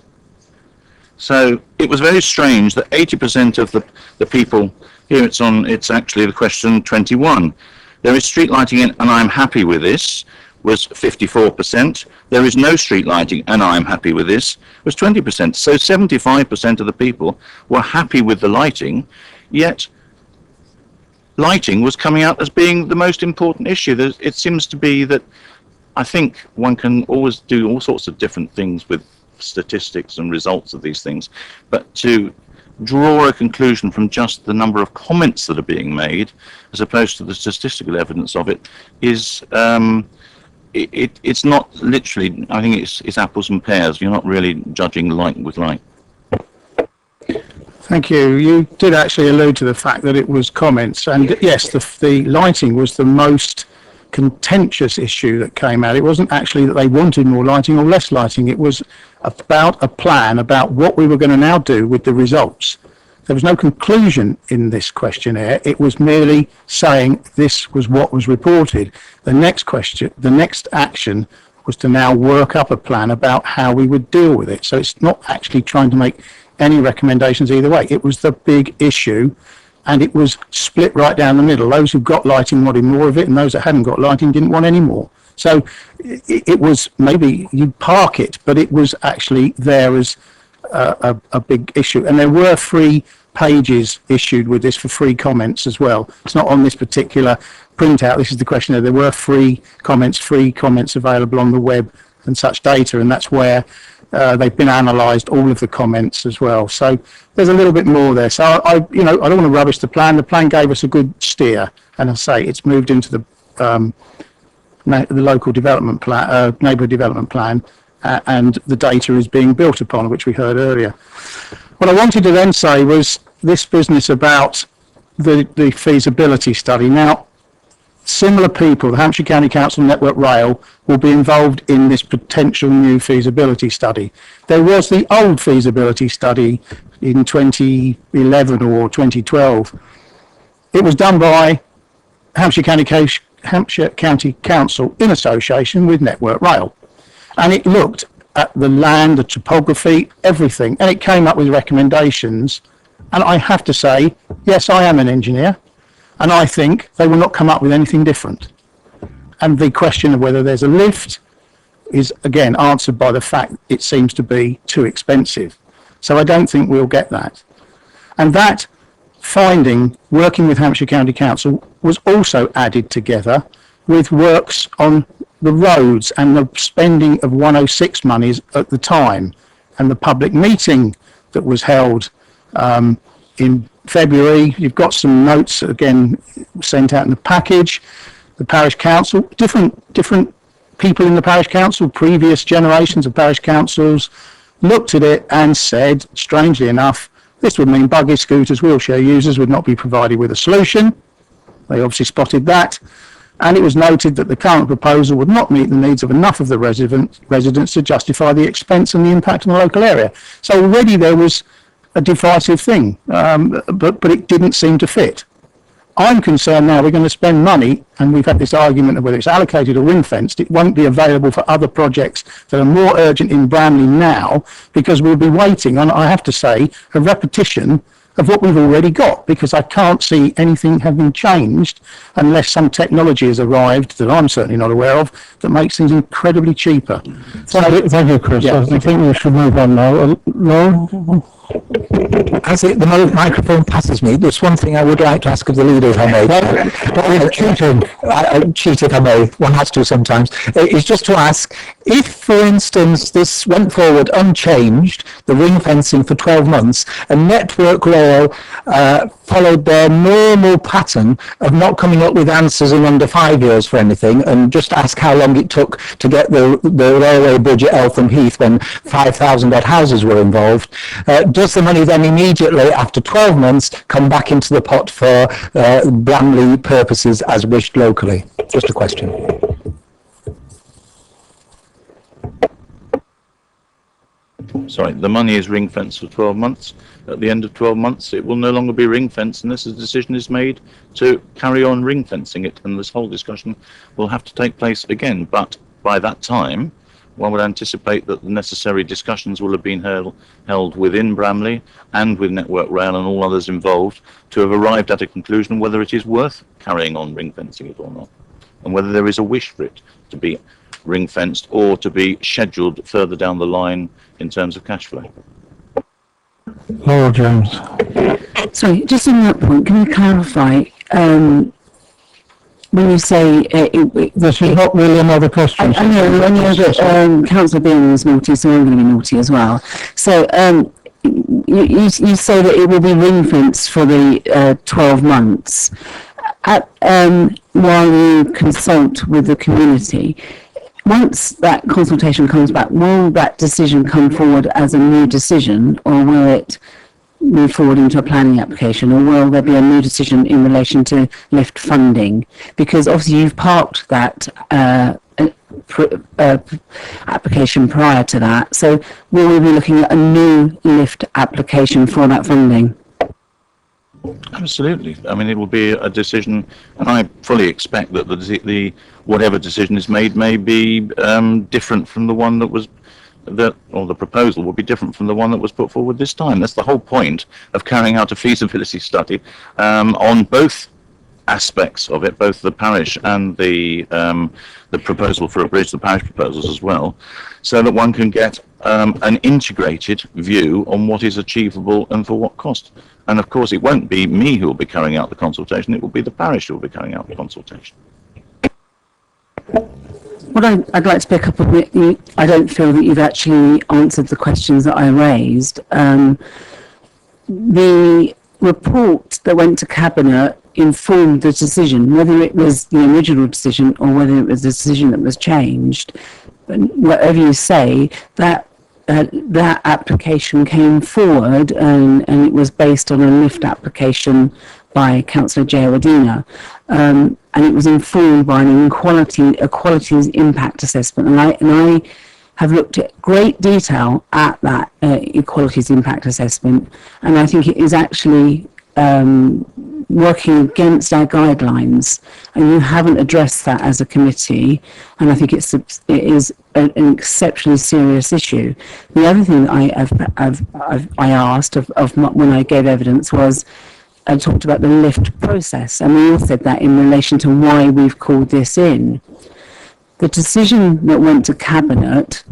So it was very strange that 80% of the people, here it's actually the question 21. There is street lighting in and I'm happy with this, was 54%. There is no street lighting and I'm happy with this, was 20%. So 75% of the people were happy with the lighting, yet lighting was coming out as being the most important issue. It seems to be that I think one can always do all sorts of different things with statistics and results of these things, but to draw a conclusion from just the number of comments that are being made as opposed to the statistical evidence of it is it's not literally, I think it's apples and pears. You're not really judging light with light. Thank you. You did actually allude to the fact that it was comments, and yes, the lighting was the most contentious issue that came out. It wasn't actually that they wanted more lighting or less lighting. It was about a plan about what we were going to now do with the results. There was no conclusion in this questionnaire. It was merely saying this was what was reported. The next action was to now work up a plan about how we would deal with it. So it's not actually trying to make any recommendations either way. It was the big issue, and it was split right down the middle. Those who got lighting wanted more of it, and those that hadn't got lighting didn't want any more. So it was, maybe you park it, but it was actually there as a big issue. And there were 3 pages issued with this for free comments as well. It's not on this particular printout. This is the questionnaire. There were free comments available on the web and such data, and that's where they've been analysed, all of the comments as well. So there's a little bit more there. So I don't want to rubbish the plan. The plan gave us a good steer, and I say it's moved into the local development plan, neighbourhood development plan, and the data is being built upon, which we heard earlier. What I wanted to then say was this business about the feasibility study. Now, similar people, the Hampshire County Council Network Rail, will be involved in this potential new feasibility study. There was the old feasibility study in 2011 or 2012. It was done by Hampshire County Council in association with Network Rail. And it looked at the land, the topography, everything, and it came up with recommendations. And I have to say, yes, I am an engineer, and I think they will not come up with anything different. And the question of whether there's a lift is again answered by the fact it seems to be too expensive. So I don't think we'll get that. And that finding, working with Hampshire County Council, was also added together with works on the roads and the spending of 106 monies at the time, and the public meeting that was held in February. You've got some notes again sent out in the package. The parish council, different people in the parish council, previous generations of parish councils, looked at it and said, strangely enough, this would mean buggy, scooters, wheelchair users would not be provided with a solution. They obviously spotted that. And it was noted that the current proposal would not meet the needs of enough of the residents to justify the expense and the impact on the local area. So already there was a divisive thing, but it didn't seem to fit. I'm concerned now we're going to spend money, and we've had this argument of whether it's allocated or ring-fenced. It won't be available for other projects that are more urgent in Bramley now, because we'll be waiting on, I have to say, a repetition of what we've already got, because I can't see anything having changed unless some technology has arrived that I'm certainly not aware of that makes things incredibly cheaper. Thank you, Chris. Yeah, I think we should move on now. Lauren? As the microphone passes me, there's one thing I would like to ask of the leader, if I may. Cheat, if I may. One has to sometimes. It's just to ask, if, for instance, this went forward unchanged, the ring fencing for 12 months, and Network Rail followed their normal pattern of not coming up with answers in under 5 years for anything, and just ask how long it took to get the railway bridge at Eltham Heath when 5,000 odd houses were involved, does the money then immediately, after 12 months, come back into the pot for Bramley purposes as wished locally? Just a question. Sorry, the money is ring fenced for 12 months. At the end of 12 months, it will no longer be ring fenced unless a decision is made to carry on ring fencing it, and this whole discussion will have to take place again. But by that time, one would anticipate that the necessary discussions will have been held within Bramley and with Network Rail and all others involved to have arrived at a conclusion whether it is worth carrying on ring fencing it or not, and whether there is a wish for it to be ring fenced or to be scheduled further down the line in terms of cash flow. Laura Jones. Sorry, just on that point, can you clarify, when you say This is not really another question. I know that Councillor Bean was naughty, so I'm going to be naughty as well. So you say that it will be ring fenced for the 12 months while you consult with the community. Once that consultation comes back, will that decision come forward as a new decision, or will it move forward into a planning application, or will there be a new decision in relation to lift funding? Because obviously you've parked that application prior to that, so will we be looking at a new lift application for that funding? Absolutely. I mean, it will be a decision, and I fully expect that the whatever decision is made may be different from the one that was or the proposal will be different from the one that was put forward this time. That's the whole point of carrying out a feasibility study on both aspects of it, both the parish and the proposal for a bridge, the parish proposals as well, so that one can get an integrated view on what is achievable and for what cost. And of course, it won't be me who will be carrying out the consultation, it will be the parish who will be carrying out the consultation. What I'd like to pick up on, I don't feel that you've actually answered the questions that I raised. The report that went to Cabinet informed the decision, whether it was the original decision or whether it was the decision that was changed. But whatever you say, that application came forward and it was based on a lift application by Councillor J. And it was informed by an qualities impact assessment. And I have looked at great detail at that equalities impact assessment, and I think it is actually working against our guidelines, and you haven't addressed that as a committee, and I think it is an exceptionally serious issue. The other thing that I asked when I gave evidence was, I talked about the lift process, and we all said that in relation to why we've called this in. The decision that went to Cabinet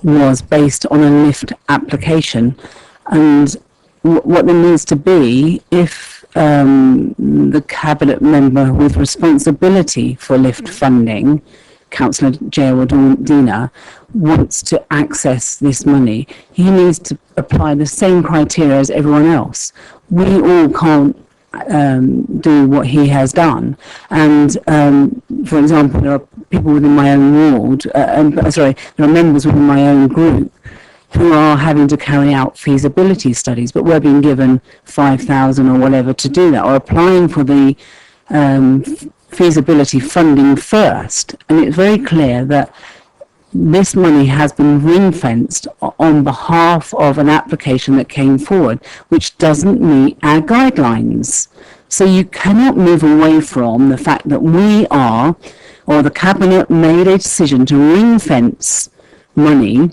was based on a lift application, and what there needs to be, if the Cabinet member with responsibility for lift funding, Councillor J. wants to access this money, he needs to apply the same criteria as everyone else. We all can't do what he has done, and for example, there are people within my own ward, there are members within my own group who are having to carry out feasibility studies, but we're being given 5,000 or whatever to do that, or applying for the feasibility funding first. And it's very clear that this money has been ring-fenced on behalf of an application that came forward, which doesn't meet our guidelines. So you cannot move away from the fact that we are, or the Cabinet made a decision to ring-fence money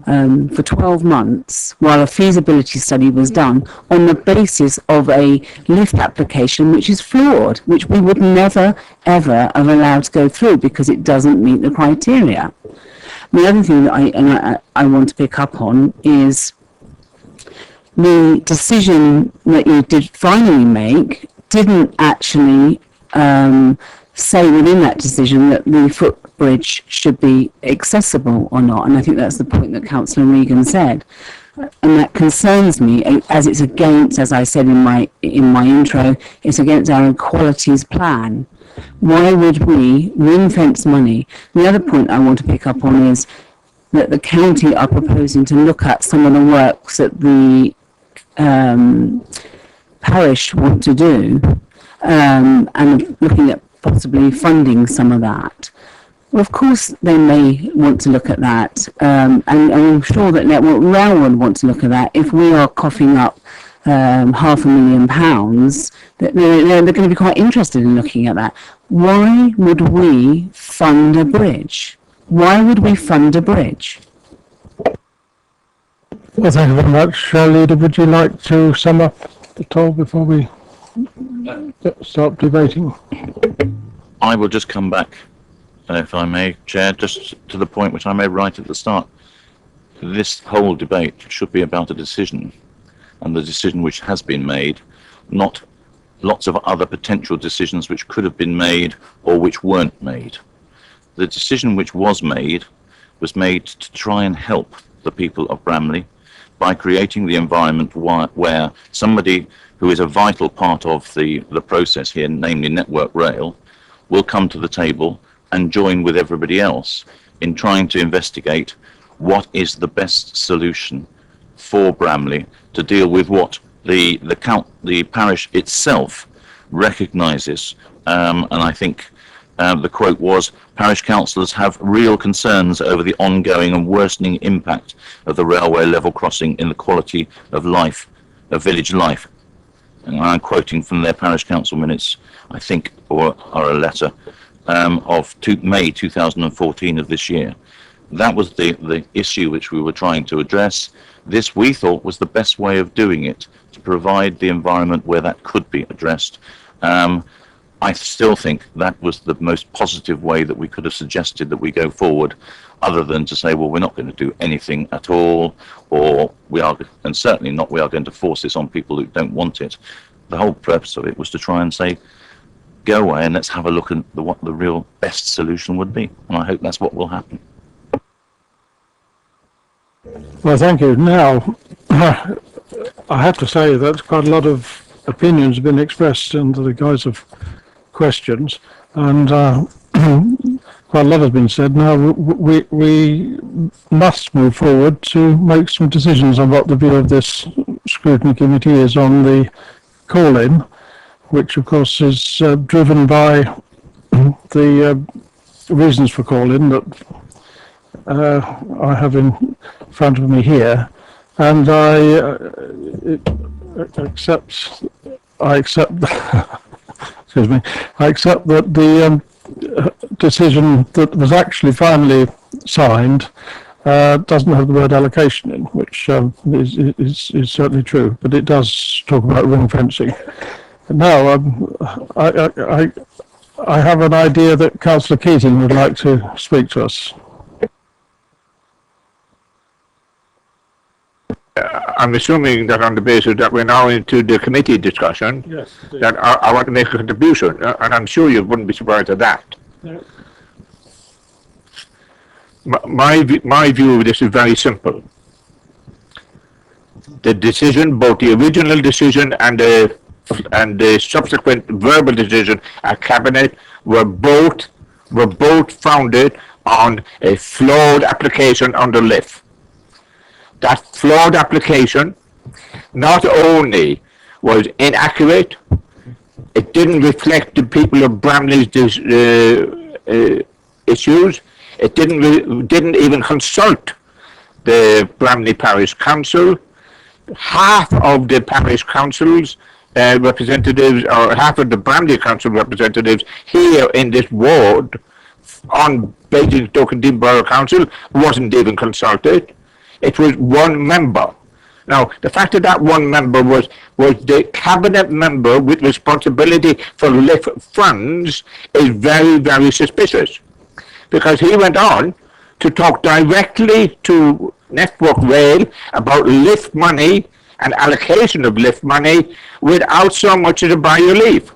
for 12 months while a feasibility study was done on the basis of a lift application which is flawed, which we would never ever have allowed to go through because it doesn't meet the criteria. The other thing that I want to pick up on is the decision that you did finally make didn't actually say within that decision that the footbridge should be accessible or not, and I think that's the point that Councillor Regan said, and that concerns me, as it's against, as I said in my intro, it's against our equalities plan. Why would we ring fence money? The other point I want to pick up on is that the county are proposing to look at some of the works that the parish want to do, and looking at possibly funding some of that. Well, of course they may want to look at that, and I'm sure that Network Rail would want to look at that. If we are coughing up £500,000, they're going to be quite interested in looking at that. Why would we fund a bridge? Why would we fund a bridge? Well, thank you very much. Leader, would you like to sum up at all before we start debating? I will just come back, if I may, Chair, just to the point which I made right at the start. This whole debate should be about a decision, and the decision which has been made, not lots of other potential decisions which could have been made or which weren't made. The decision which was made to try and help the people of Bramley by creating the environment where somebody who is a vital part of the process here, namely Network Rail, will come to the table and join with everybody else in trying to investigate what is the best solution for Bramley to deal with what the parish itself recognises, and I think the quote was, parish councillors have real concerns over the ongoing and worsening impact of the railway level crossing in the quality of life, of village life. And I'm quoting from their parish council minutes, I think, or a letter of May 2014 of this year. That was the issue which we were trying to address. This, we thought, was the best way of doing it, to provide the environment where that could be addressed. I still think that was the most positive way that we could have suggested that we go forward, other than to say, well, we're not going to do anything at all, or we are, and certainly not we are going to force this on people who don't want it. The whole purpose of it was to try and say, go away and let's have a look at what the real best solution would be. And I hope that's what will happen. Well, thank you. Now, I have to say that quite a lot of opinions have been expressed under the guise of questions, and quite a lot has been said. Now, we must move forward to make some decisions on what the view of this scrutiny committee is on the call-in, which of course is driven by the reasons for call-in that I have in front of me here, and I accept excuse me, I accept that the decision that was actually finally signed doesn't have the word allocation in, which is certainly true, but it does talk about ring fencing. Now, I have an idea that Councillor Keating would like to speak to us. I'm assuming that on the basis that we're now into the committee discussion, yes, that I want to make a contribution, and I'm sure you wouldn't be surprised at that. Yeah. My view of this is very simple. The decision, both the original decision and the subsequent verbal decision at Cabinet, were both founded on a flawed application under LIF. That flawed application not only was inaccurate, it didn't reflect the people of Bramley's issues. It didn't even consult the Bramley Parish Council. Half of the parish councils representatives, or half of the Bramley Council representatives here in this ward on Basingstoke Borough Council wasn't even consulted. It was one member. Now, the fact that one member was the cabinet member with responsibility for LIF funds is very, very suspicious, because he went on to talk directly to Network Rail about LIF money and allocation of LIF money without so much as a by your leave.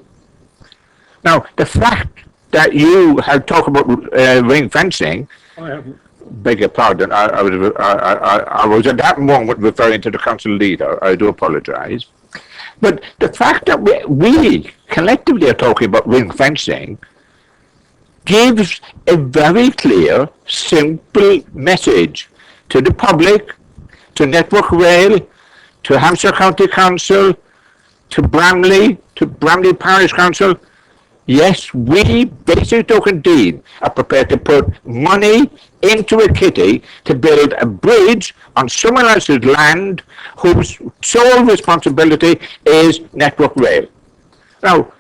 Now, the fact that you had talked about ring fencing, I haven't. beg your pardon, I was at that moment referring to the council leader. I do apologise. But the fact that we collectively are talking about ring fencing gives a very clear, simple message to the public, to Network Rail, to Hampshire County Council, to Bramley Parish Council. Yes, we, Basingstoke indeed, are prepared to put money into a kitty to build a bridge on someone else's land whose sole responsibility is Network Rail. Now,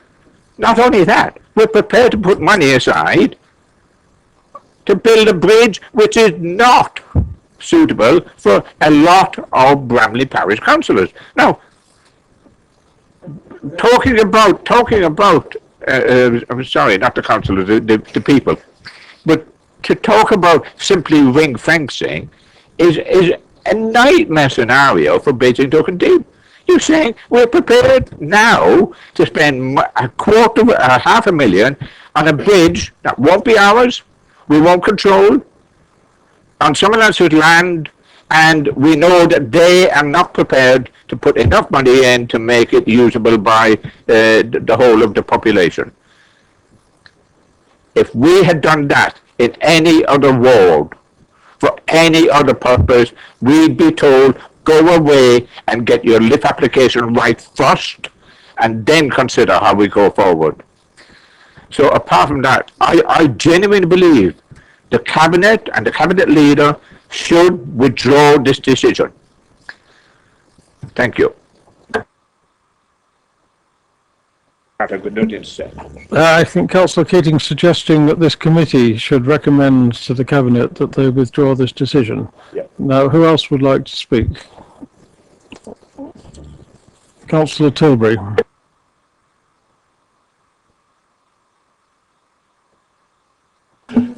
not only that, we're prepared to put money aside to build a bridge which is not suitable for a lot of Bramley Parish councillors. Now, talking about, I'm sorry, not the councillors, the people, but to talk about simply ring fencing is a nightmare scenario for Basingstoke. You're saying we're prepared now to spend half a million on a bridge that won't be ours, we won't control, on someone else's land, and we know that they are not prepared to put enough money in to make it usable by the whole of the population. If we had done that in any other ward, for any other purpose, we'd be told, go away and get your LIF application right first, and then consider how we go forward. So apart from that, I genuinely believe the Cabinet and the Cabinet leader should withdraw this decision. Thank you. I think Councillor Keating's suggesting that this committee should recommend to the Cabinet that they withdraw this decision. Yeah. Now, who else would like to speak? Councillor Tilbury.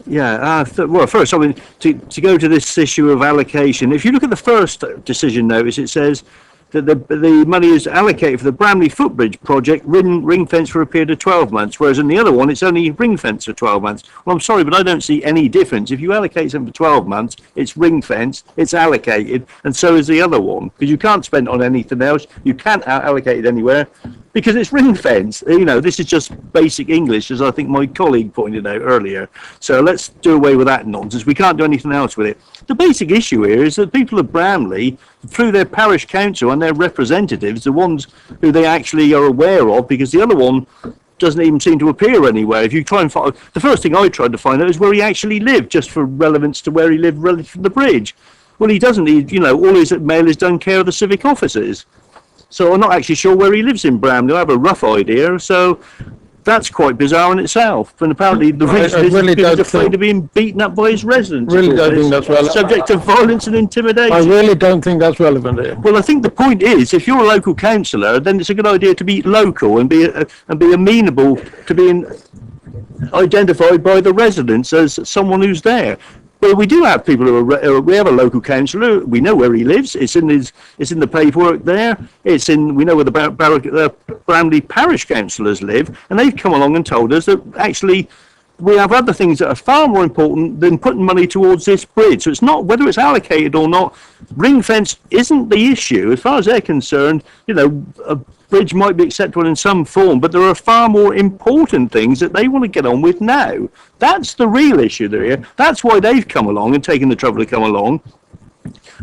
Yeah, well, first, I mean, to go to this issue of allocation, if you look at the first decision notice, it says that the money is allocated for the Bramley Footbridge project, ring fence for a period of 12 months, whereas in the other one, it's only ring fence for 12 months. Well, I'm sorry, but I don't see any difference. If you allocate something for 12 months, it's ring fence, it's allocated, and so is the other one, because you can't spend on anything else, you can't allocate it anywhere, because it's ring fence. You know, this is just basic English, as I think my colleague pointed out earlier. So let's do away with that nonsense. We can't do anything else with it. The basic issue here is that people of Bramley, through their parish council and their representatives, the ones who they actually are aware of, because the other one doesn't even seem to appear anywhere. If you try and find, the first thing I tried to find out is where he actually lived, just for relevance to where he lived relative to the bridge. Well, he doesn't. You know, all his mail is done care of the civic offices. So I'm not actually sure where he lives in Bramley. I have a rough idea. So that's quite bizarre in itself. And apparently the reason is because he's afraid of being beaten up by his residents. Really don't think that's relevant. Subject to violence and intimidation. I really don't think that's relevant here. Well, I think the point is, if you're a local councillor, then it's a good idea to be local and be amenable to being identified by the residents as someone who's there. Well, we do have people who are, we have a local councillor, we know where he lives, it's in the paperwork there, we know where the Bramley Parish councillors live, and they've come along and told us that actually we have other things that are far more important than putting money towards this bridge. So it's not whether it's allocated or not, ring fence isn't the issue. As far as they're concerned, you know, a bridge might be acceptable in some form, but there are far more important things that they want to get on with now. That's the real issue there. That's why they've come along and taken the trouble to come along.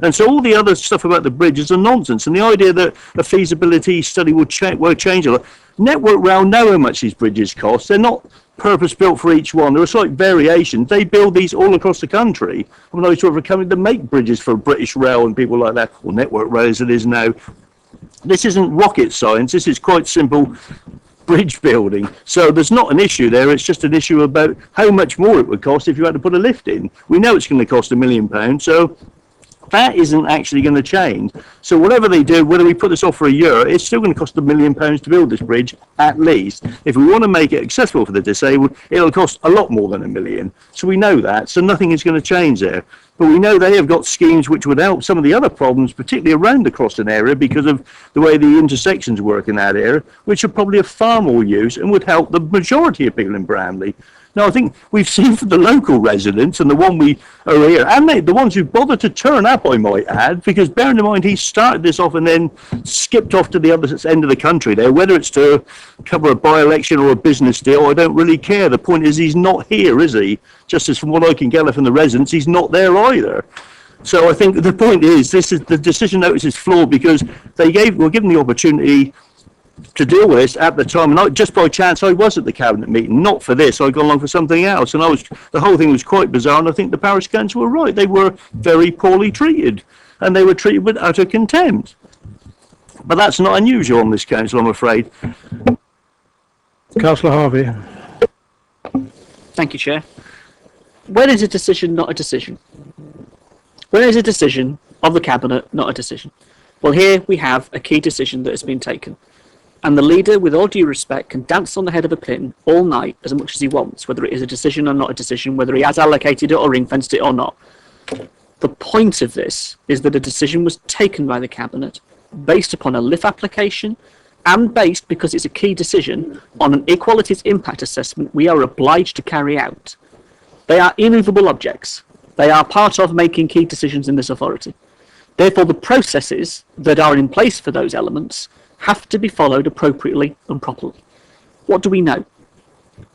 And so all the other stuff about the bridge is a nonsense. And the idea that a feasibility study will change a lot. Network Rail know how much these bridges cost. They're not purpose-built for each one. There are slight variations. They build these all across the country. I'm not sure of a company that make bridges for British Rail and people like that, or Network Rail as it is now. This isn't rocket science. This is quite simple bridge building. So there's not an issue there. It's just an issue about how much more it would cost if you had to put a lift in. We know it's going to cost £1 million, so that isn't actually going to change. So whatever they do, whether we put this off for a year, it's still going to cost £1 million to build this bridge, at least. If we want to make it accessible for the disabled, it'll cost a lot more than £1 million. So we know that. So nothing is going to change there. But we know they have got schemes which would help some of the other problems, particularly around the crossing area, because of the way the intersections work in that area, which are probably of far more use and would help the majority of people in Bramley. Now, I think we've seen for the local residents and the one we are here, and the ones who bothered to turn up, I might add, because bearing in mind he started this off and then skipped off to the other end of the country there, whether it's to cover a by-election or a business deal, I don't really care. The point is he's not here, is he? Just as from what I can gather from the residents, he's not there either. So I think the point is, the decision notice is flawed because were given the opportunity to deal with this at the time, and just by chance I was at the cabinet meeting, not for this. I'd gone along for something else, and the whole thing was quite bizarre. And I think the parish council were right; they were very poorly treated, and they were treated with utter contempt. But that's not unusual on this council, I'm afraid. Councillor Harvey. Thank you, Chair. when is a decision not a decision? When is a decision of the Cabinet not a decision? Well, here we have a key decision that has been taken. And the leader, with all due respect, can dance on the head of a pin all night as much as he wants, whether it is a decision or not a decision, whether he has allocated it or ring-fenced it or not. The point of this is that a decision was taken by the Cabinet based upon a LIF application and based, because it's a key decision, on an equalities impact assessment we are obliged to carry out. They are immovable objects. They are part of making key decisions in this authority. Therefore, the processes that are in place for those elements have to be followed appropriately and properly. What do we know?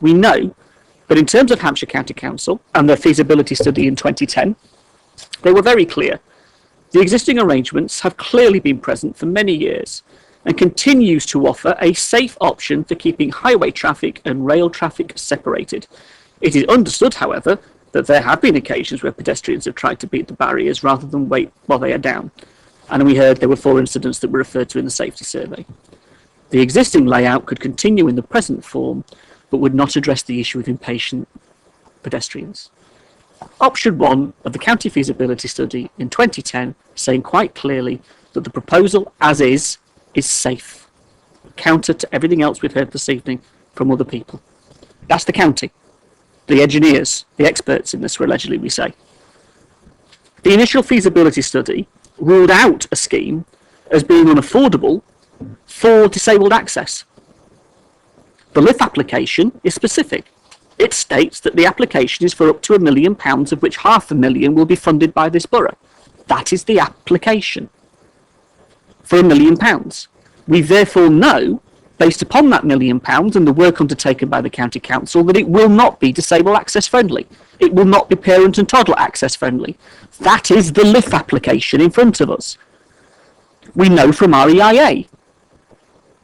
We know that in terms of Hampshire County Council and their feasibility study in 2010, they were very clear. The existing arrangements have clearly been present for many years and continues to offer a safe option for keeping highway traffic and rail traffic separated. It is understood, however, that there have been occasions where pedestrians have tried to beat the barriers rather than wait while they are down. And we heard there were 4 incidents that were referred to in the safety survey. The existing layout could continue in the present form, but would not address the issue of impatient pedestrians. Option 1 of the county feasibility study in 2010 saying quite clearly that the proposal as is safe, counter to everything else we've heard this evening from other people. That's the county, the engineers, the experts in this, allegedly we say. The initial feasibility study ruled out a scheme as being unaffordable for disabled access. The LIF application is specific. It states that the application is for up to £1 million, of which £500,000 will be funded by this borough. That is the application for £1 million. We therefore know, based upon that £1 million and the work undertaken by the County Council, that it will not be disabled access friendly. It will not be parent and toddler access friendly. That is the LIF application in front of us. We know from our EIA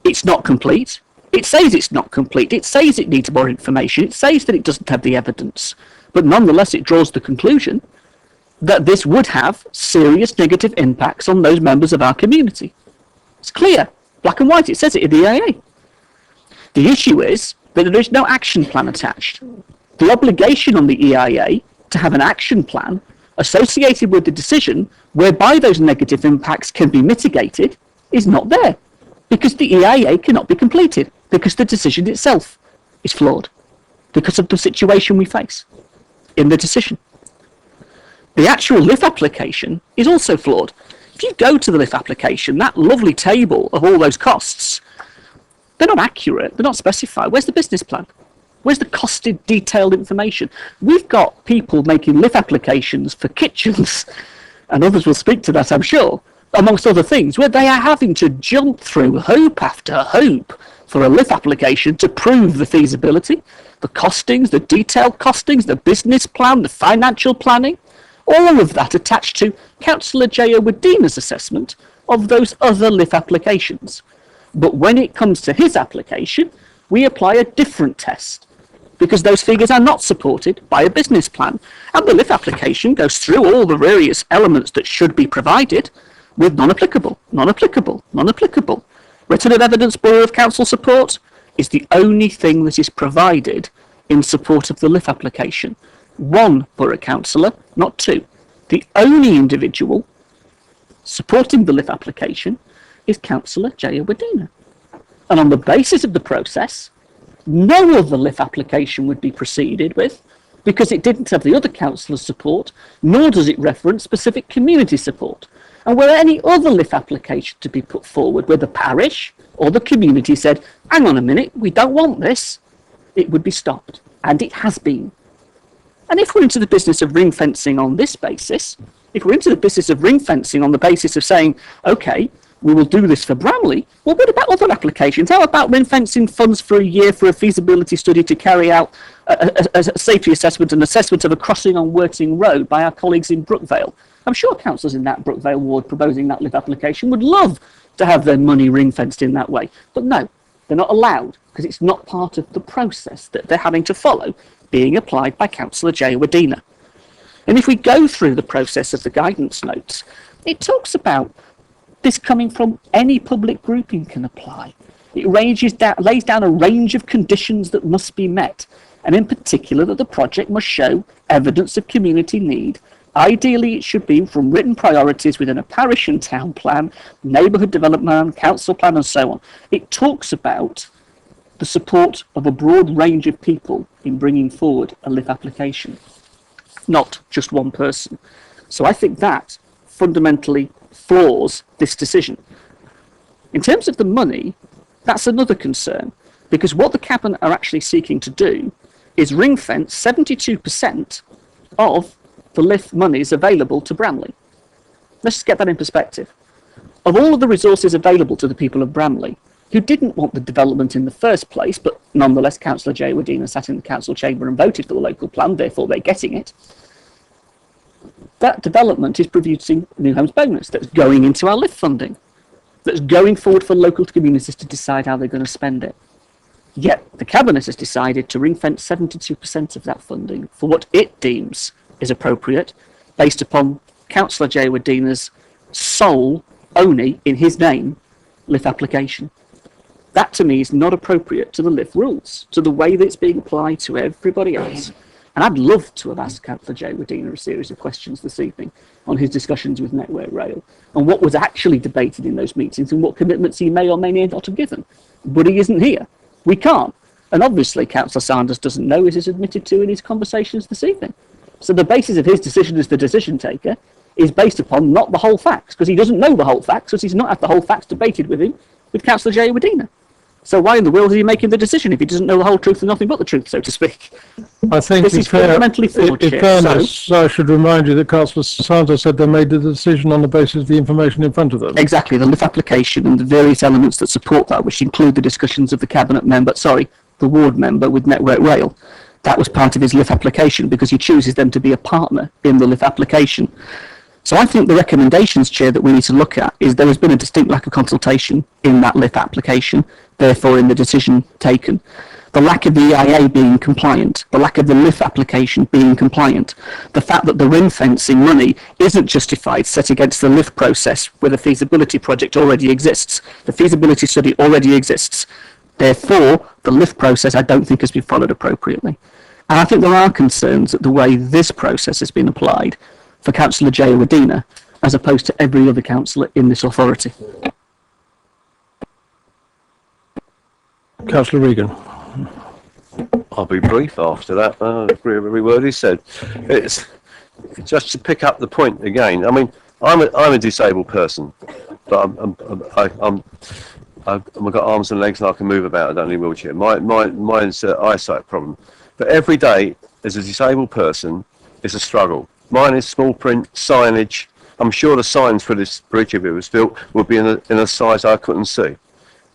it's not complete. It says it's not complete. It says it needs more information. It says that it doesn't have the evidence. But nonetheless, it draws the conclusion that this would have serious negative impacts on those members of our community. It's clear, black and white. It says it in the EIA. The issue is that there is no action plan attached. The obligation on the EIA to have an action plan associated with the decision whereby those negative impacts can be mitigated is not there, because the EIA cannot be completed, because the decision itself is flawed, because of the situation we face in the decision. The actual LIF application is also flawed. If you go to the LIF application, that lovely table of all those costs, they're not accurate, they're not specified. Where's the business plan? Where's the costed, detailed information? We've got people making LIF applications for kitchens, and others will speak to that, I'm sure, amongst other things, where they are having to jump through hoop after hoop for a LIF application to prove the feasibility, the costings, the detailed costings, the business plan, the financial planning, all of that attached to Councillor J. Wadina's assessment of those other LIF applications. But when it comes to his application, we apply a different test, because those figures are not supported by a business plan, and the LIF application goes through all the various elements that should be provided with non-applicable, non-applicable, non-applicable. Written of evidence Borough of Council support is the only thing that is provided in support of the LIF application. One Borough Councillor, not 2. The only individual supporting the LIF application is Councillor J. Wadina. And on the basis of the process, no other LIF application would be proceeded with, because it didn't have the other councillors' support, nor does it reference specific community support. And were any other LIF application to be put forward where the parish or the community said, hang on a minute, we don't want this, it would be stopped. And it has been. And if we're into the business of ring fencing on this basis, if we're into the business of ring fencing on the basis of saying, okay, we will do this for Bramley, well, what about other applications? How about ring fencing funds for a year for a feasibility study to carry out a safety assessment and assessment of a crossing on Worthing Road by our colleagues in Brookvale? I'm sure councillors in that Brookvale ward proposing that LIF application would love to have their money ring fenced in that way. But no, they're not allowed, because it's not part of the process that they're having to follow being applied by Councillor J. Wadina. And if we go through the process of the guidance notes, it talks about this coming from any public grouping can apply. It lays down a range of conditions that must be met. and in particular that the project must show evidence of community need. Ideally, it should be from written priorities within a parish and town plan, neighbourhood development plan, council plan, and so on. It talks about the support of a broad range of people in bringing forward a LIF application, not just one person. So I think that fundamentally flaws this decision. In terms of the money, that's another concern, because what the Cabinet are actually seeking to do is ring fence 72% of the LIF monies available to Bramley. Let's just get that in perspective. Of all of the resources available to the people of Bramley, who didn't want the development in the first place, but nonetheless Councillor Jay Wadena sat in the council chamber and voted for the local plan, therefore they're getting it, that development is producing New Homes Bonus that's going into our LIF funding, that's going forward for local communities to decide how they're going to spend it. Yet the Cabinet has decided to ring fence 72% of that funding for what it deems is appropriate, based upon Councillor Jay Wadena's sole, only in his name, LIF application. That to me is not appropriate to the LIF rules, to the way that it's being applied to everybody else. And I'd love to have asked Councillor Jay Wadena a series of questions this evening on his discussions with Network Rail and what was actually debated in those meetings and what commitments he may or may not have given. But he isn't here. We can't. And obviously Councillor Sanders doesn't know, as he's admitted to in his conversations this evening. So the basis of his decision as the decision taker is based upon not the whole facts, because he doesn't know the whole facts, because he's not had the whole facts debated with him, with Councillor Jay Wadena. So why in the world is he making the decision if he doesn't know the whole truth and nothing but the truth, so to speak? I think this is fundamentally flawed, in Chair. fairness, I should remind you that Councillor Sanders said they made the decision on the basis of the information in front of them. Exactly, the LIF application and the various elements that support that, which include the discussions of the Cabinet member, the ward member with Network Rail. That was part of his LIF application because he chooses them to be a partner in the LIF application. So I think the recommendations, Chair, that we need to look at is there has been a distinct lack of consultation in that LIF application, therefore in the decision taken. The lack of the EIA being compliant, the lack of the LIF application being compliant, the fact that the ring fencing money isn't justified set against the LIF process where the feasibility project already exists. The feasibility study already exists. Therefore, the LIF process I don't think has been followed appropriately. And I think there are concerns at the way this process has been applied for Councillor Jay Wadena as opposed to every other councillor in this authority. Councillor Regan. I'll be brief after that. I agree with every word he said. It's just to pick up the point again. I mean, I'm a disabled person, but I've got arms and legs and I can move about. I don't need a wheelchair. Mine's an eyesight problem. But every day, as a disabled person, is a struggle. Mine is small print, signage. I'm sure the signs for this bridge, if it was built, would be in a size I couldn't see.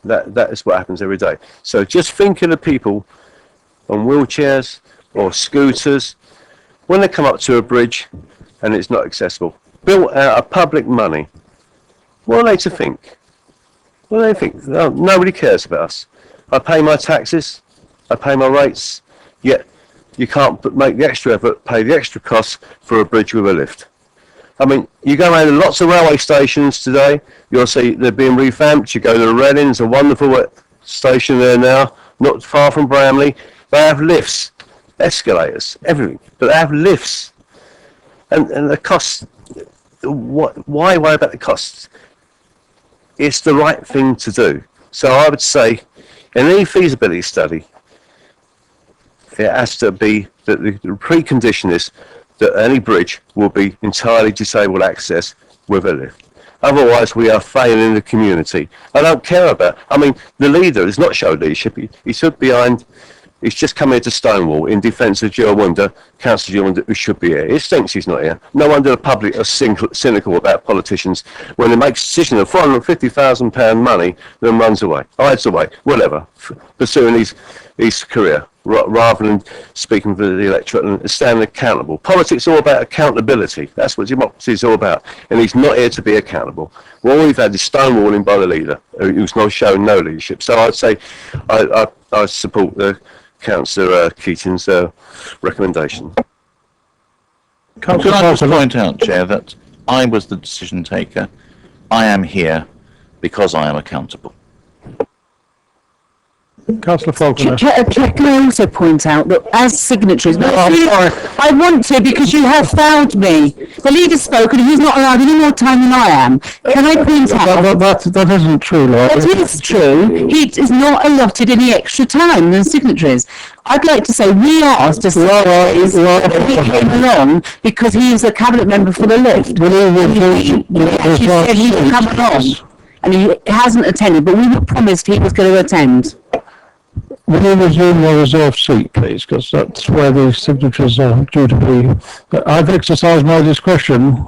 That is what happens every day. So just think of the people on wheelchairs or scooters when they come up to a bridge and it's not accessible. Built out of public money. What are they to think? What do they think? No, nobody cares about us. I pay my taxes, I pay my rates, yet you can't make the extra effort, pay the extra costs for a bridge with a lift. I mean, you go around lots of railway stations today, you'll see they're being revamped. You go to the Readings, a wonderful station there now, not far from Bramley. They have lifts, escalators, everything, but they have lifts. And the costs, why worry about the costs? It's the right thing to do. So I would say, in any feasibility study, it has to be that the precondition is that any bridge will be entirely disabled access with a lift. Otherwise, we are failing the community. I don't care about. I mean, the leader has not showed leadership. He stood behind. He's just come here to Stonewall in defence of Jill Wonder, Councillor Jill Wonder, who should be here. It stinks he's not here. No wonder the public are cynical about politicians when they make a decision of £450,000 money, then runs away, hides away, whatever, pursuing his career, rather than speaking for the electorate and standing accountable. Politics is all about accountability. That's what democracy is all about. And he's not here to be accountable. Well, all we've had is stonewalling by the leader, who's not showing no leadership. So I'd say I support the Councillor Keating's recommendation. Could I just point out, Chair, that I was the decision taker. I am here because I am accountable. Councillor Faulkner. Can I also point out that as signatories, No, I'm sorry. I want to because you have failed me. The leader's spoken, he's not allowed any more time than I am. Can I point out? That isn't true, Laura. It is true. He is not allotted any extra time than signatories. I'd like to say we asked as signatories that he came along because he is a cabinet member for the lift. He said he would come along and he hasn't attended, but we were promised he was going to attend. Will you resume your reserved seat, please, because that's where the signatures are due to be. I've exercised my discretion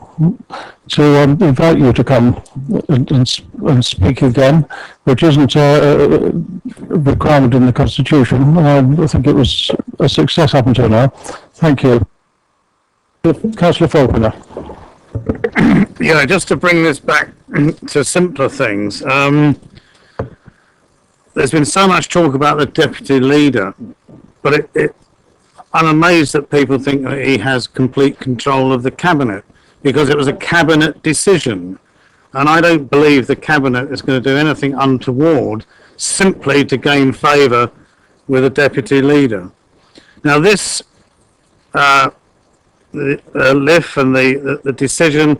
to invite you to come and speak again, which isn't a requirement in the Constitution. I think it was a success up until now. Thank you. Councillor Faulkner. Yeah, just to bring this back to simpler things. There's been so much talk about the deputy leader, but I'm amazed that people think that he has complete control of the cabinet because it was a cabinet decision. And I don't believe the cabinet is going to do anything untoward simply to gain favour with a deputy leader. Now this, the LIF and the decision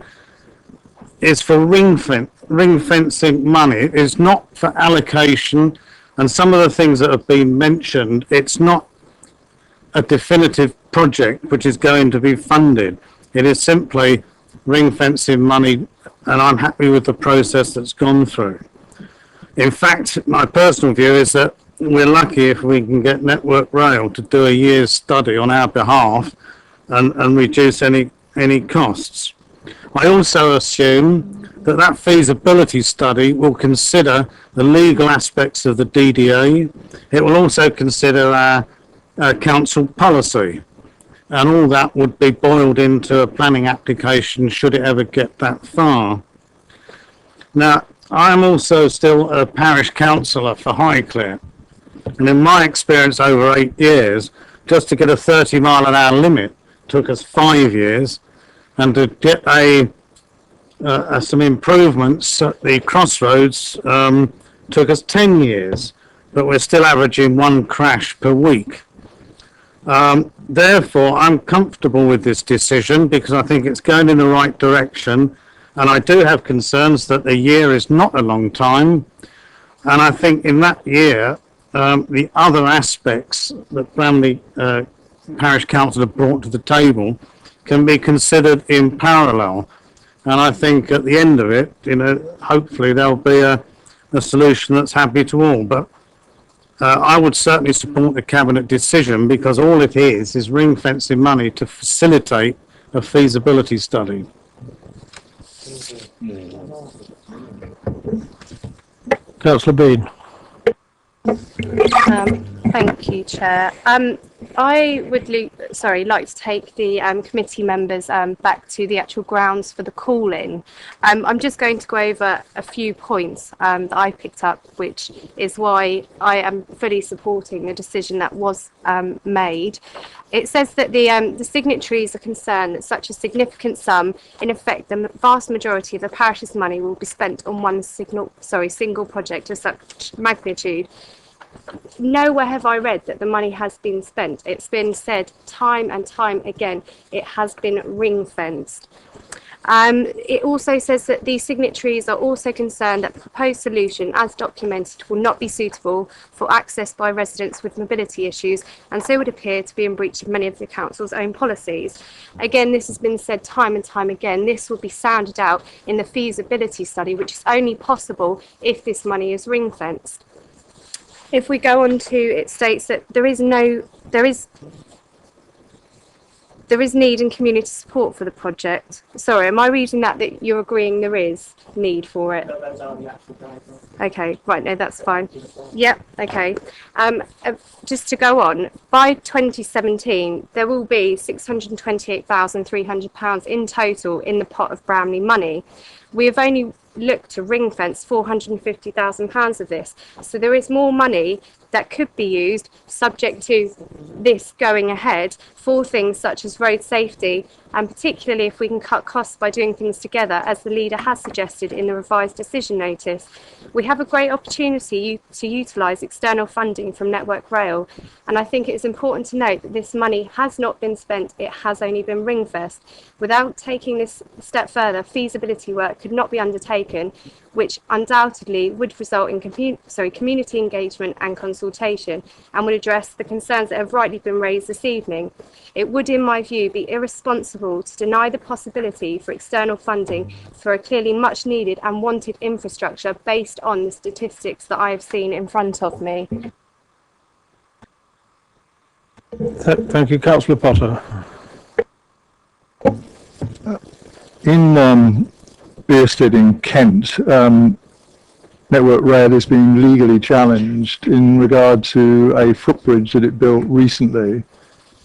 is for ring fencing money. It's not for allocation. And some of the things that have been mentioned, it's not a definitive project which is going to be funded. It is simply ring fencing money, and I'm happy with the process that's gone through. In fact, my personal view is that we're lucky if we can get Network Rail to do a year's study on our behalf and reduce any costs. I also assume that feasibility study will consider the legal aspects of the DDA. It will also consider our council policy, and all that would be boiled into a planning application should it ever get that far. Now, I am also still a parish councillor for Highclere, and in my experience over 8 years, just to get a 30-mile-an-hour limit took us 5 years, and to get some improvements at the crossroads took us 10 years, but we're still averaging 1 crash per week. Therefore, I'm comfortable with this decision because I think it's going in the right direction, and I do have concerns that a year is not a long time, and I think in that year the other aspects that Bramley Parish Council have brought to the table can be considered in parallel. And I think at the end of it, hopefully there'll be a solution that's happy to all. But I would certainly support the cabinet decision because all it is ring fencing money to facilitate a feasibility study. Councillor Bean. Thank you, Chair. I would like to take the committee members back to the actual grounds for the call-in. I'm just going to go over a few points that I picked up, which is why I am fully supporting the decision that was made. It says that the signatories are concerned that such a significant sum, in effect, the vast majority of the parish's money will be spent on one single project of such magnitude. Nowhere have I read that the money has been spent. It's been said time and time again, it has been ring-fenced. It also says that the signatories are also concerned that the proposed solution, as documented, will not be suitable for access by residents with mobility issues, and so would appear to be in breach of many of the council's own policies. Again, this has been said time and time again. This will be sounded out in the feasibility study, which is only possible if this money is ring-fenced. If we go on to, it states that there is need and community support for the project. Sorry, am I reading that you're agreeing there is need for it? Okay, right, no, that's fine. Yep, okay. Just to go on, by 2017, there will be £628,300 in total in the pot of Bramley money. We have only looked to ring fence £450,000 of this. So there is more money that could be used, subject to this going ahead, for things such as road safety and particularly if we can cut costs by doing things together, as the leader has suggested in the revised decision notice. We have a great opportunity to utilise external funding from Network Rail, and I think it is important to note that this money has not been spent, it has only been ring-fenced. Without taking this step further, feasibility work could not be undertaken, which undoubtedly would result in community engagement and consultation, and would address the concerns that have rightly been raised this evening. It would, in my view, be irresponsible to deny the possibility for external funding for a clearly much needed and wanted infrastructure based on the statistics that I have seen in front of me. Thank you, Councillor Potter. In Bearsted in Kent, Network Rail is being legally challenged in regard to a footbridge that it built recently.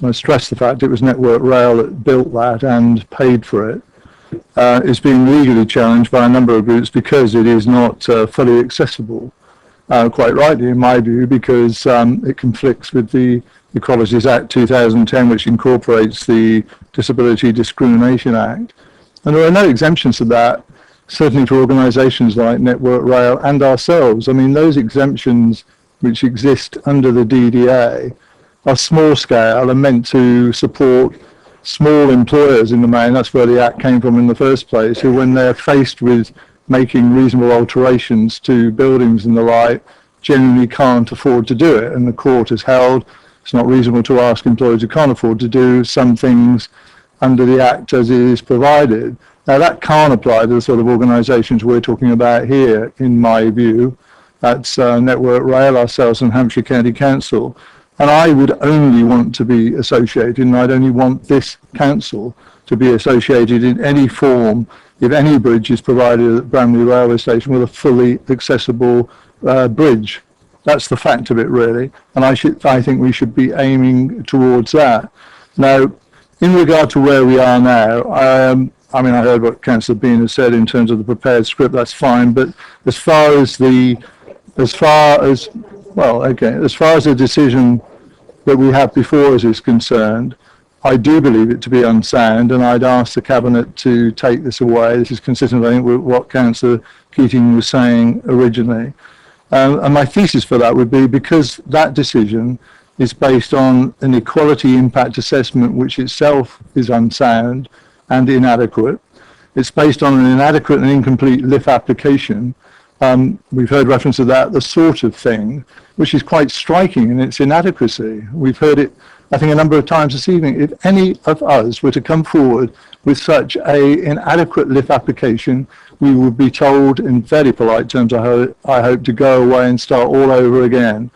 I stress the fact it was Network Rail that built that and paid for it. It's being legally challenged by a number of groups because it is not fully accessible. Quite rightly, in my view, because it conflicts with the Equalities Act 2010, which incorporates the Disability Discrimination Act. And there are no exemptions to that, certainly for organisations like Network Rail and ourselves. I mean, those exemptions which exist under the DDA are small scale and meant to support small employers in the main. That's where the Act came from in the first place, who, when they're faced with making reasonable alterations to buildings and the like, genuinely can't afford to do it. And the court has held it's not reasonable to ask employers who can't afford to do some things under the Act as it is provided. Now, that can't apply to the sort of organisations we're talking about here, in my view. That's Network Rail, ourselves, and Hampshire County Council. And I would only want to be associated, and I'd only want this council to be associated in any form, if any bridge is provided at Bramley Railway Station, with a fully accessible bridge. That's the fact of it, really. And I think we should be aiming towards that. Now, in regard to where we are now, I mean, I heard what Councillor Bean has said in terms of the prepared script, that's fine, but as far as the decision that we have before us is concerned, I do believe it to be unsound, and I'd ask the Cabinet to take this away. This is consistent, I think, with what Councillor Keating was saying originally. And my thesis for that would be, because that decision is based on an equality impact assessment which itself is unsound and inadequate. It's based on an inadequate and incomplete LIF application. We've heard reference to that, the sort of thing, which is quite striking in its inadequacy. We've heard it, I think, a number of times this evening. If any of us were to come forward with such an inadequate LIF application, we would be told in very polite terms, I hope, to go away and start all over again.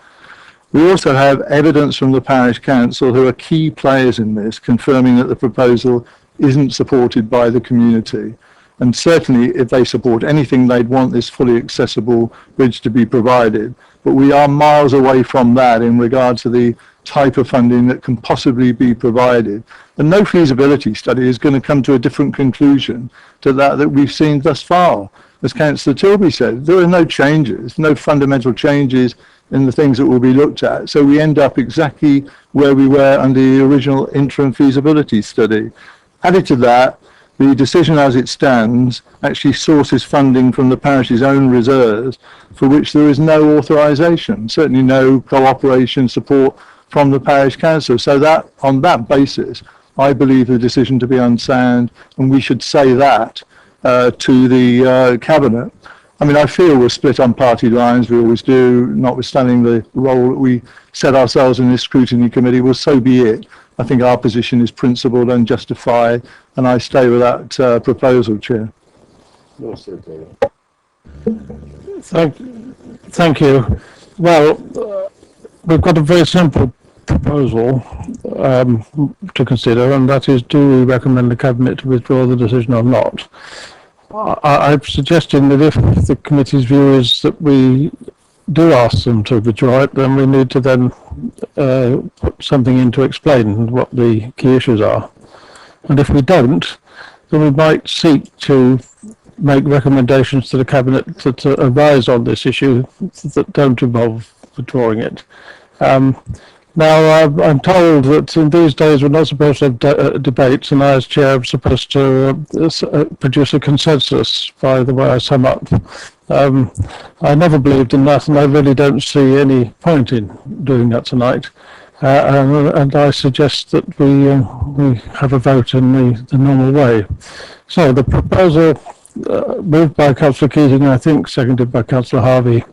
We also have evidence from the parish council, who are key players in this, confirming that the proposal isn't supported by the community. And certainly, if they support anything, they'd want this fully accessible bridge to be provided. But we are miles away from that in regard to the type of funding that can possibly be provided. And no feasibility study is going to come to a different conclusion to that we've seen thus far. As Councillor Tilby said, there are no changes, no fundamental changes in the things that will be looked at. So we end up exactly where we were under the original interim feasibility study. Added to that, the decision as it stands actually sources funding from the parish's own reserves, for which there is no authorisation, certainly no cooperation support from the parish council. So that, on that basis, I believe the decision to be unsound, and we should say that to the Cabinet. I mean, I feel we're split on party lines, we always do, notwithstanding the role that we set ourselves in this scrutiny committee. Well, so be it. I think our position is principled and justified, and I stay with that proposal, Chair. Thank you. Well, we've got a very simple proposal to consider, and that is, do we recommend the Cabinet to withdraw the decision or not? I'm suggesting that if the committee's view is that we do ask them to withdraw it, then we need to then put something in to explain what the key issues are. And if we don't, then we might seek to make recommendations to the Cabinet to advise on this issue that don't involve withdrawing it. Now, I'm told that in these days we're not supposed to have debates, and I, as chair, am supposed to produce a consensus by the way I sum up. I never believed in that, and I really don't see any point in doing that tonight. And I suggest that we have a vote in the normal way. So the proposal moved by Councillor Keating, I think seconded by Councillor Harvey,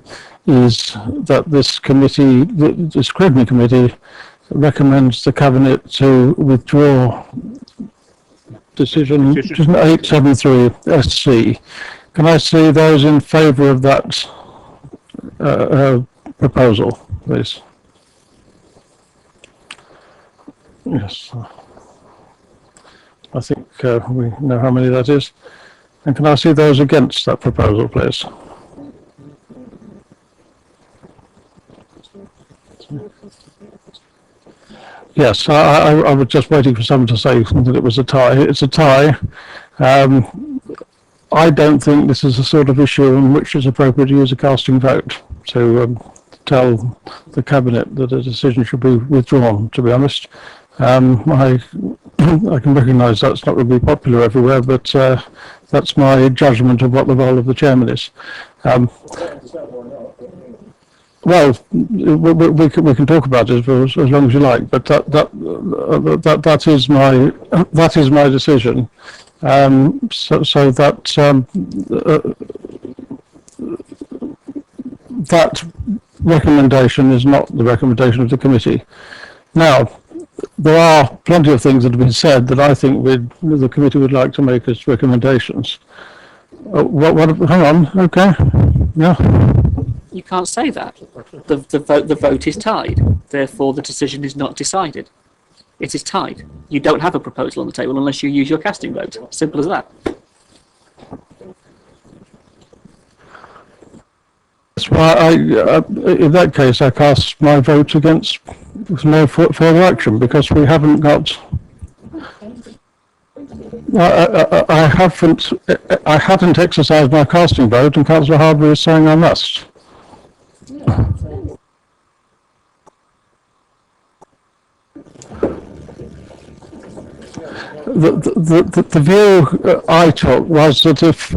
is that this committee, the Scrutiny Committee, recommends the Cabinet to withdraw decision 873 SC. Can I see those in favour of that proposal, please? Yes. I think we know how many that is. And can I see those against that proposal, please? Yes, I was just waiting for someone to say that it was a tie. It's a tie. I don't think this is the sort of issue in which it's appropriate to use a casting vote to tell the Cabinet that a decision should be withdrawn, to be honest. I can recognise that's not going to be popular everywhere, but that's my judgment of what the role of the chairman is. Well, we can talk about it for as long as you like, but that is my decision. So that recommendation is not the recommendation of the committee. Now, there are plenty of things that have been said that I think the committee would like to make as recommendations. Hang on, okay, yeah. You can't say that. The vote is tied. Therefore, the decision is not decided. It is tied. You don't have a proposal on the table unless you use your casting vote. Simple as that. That's why in that case, I cast my vote against no further action, because we haven't got. I hadn't exercised my casting vote, and Councillor Harvey is saying I must. The view I took was that if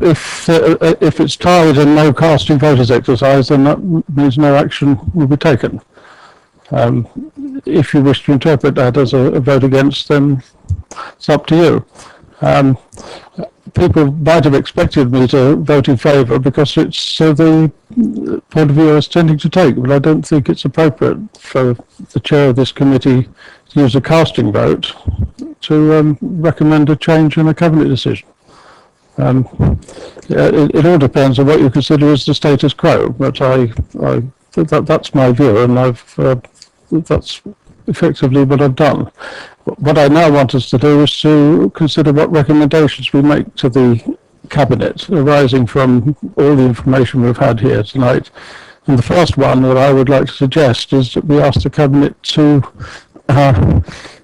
it's tied and no casting vote is exercised, then that means no action will be taken. If you wish to interpret that as a vote against, then it's up to you. People might have expected me to vote in favour because it's the point of view I was tending to take, but I don't think it's appropriate for the chair of this committee to use a casting vote to recommend a change in a cabinet decision. It all depends on what you consider as the status quo, but that's my view, and that's effectively what I've done. What I now want us to do is to consider what recommendations we make to the Cabinet arising from all the information we've had here tonight. And the first one that I would like to suggest is that we ask the Cabinet to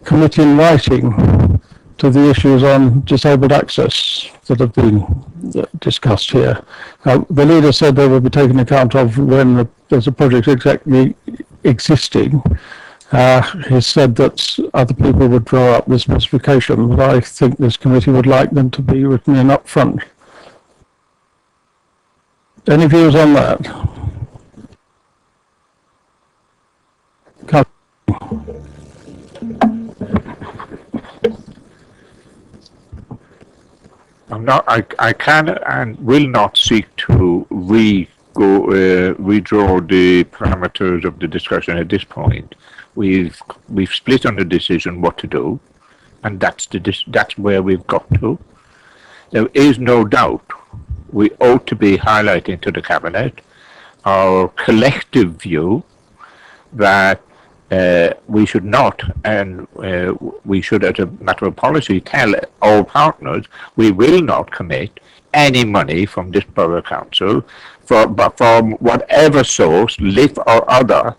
commit in writing to the issues on disabled access that have been discussed here. The leader said they will be taken account of when there's a project exactly existing. He said that other people would draw up the specification, but I think this committee would like them to be written in up front. Any views on that? I can and will not seek to redraw the parameters of the discussion at this point. We've split on the decision what to do, and that's where we've got to. There is no doubt we ought to be highlighting to the Cabinet our collective view that we should not, and we should, as a matter of policy, tell all partners we will not commit any money from this borough council from whatever source, LIF or other,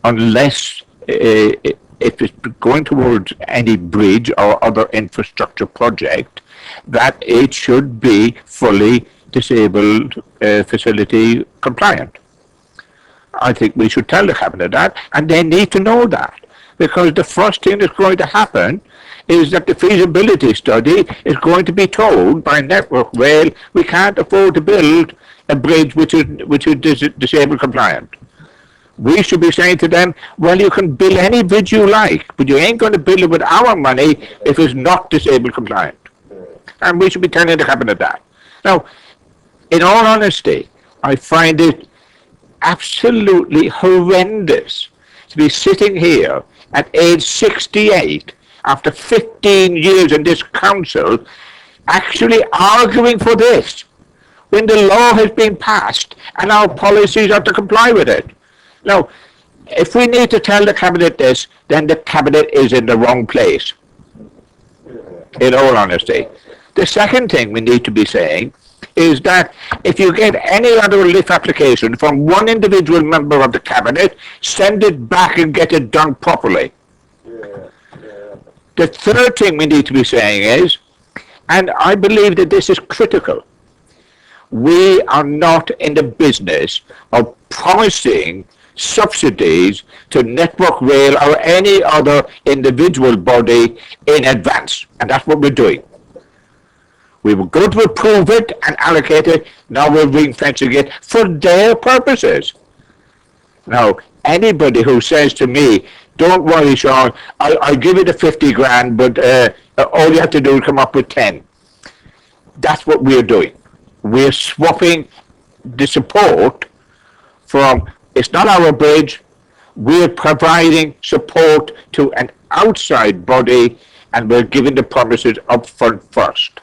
unless if it's going towards any bridge or other infrastructure project, that it should be fully disabled facility compliant. I think we should tell the Cabinet that, and they need to know that. because the first thing that's going to happen is that the feasibility study is going to be told by Network Rail, we can't afford to build a bridge which is disabled compliant. We should be saying to them, well, you can build any bridge you like, but you ain't going to build it with our money if it's not disabled compliant. And we should be telling the cabinet that. Now, in all honesty, I find it absolutely horrendous to be sitting here at age 68 after 15 years in this council actually arguing for this when the law has been passed and our policies are to comply with it. Now, if we need to tell the cabinet this, then the cabinet is in the wrong place, in all honesty. The second thing we need to be saying is that if you get any other relief application from one individual member of the cabinet, send it back and get it done properly. The third thing we need to be saying is, and I believe that this is critical, we are not in the business of promising subsidies to Network Rail or any other individual body in advance, and that's what we're doing. We were going to approve it and allocate it, now we're ring-fencing it for their purposes. Now, anybody who says to me, don't worry, Sean, I'll give you the 50 grand, but all you have to do is come up with 10. That's what we're doing. We're swapping the support from, it's not our bridge, we're providing support to an outside body, and we're giving the promises up front first.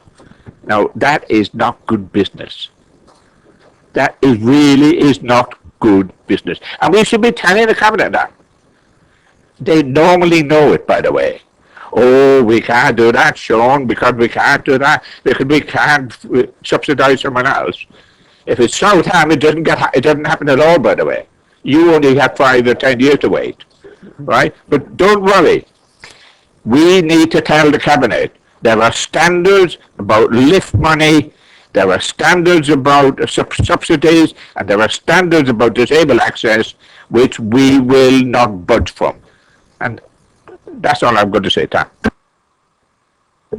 Now, that is not good business. That really is not good business. And we should be telling the cabinet that. They normally know it, by the way. Oh, we can't do that, Sean, because we can't do that, because we can't subsidise someone else. If it's Southam, it doesn't happen at all, by the way. You only have 5 or 10 years to wait, right? But don't worry. We need to tell the cabinet there are standards about lift money, there are standards about subsidies, and there are standards about disabled access, which we will not budge from. And that's all I'm going to say, Tom.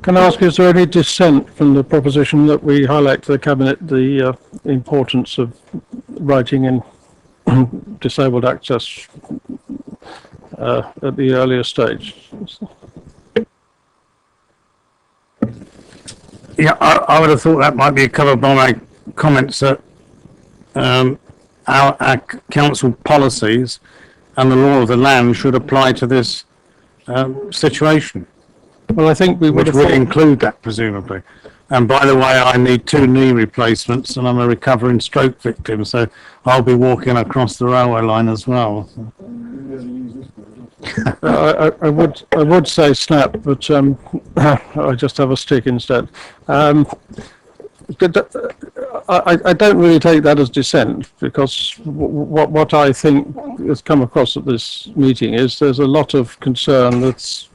Can I ask, is there any dissent from the proposition that we highlight to the cabinet the importance of writing in disabled access at the earlier stage? Yeah, I would have thought that might be covered by my comments that our council policies and the law of the land should apply to this situation. Well, I think we would which would include that, presumably. And by the way, I need 2 knee replacements, and I'm a recovering stroke victim, so I'll be walking across the railway line as well. I would say snap, but I just have a stick instead. I don't really take that as dissent, because what I think has come across at this meeting is there's a lot of concern that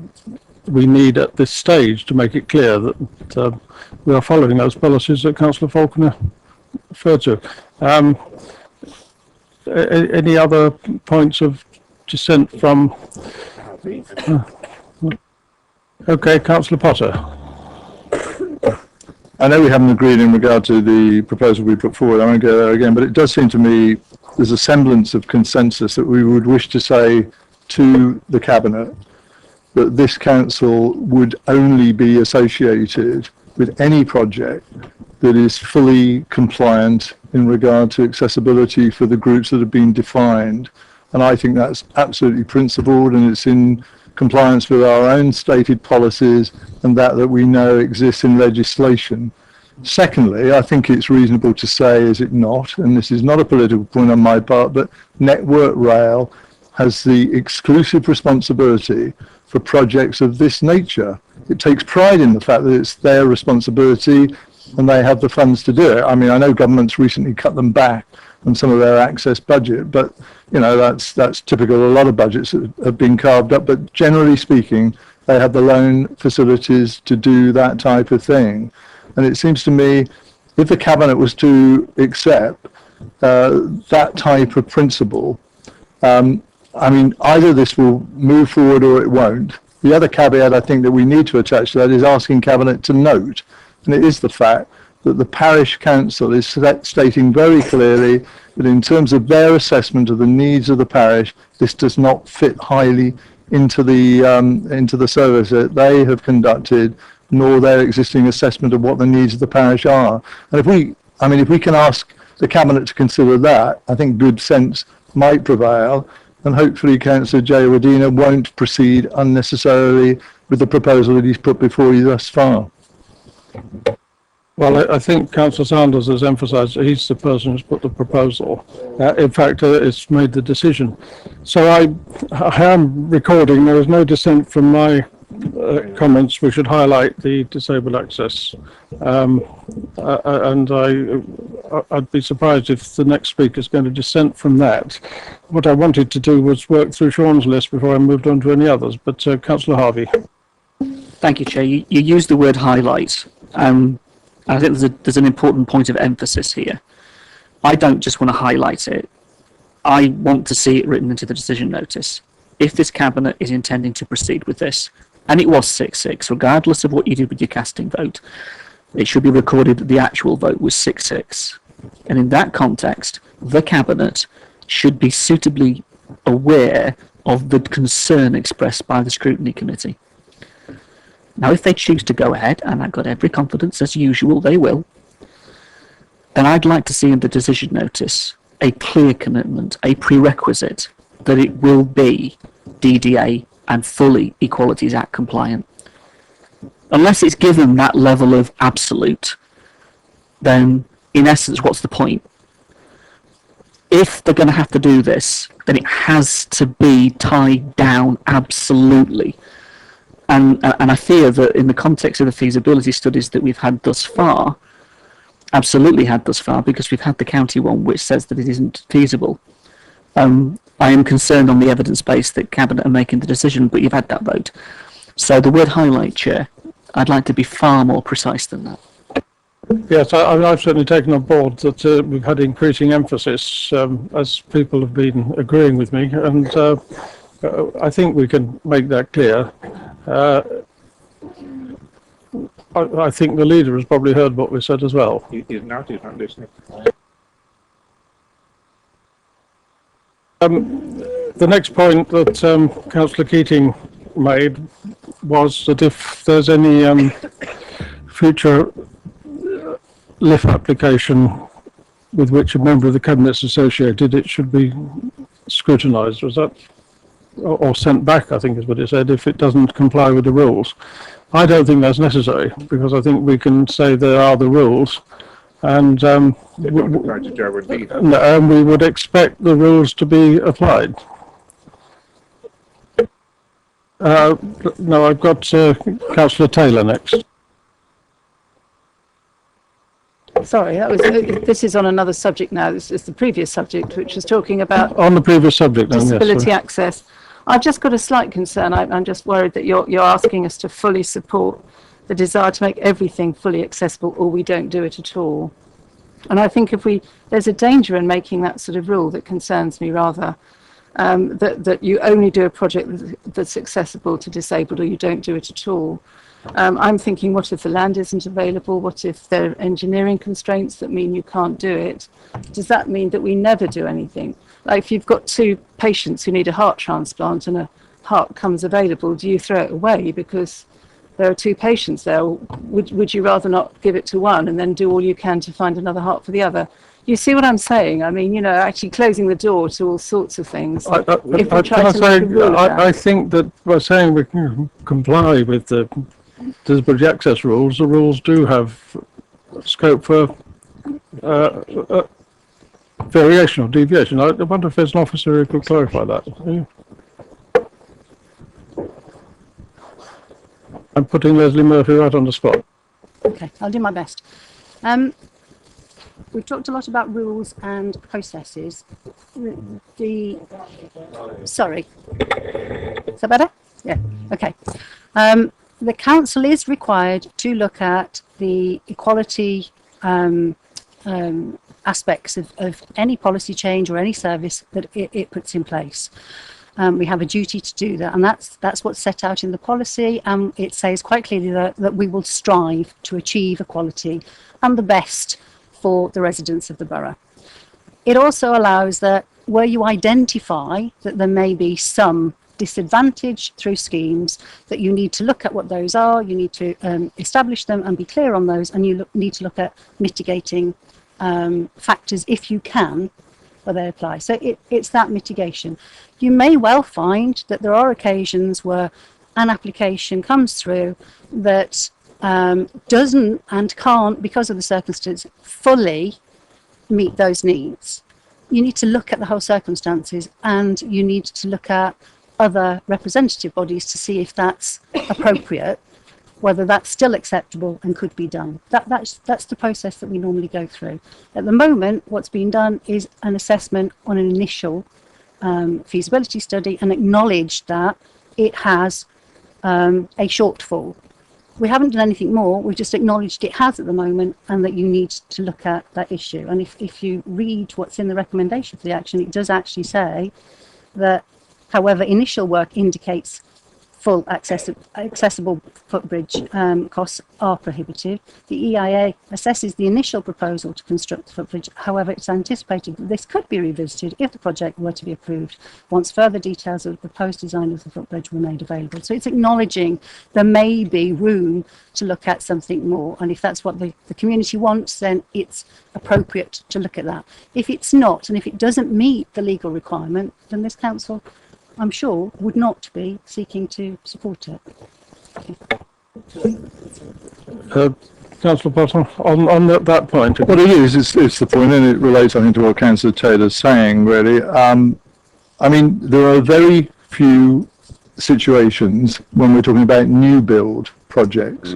we need at this stage to make it clear that we are following those policies that Councillor Falconer referred to. Any other points of dissent from? Okay, Councillor Potter. I know we haven't agreed in regard to the proposal we put forward. I won't go there again, but it does seem to me there's a semblance of consensus that we would wish to say to the cabinet that this council would only be associated with any project that is fully compliant in regard to accessibility for the groups that have been defined. And I think that's absolutely principled, and it's in compliance with our own stated policies and that we know exists in legislation. Secondly, I think it's reasonable to say, is it not, and this is not a political point on my part, but Network Rail has the exclusive responsibility for projects of this nature. It takes pride in the fact that it's their responsibility and they have the funds to do it. I mean, I know governments recently cut them back on some of their access budget, but you know, that's typical. A lot of budgets have been carved up, but generally speaking, they have the loan facilities to do that type of thing. And it seems to me, if the cabinet was to accept that type of principle, I mean, either this will move forward or it won't. The other caveat I think that we need to attach to that is asking Cabinet to note, and it is the fact that the parish council is stating very clearly that in terms of their assessment of the needs of the parish, this does not fit highly into the service that they have conducted, nor their existing assessment of what the needs of the parish are. And if we can ask the Cabinet to consider that, I think good sense might prevail, and hopefully Councillor J. Rodina won't proceed unnecessarily with the proposal that he's put before you thus far. Well, I think Councillor Sanders has emphasised that he's the person who's put the proposal. In fact, it's made the decision. So I am recording. There is no dissent from my comments. We should highlight the disabled access. And I'd be surprised if the next speaker is going to dissent from that. What I wanted to do was work through Sean's list before I moved on to any others. But Councillor Harvey. Thank you, Chair. You used the word highlight. I think there's an important point of emphasis here. I don't just want to highlight it. I want to see it written into the decision notice. If this Cabinet is intending to proceed with this, and it was 6-6, regardless of what you did with your casting vote, it should be recorded that the actual vote was 6-6. And in that context, the Cabinet should be suitably aware of the concern expressed by the Scrutiny Committee. Now, if they choose to go ahead, and I've got every confidence, as usual, they will, then I'd like to see in the decision notice a clear commitment, a prerequisite, that it will be DDA and fully Equalities Act compliant. Unless it's given that level of absolute, then in essence, what's the point? If they're going to have to do this, then it has to be tied down absolutely. And I fear that in the context of the feasibility studies that we've had thus far, absolutely had thus far, because we've had the county one which says that it isn't feasible. I am concerned on the evidence base that Cabinet are making the decision, but you've had that vote. So the word highlight, Chair, I'd like to be far more precise than that. Yes, I've certainly taken on board that we've had increasing emphasis as people have been agreeing with me, and I think we can make that clear. I think the leader has probably heard what we said as well. He's not listening. The next point that Councillor Keating made was that if there's any future LIF application with which a member of the Cabinet is associated, it should be scrutinised. Was that? Or sent back, I think is what it said, if it doesn't comply with the rules. I don't think that's necessary, because I think we can say there are the rules, and we would expect the rules to be applied. No, I've got Councillor Taylor next. Sorry, this is on another subject now. This is the previous subject, which was talking about on the previous subject. Disability yes, access. I've just got a slight concern. I'm just worried that you're asking us to fully support the desire to make everything fully accessible, or we don't do it at all. And I think there's a danger in making that sort of rule that concerns me rather, that you only do a project that's accessible to disabled, or you don't do it at all. I'm thinking, what if the land isn't available? What if there are engineering constraints that mean you can't do it? Does that mean that we never do anything? Like if you've got two patients who need a heart transplant and a heart comes available, do you throw it away because there are two patients there? Would you rather not give it to one and then do all you can to find another heart for the other? You see what I'm saying? I mean, actually closing the door to all sorts of things. I think that by saying we can comply with the disability access rules, the rules do have scope for variation or deviation. I wonder if there's an officer who could clarify that. I'm putting Leslie Murphy right on the spot. Okay, I'll do my best. We've talked a lot about rules and processes. Sorry. Is that better? Yeah, okay. The council is required to look at the equality aspects of any policy change or any service that it puts in place. We have a duty to do that, and that's what's set out in the policy. It says quite clearly that we will strive to achieve equality and the best for the residents of the borough. It also allows that where you identify that there may be some disadvantage through schemes, that you need to look at what those are, you need to establish them and be clear on those, and you need to look at mitigating factors if you can, where they apply. So it's that mitigation. You may well find that there are occasions where an application comes through that doesn't and can't, because of the circumstances, fully meet those needs. You need to look at the whole circumstances, and you need to look at other representative bodies to see if that's appropriate, whether that's still acceptable and could be done. That's the process that we normally go through. At the moment, what's been done is an assessment on an initial feasibility study, and acknowledged that it has a shortfall. We haven't done anything more, we've just acknowledged it has at the moment, and that you need to look at that issue. And if you read what's in the recommendation for the action, it does actually say that, however, initial work indicates full accessible footbridge costs are prohibitive. The EIA assesses the initial proposal to construct the footbridge. However, it's anticipated that this could be revisited if the project were to be approved once further details of the proposed design of the footbridge were made available. So it's acknowledging there may be room to look at something more, and if that's what the community wants, then it's appropriate to look at that. If it's not, and if it doesn't meet the legal requirement, then this council, I'm sure, would not be seeking to support it. Councillor Bottom, on that point. What it is, it's the point, and it relates, I think, to what Councillor Taylor's saying, really. I mean, there are very few situations when we're talking about new build projects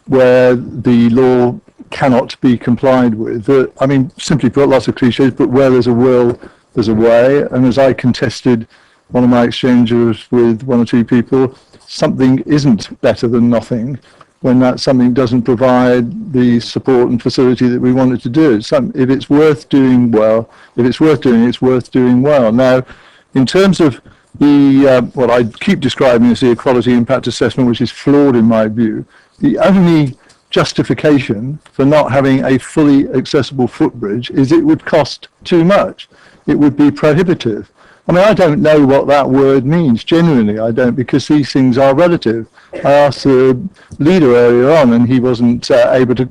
where the law cannot be complied with. I mean, simply put, lots of cliches, but where there's a will, there's a way. And as I contested one of my exchanges with one or two people, something isn't better than nothing when that something doesn't provide the support and facility that we want it to do. If it's worth doing well, if it's worth doing, it's worth doing well. Now, in terms of the what I keep describing as the equality impact assessment, which is flawed in my view, the only justification for not having a fully accessible footbridge is it would cost too much. It would be prohibitive. I mean, I don't know what that word means. Genuinely, I don't, because these things are relative. I asked the leader earlier on, and he wasn't able to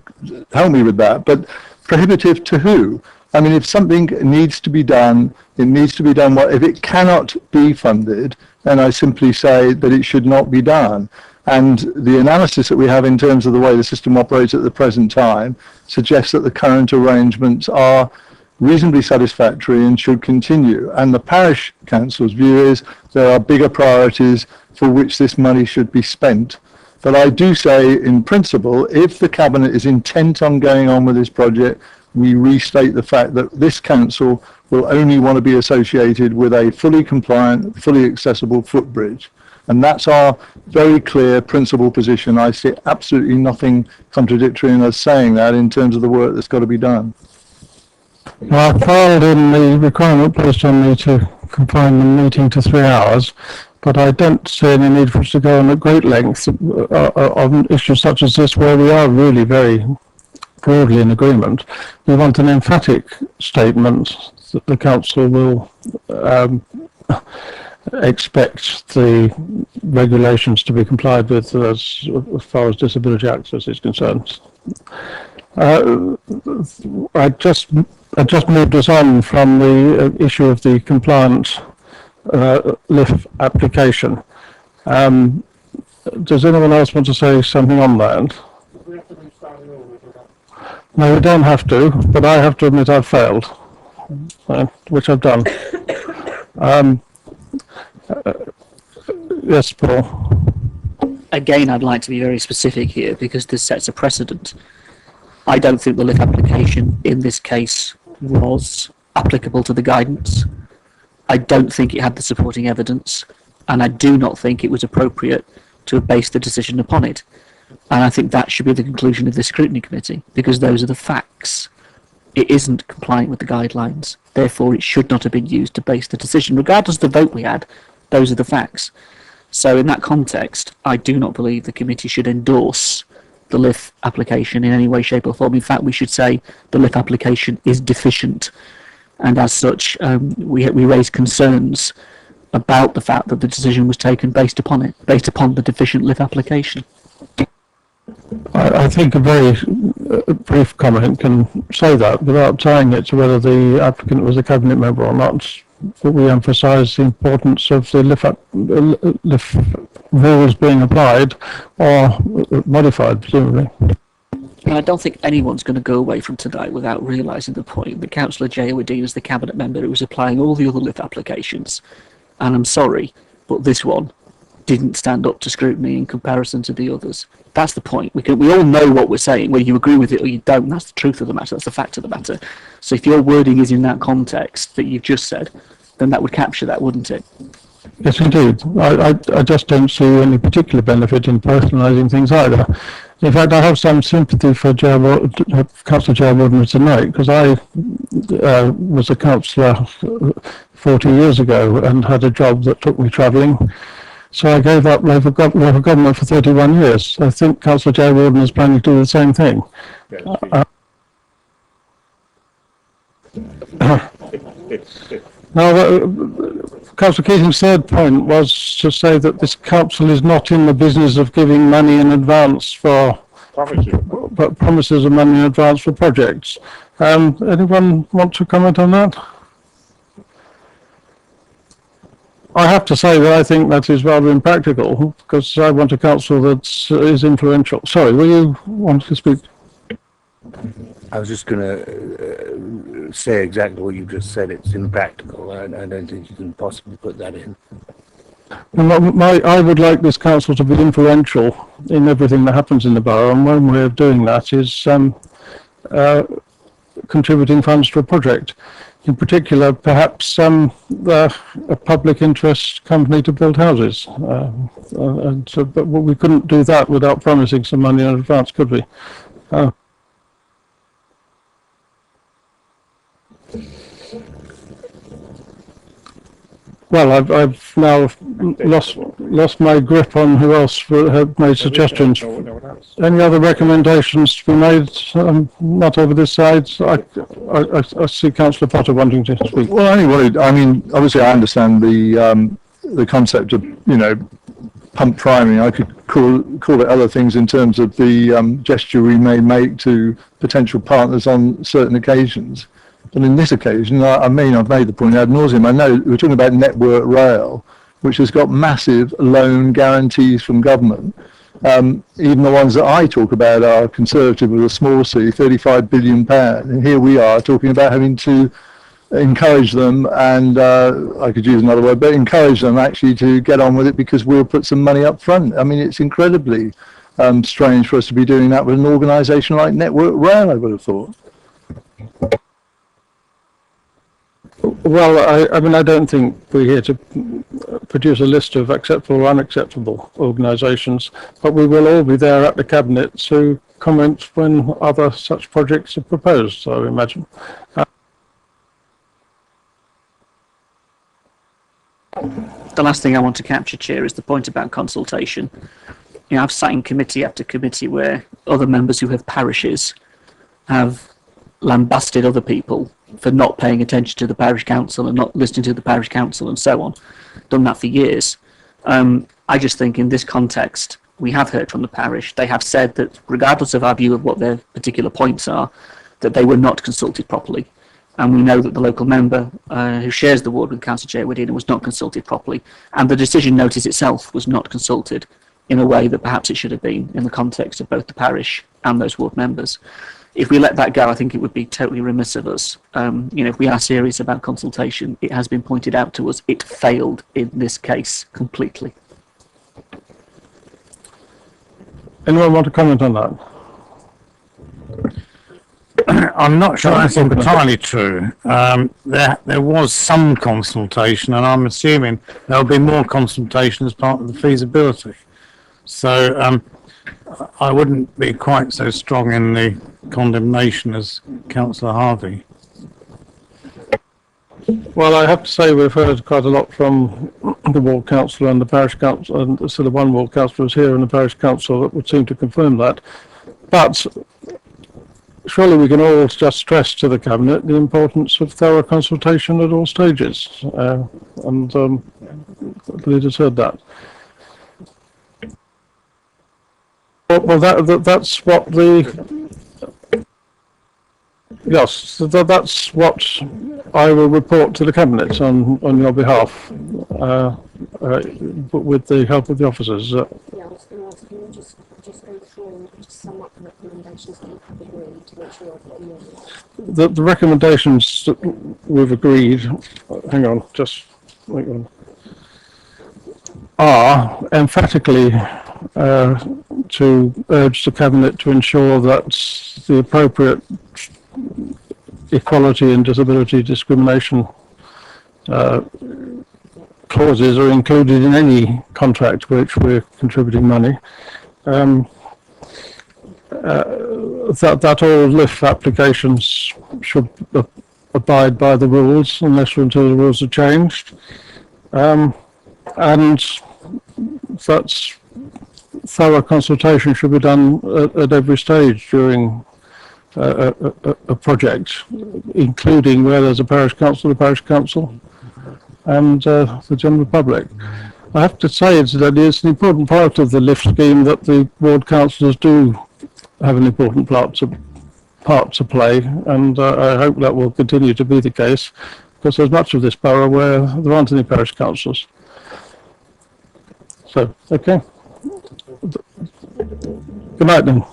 help me with that. But prohibitive to who? I mean, if something needs to be done, it needs to be done. Well, if it cannot be funded, then I simply say that it should not be done. And the analysis that we have in terms of the way the system operates at the present time suggests that the current arrangements are reasonably satisfactory and should continue. And the parish council's view is there are bigger priorities for which this money should be spent. But I do say, in principle, if the cabinet is intent on going on with this project, we restate the fact that this council will only want to be associated with a fully compliant, fully accessible footbridge. And that's our very clear principal position. I see absolutely nothing contradictory in us saying that in terms of the work that's got to be done. Well, I filed in the requirement placed on me to confine the meeting to 3 hours, but I don't see any need for us to go on at great length on issues such as this, where we are really very broadly in agreement. We want an emphatic statement that the council will expect the regulations to be complied with as far as disability access is concerned. I just moved us on from the issue of the compliant LIF application. Does anyone else want to say something on that? No, we don't have to, but I have to admit I've failed, which I've done. Yes, Paul. Again, I'd like to be very specific here because this sets a precedent. I don't think the LIF application in this case was applicable to the guidance. I don't think it had the supporting evidence, and I do not think it was appropriate to have based the decision upon it. And I think that should be the conclusion of this scrutiny committee, because those are the facts. It isn't compliant with the guidelines. Therefore, it should not have been used to base the decision, regardless of the vote we had. Those are the facts. So in that context, I do not believe the committee should endorse the LIF application in any way, shape or form. In fact, we should say the LIF application is deficient. And as such, we raise concerns about the fact that the decision was taken based upon the deficient LIF application. I think a very brief comment can say that without tying it to whether the applicant was a cabinet member or not. We emphasise the importance of the LIF rules being applied or modified, presumably. And I don't think anyone's going to go away from tonight without realising the point that Councillor Jay Wadeen is the cabinet member who was applying all the other LIF applications. And I'm sorry, but this one didn't stand up to scrutiny in comparison to the others. That's the point. We all know what we're saying, whether you agree with it or you don't. That's the truth of the matter. That's the fact of the matter. So if your wording is in that context that you've just said, then that would capture that, wouldn't it? Yes, indeed. I just don't see any particular benefit in personalising things either. In fact, I have some sympathy for Councillor Jarwoodman tonight, because I was a councillor 40 years ago and had a job that took me travelling. So I gave up Labour government for 31 years. I think Councillor Jarwoodman is planning to do the same thing. Now, Councillor Keating's third point was to say that this council is not in the business of giving money in advance for promises of money in advance for projects. Anyone want to comment on that? I have to say that I think that is rather impractical, because I want a council that is influential. Sorry, will you want to speak? I was just going to say exactly what you just said. It's impractical. I don't think you can possibly put that in. I would like this council to be influential in everything that happens in the borough, and one way of doing that is contributing funds to a project. In particular, perhaps a public interest company to build houses. But we couldn't do that without promising some money in advance, could we? Well, I've now lost my grip on who else had made suggestions. Any other recommendations to be made? Not over this side. I see Councillor Potter wanting to speak. Well, I mean, obviously I understand the concept of, pump priming. I could call it other things in terms of the gesture we may make to potential partners on certain occasions. But in this occasion, I mean, I've made the point ad nauseum. I know we're talking about Network Rail, which has got massive loan guarantees from government. Even the ones that I talk about are Conservative with a small c, £35 billion. And here we are talking about having to encourage them, and I could use another word, but encourage them actually to get on with it because we'll put some money up front. I mean, it's incredibly strange for us to be doing that with an organisation like Network Rail, I would have thought. Well, I mean, I don't think we're here to produce a list of acceptable or unacceptable organisations, but we will all be there at the Cabinet to comment when other such projects are proposed, I imagine. The last thing I want to capture, Chair, is the point about consultation. I've sat in committee after committee where other members who have parishes have lambasted other people for not paying attention to the parish council and not listening to the parish council and so on. Done that for years. I just think in this context, we have heard from the parish. They have said that regardless of our view of what their particular points are, that they were not consulted properly. And we know that the local member who shares the ward with Councillor Jay Wadeen was not consulted properly. And the decision notice itself was not consulted in a way that perhaps it should have been in the context of both the parish and those ward members. If we let that go, I think it would be totally remiss of us. If we are serious about consultation, it has been pointed out to us, it failed in this case completely. Anyone want to comment on that? I'm not sure that's entirely true. There was some consultation, and I'm assuming there'll be more consultation as part of the feasibility. So I wouldn't be quite so strong in the condemnation as Councillor Harvey. Well, I have to say we've heard quite a lot from the ward council and the parish council, and so the one ward councillor was here and the parish council that would seem to confirm that. But surely we can all just stress to the cabinet the importance of thorough consultation at all stages, and the leaders heard that. Well, that's what yes, that's what I will report to the cabinet on your behalf, with the help of the officers. Yeah, I was going to ask, can you just go through and just sum up the recommendations that you have agreed to make sure I've got them all? The recommendations that we've agreed, hang on, are emphatically to urge the cabinet to ensure that the appropriate equality and disability discrimination clauses are included in any contract which we're contributing money. That all LIF applications should abide by the rules unless or until the rules are changed, and that's thorough consultation should be done at every stage during a project, including where there's a parish council, and the general public. I have to say that it's an important part of the LIF scheme that the ward councillors do have an important part to play, and I hope that will continue to be the case, because there's much of this borough where there aren't any parish councillors. So, okay. Good night then.